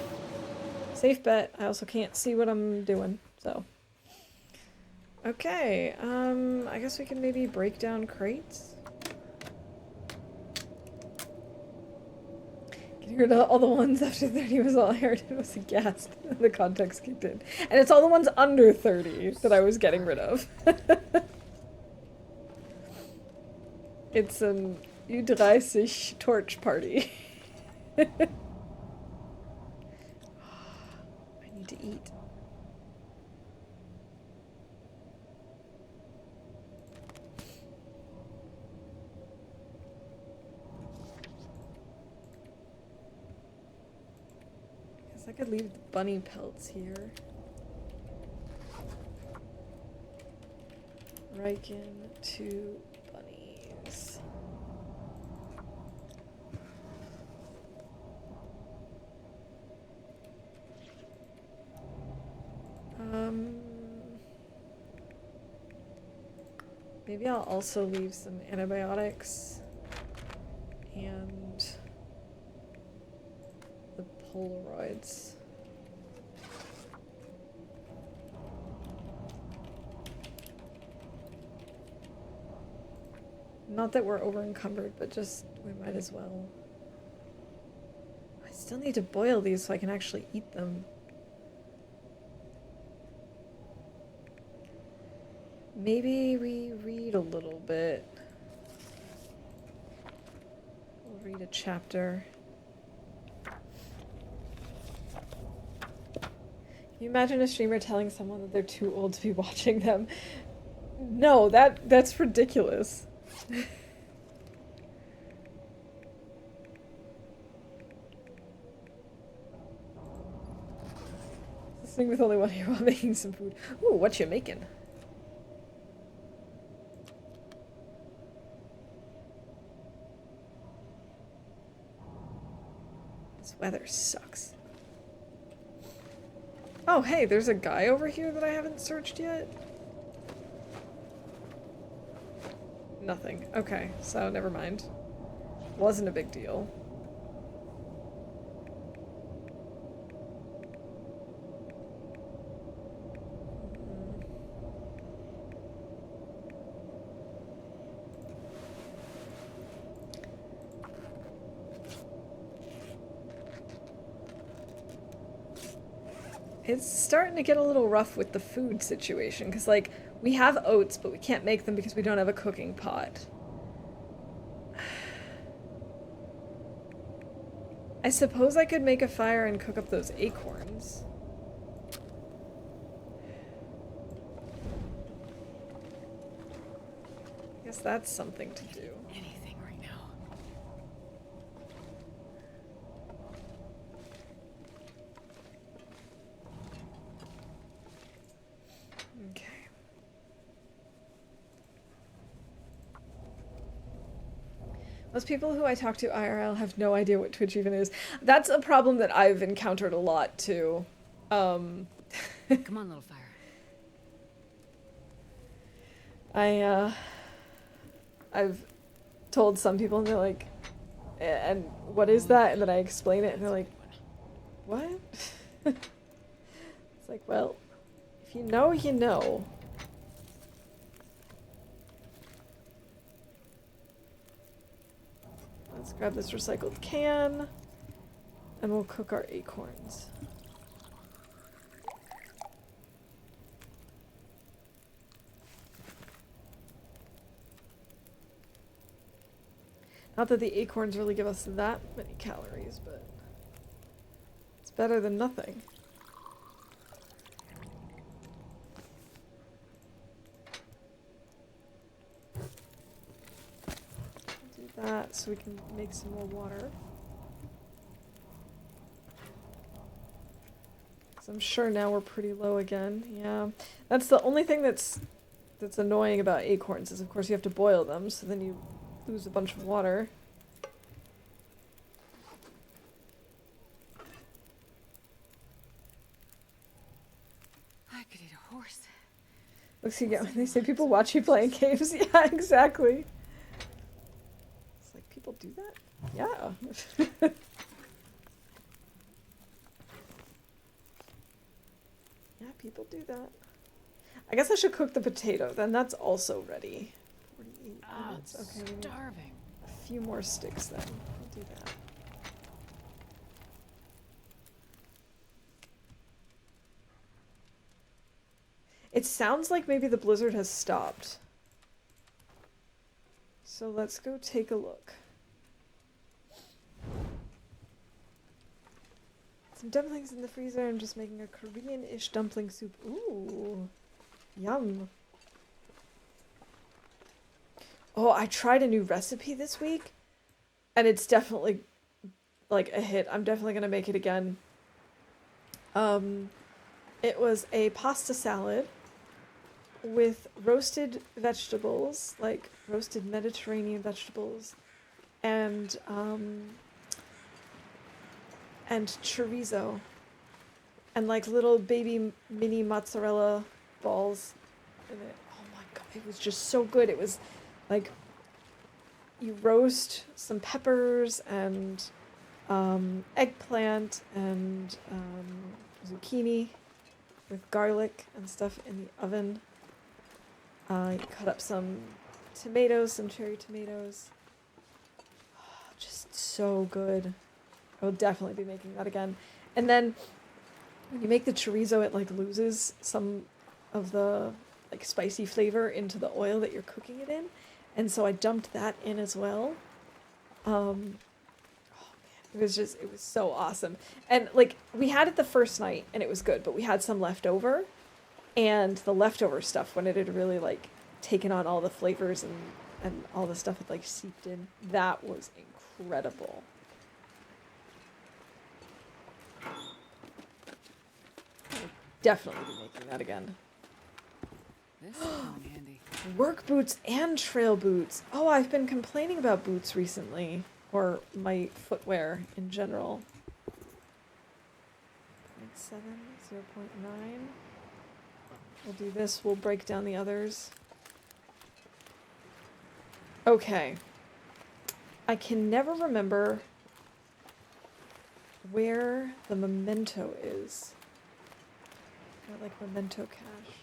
safe bet. I also can't see what I'm doing, so. Okay, I guess we can maybe break down crates. Getting rid of all the ones after 30 was all I heard. It was aghast. The context kicked in. And it's all the ones under 30 that I was getting rid of. It's an Ü30 torch party. I need to eat. Guess I could leave the bunny pelts here. Riken to bunnies. Maybe I'll also leave some antibiotics and the Polaroids. Not that we're over encumbered, but just we might as well. I still need to boil these so I can actually eat them. Maybe we read a little bit. We'll read a chapter. Can you imagine a streamer telling someone that they're too old to be watching them? No, that's ridiculous. This thing with only one here while making some food. Ooh, what you making? This weather sucks. Oh, hey, there's a guy over here that I haven't searched yet. Nothing. Okay, so never mind. Wasn't a big deal. It's starting to get a little rough with the food situation, because, like, we have oats, but we can't make them because we don't have a cooking pot. I suppose I could make a fire and cook up those acorns. I guess that's something to do. Anything right now. Okay. Most people who I talk to IRL have no idea what Twitch even is. That's a problem that I've encountered a lot too. Come on, little fire. I've told some people and they're like, and what is that? And then I explain it and they're like, what? It's like, well, if you know, you know. Let's grab this recycled can and we'll cook our acorns. Not that the acorns really give us that many calories, but it's better than nothing. Do that so we can make some more water. So I'm sure now we're pretty low again. Yeah, that's the only thing that's annoying about acorns is, of course, you have to boil them, so then you lose a bunch of water. I could eat a horse. Looks you get when they say people watch you playing games. Yeah, exactly. It's like, people do that? Yeah. Yeah, people do that. I guess I should cook the potato, then that's also ready. 48 minutes. Okay, we need Starving. a few more sticks then. We'll do that. It sounds like maybe the blizzard has stopped. So let's go take a look. Some dumplings in the freezer. I'm just making a Korean-ish dumpling soup. Ooh, yum. Oh, I tried a new recipe this week, and it's definitely like a hit. I'm definitely gonna make it again. It was a pasta salad with roasted vegetables, like roasted Mediterranean vegetables, and chorizo, and like little baby mini mozzarella balls in it. Oh my god, it was just so good. It was like you roast some peppers and eggplant and zucchini with garlic and stuff in the oven. You cut up some tomatoes, some cherry tomatoes. Oh, just so good. I will definitely be making that again. And then when you make the chorizo, it like loses some of the like spicy flavor into the oil that you're cooking it in. And so I dumped that in as well. Oh man, it was so awesome. And like we had it the first night and it was good, but we had some left over. And the leftover stuff, when it had really like taken on all the flavors and all the stuff had like seeped in, that was incredible. I'll definitely be making that again. This will come in handy. Work boots and trail boots. Oh, I've been complaining about boots recently, or my footwear in general. 0.7, 0.9. We'll do this, we'll break down the others. Okay. I can never remember where the memento is. Got like memento cache.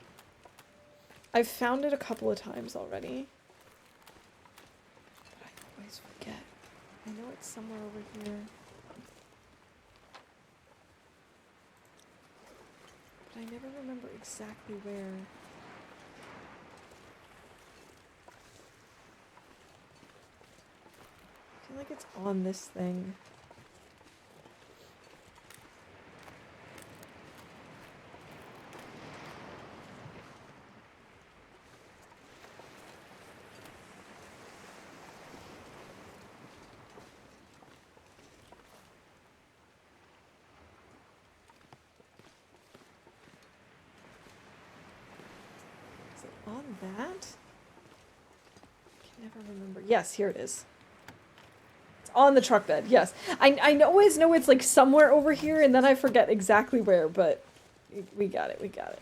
I've found it a couple of times already. But I always forget. I know it's somewhere over here. but I never remember exactly where. I feel like it's on this thing. Is it on that? I can never remember. Yes, here it is. It's on the truck bed. Yes, I always know it's like somewhere over here, and then I forget exactly where. But we got it. We got it.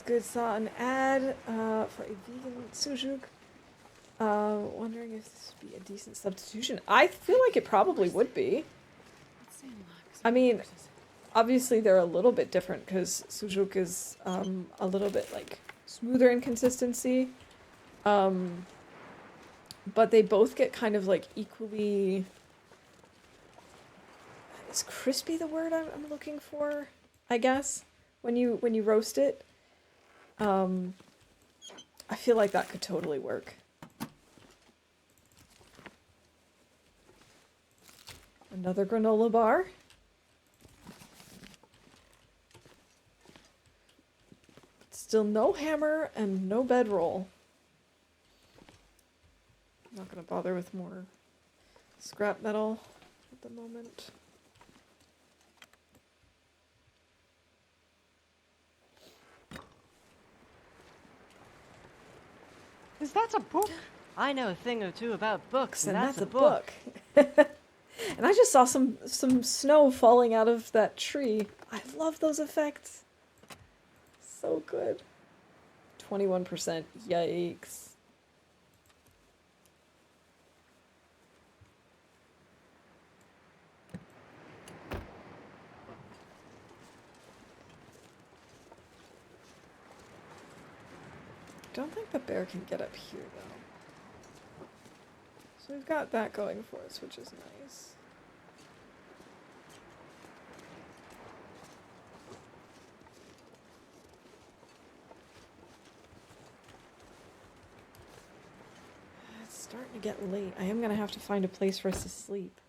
Good. Saw an ad for a vegan sujuk. Wondering if this would be a decent substitution. I feel like it probably would be. I mean, obviously they're a little bit different because sujuk is a little bit like smoother in consistency. But they both get kind of like equally. Is crispy the word I'm looking for? I guess when you roast it. I feel like that could totally work. Another granola bar. Still no hammer and no bedroll. Not gonna bother with more scrap metal at the moment. Is that a book? I know a thing or two about books, and And that's a book. And I just saw some snow falling out of that tree. I love those effects. So good. 21%. Yikes. Don't think the bear can get up here though. So we've got that going for us, which is nice. It's starting to get late. I am gonna have to find a place for us to sleep.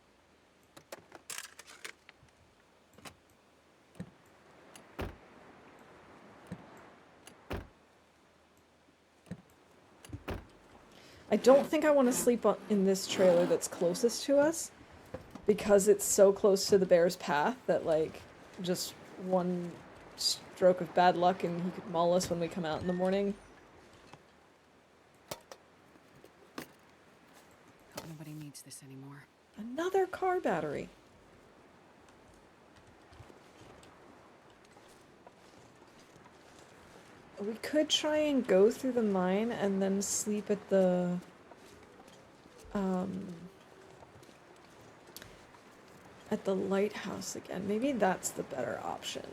I don't think I want to sleep in this trailer that's closest to us because it's so close to the bear's path that, like, just one stroke of bad luck and he could maul us when we come out in the morning. Hope nobody needs this anymore. Another car battery. We could try and go through the mine and then sleep at the lighthouse again. Maybe that's the better option.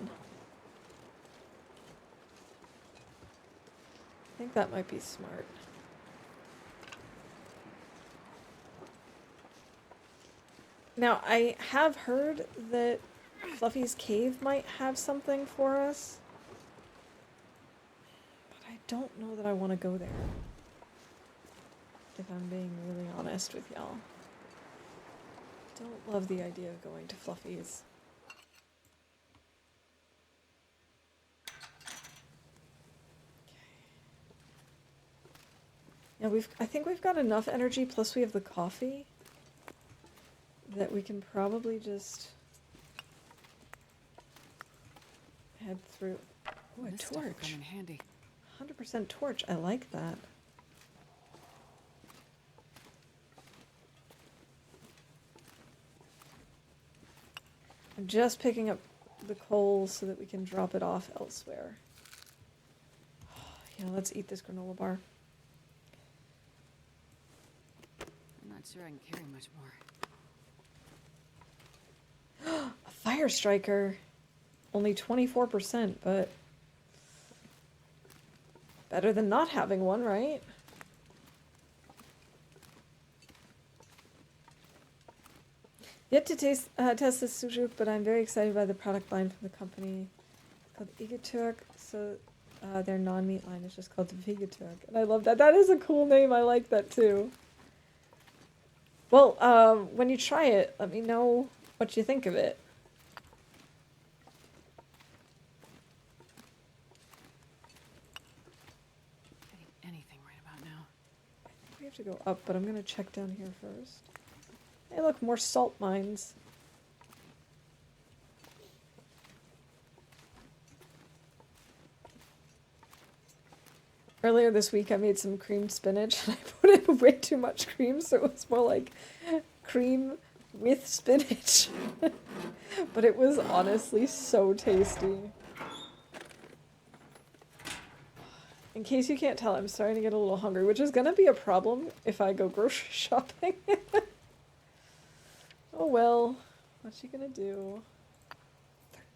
I think that might be smart. Now, I have heard that Fluffy's cave might have something for us. But I don't know that I want to go there. If I'm being really honest with y'all. Don't love the idea of going to Fluffy's. Yeah, I think we've got enough energy, plus we have the coffee, that we can probably just head through. Oh, a This stuff will torch. come in handy. 100% torch. I like that. I'm just picking up the coal so that we can drop it off elsewhere. Yeah, let's eat this granola bar. I'm not sure I can carry much more. A fire striker. Only 24%, but better than not having one, right? Yet to test this sujuk, but I'm very excited by the product line from the company. It's called Igaturk, so their non-meat line is just called Vegaturk. And I love that. That is a cool name. I like that too. Well, when you try it, let me know what you think of it. Anything right about now. We have to go up, but I'm gonna check down here first. Hey, look, more salt mines. Earlier this week, I made some creamed spinach, and I put in way too much cream, so it was more like cream with spinach. But it was honestly so tasty. In case you can't tell, I'm starting to get a little hungry, which is gonna be a problem if I go grocery shopping. Oh well, what's she gonna do?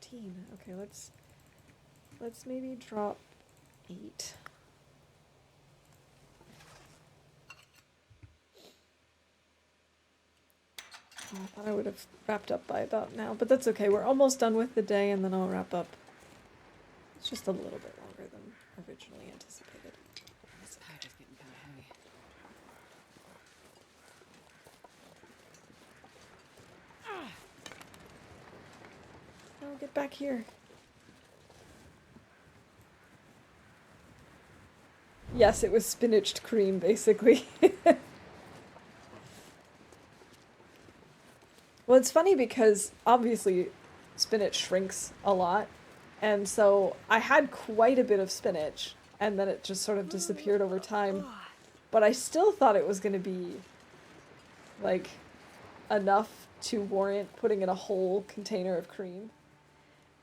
13. Okay, let's maybe drop 8. Oh, I thought I would have wrapped up by about now, but that's okay. We're almost done with the day, and then I'll wrap up. It's just a little bit longer than originally anticipated. This pack is getting kind of heavy. Oh, get back here. Yes, it was spinached cream, basically. Well, it's funny because obviously spinach shrinks a lot, and so I had quite a bit of spinach, and then it just sort of disappeared over time. But I still thought it was going to be, like, enough to warrant putting in a whole container of cream.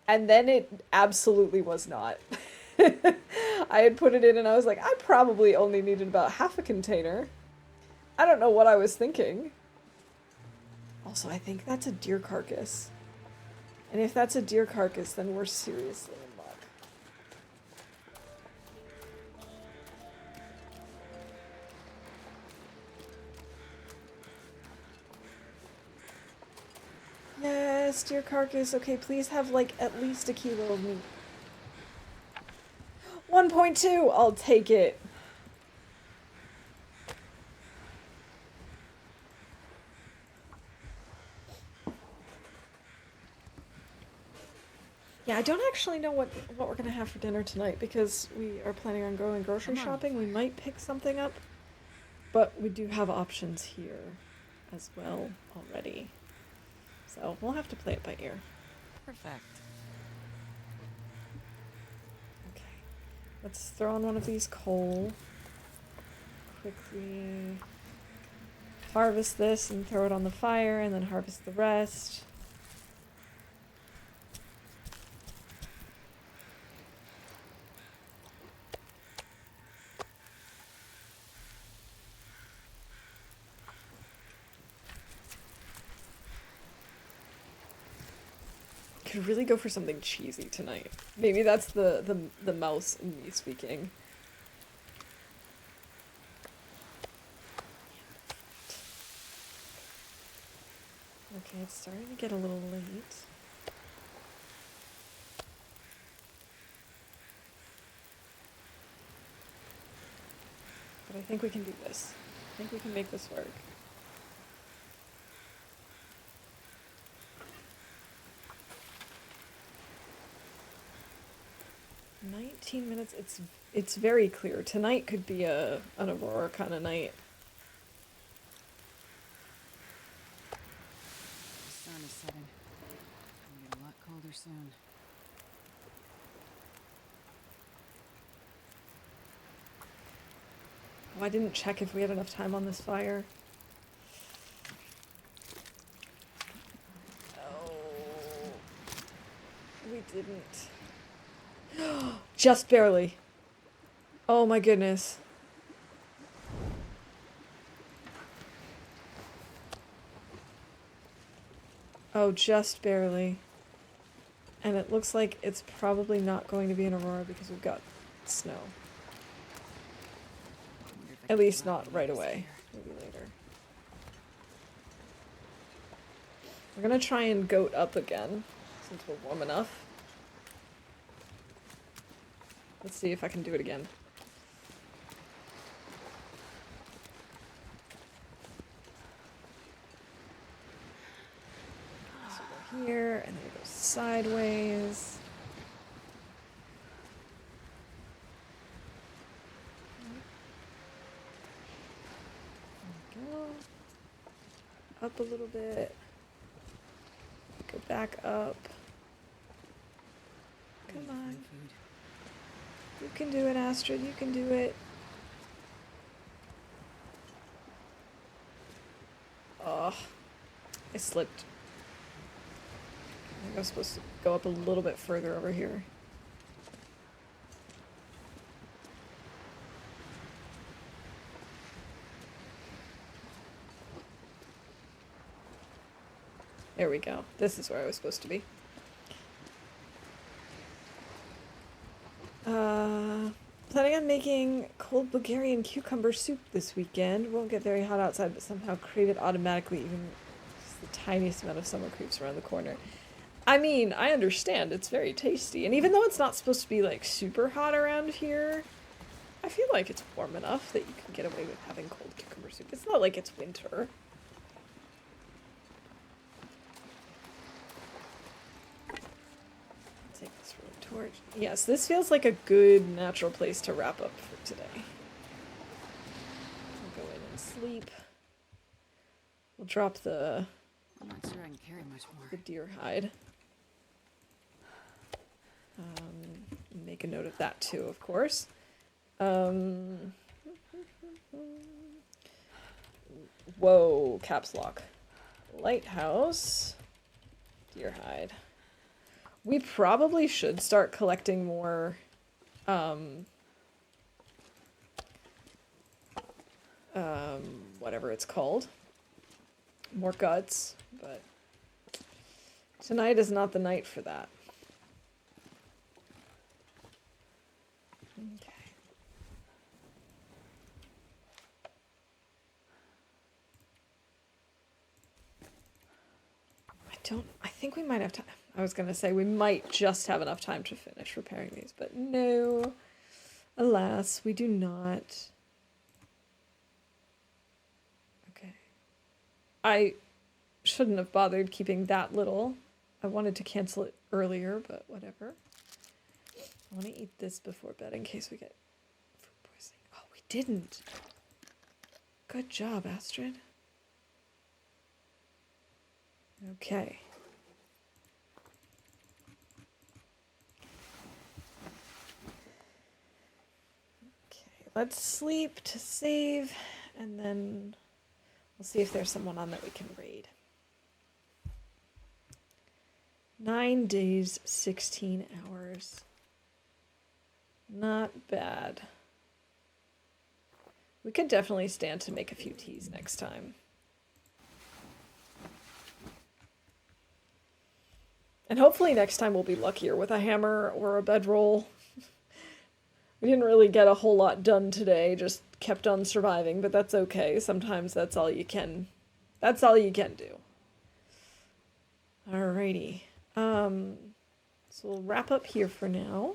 And then it absolutely was not. I had put it in and I was like, I probably only needed about half a container. I don't know what I was thinking. Also, I think that's a deer carcass. And if that's a deer carcass, then we're seriously in luck. Yes, deer carcass. Okay, please have like at least a kilo of meat. 1.2! I'll take it. Yeah, I don't actually know what we're gonna have for dinner tonight because we are planning on going grocery shopping. We might pick something up, but we do have options here as well already. So we'll have to play it by ear. Perfect. Okay, let's throw on one of these coal. Quickly harvest this and throw it on the fire and then harvest the rest. Could really go for something cheesy tonight. Maybe that's the mouse in me speaking. Okay, it's starting to get a little late. But I think we can do this. I think we can make this work. $19. It's very clear. Tonight could be an Aurora kind of night. The sun is setting. It'll get a lot colder soon. Oh, I didn't check if we had enough time on this fire. Oh, we didn't. Just barely. Oh my goodness. Oh, just barely. And it looks like it's probably not going to be an Aurora because we've got snow. At least not right away. Maybe later. We're gonna try and goat up again, since we're warm enough. Let's see if I can do it again. So we're here, and then we go sideways. There we go. Up a little bit. Go back up. Come on. You can do it, Astrid. You can do it. Oh, I slipped. I think I was supposed to go up a little bit further over here. There we go. This is where I was supposed to be. Planning on making cold Bulgarian cucumber soup this weekend. Won't get very hot outside, but somehow crave it automatically, even just the tiniest amount of summer creeps around the corner. I mean, I understand. It's very tasty. And even though it's not supposed to be, like, super hot around here, I feel like it's warm enough that you can get away with having cold cucumber soup. It's not like it's winter. Take this really torch. Yes, this feels like a good natural place to wrap up for today. We'll go in and sleep. We'll drop the I'm not sure I can carry much more. deer hide. Make a note of that too, of course. Whoa, caps lock. Lighthouse. Deer hide. We probably should start collecting more, whatever it's called. More guts, but tonight is not the night for that. Okay. I think we might have time. I was gonna say we might just have enough time to finish repairing these, but no. Alas, we do not. Okay. I shouldn't have bothered keeping that little. I wanted to cancel it earlier, but whatever. I want to eat this before bed in case we get food poisoning. Oh, we didn't. Good job, Astrid. Okay. Okay, let's sleep to save, and then we'll see if there's someone on that we can raid. 9 days, 16 hours. Not bad. We could definitely stand to make a few teas next time. And hopefully next time we'll be luckier with a hammer or a bedroll. We didn't really get a whole lot done today, just kept on surviving, but that's okay. Sometimes that's all you can do. Alrighty. So we'll wrap up here for now.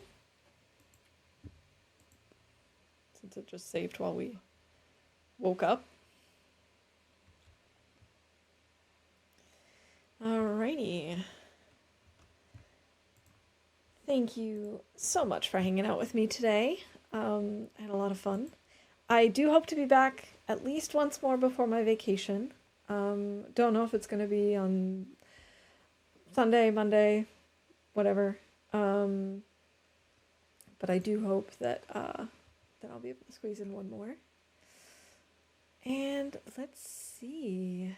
Since it just saved while we woke up. Alrighty. Thank you so much for hanging out with me today. I had a lot of fun. I do hope to be back at least once more before my vacation. Don't know if it's going to be on Sunday, Monday, whatever. But I do hope that I'll be able to squeeze in one more. And let's see.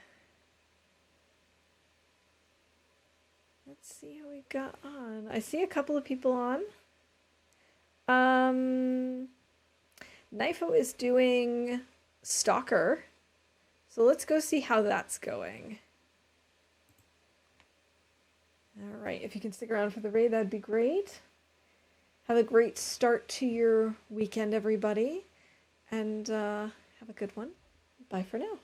Let's see how we've got on. I see a couple of people on. Knifo is doing Stalker. So let's go see how that's going. Alright, if you can stick around for the raid, that'd be great. Have a great start to your weekend, everybody. And have a good one. Bye for now.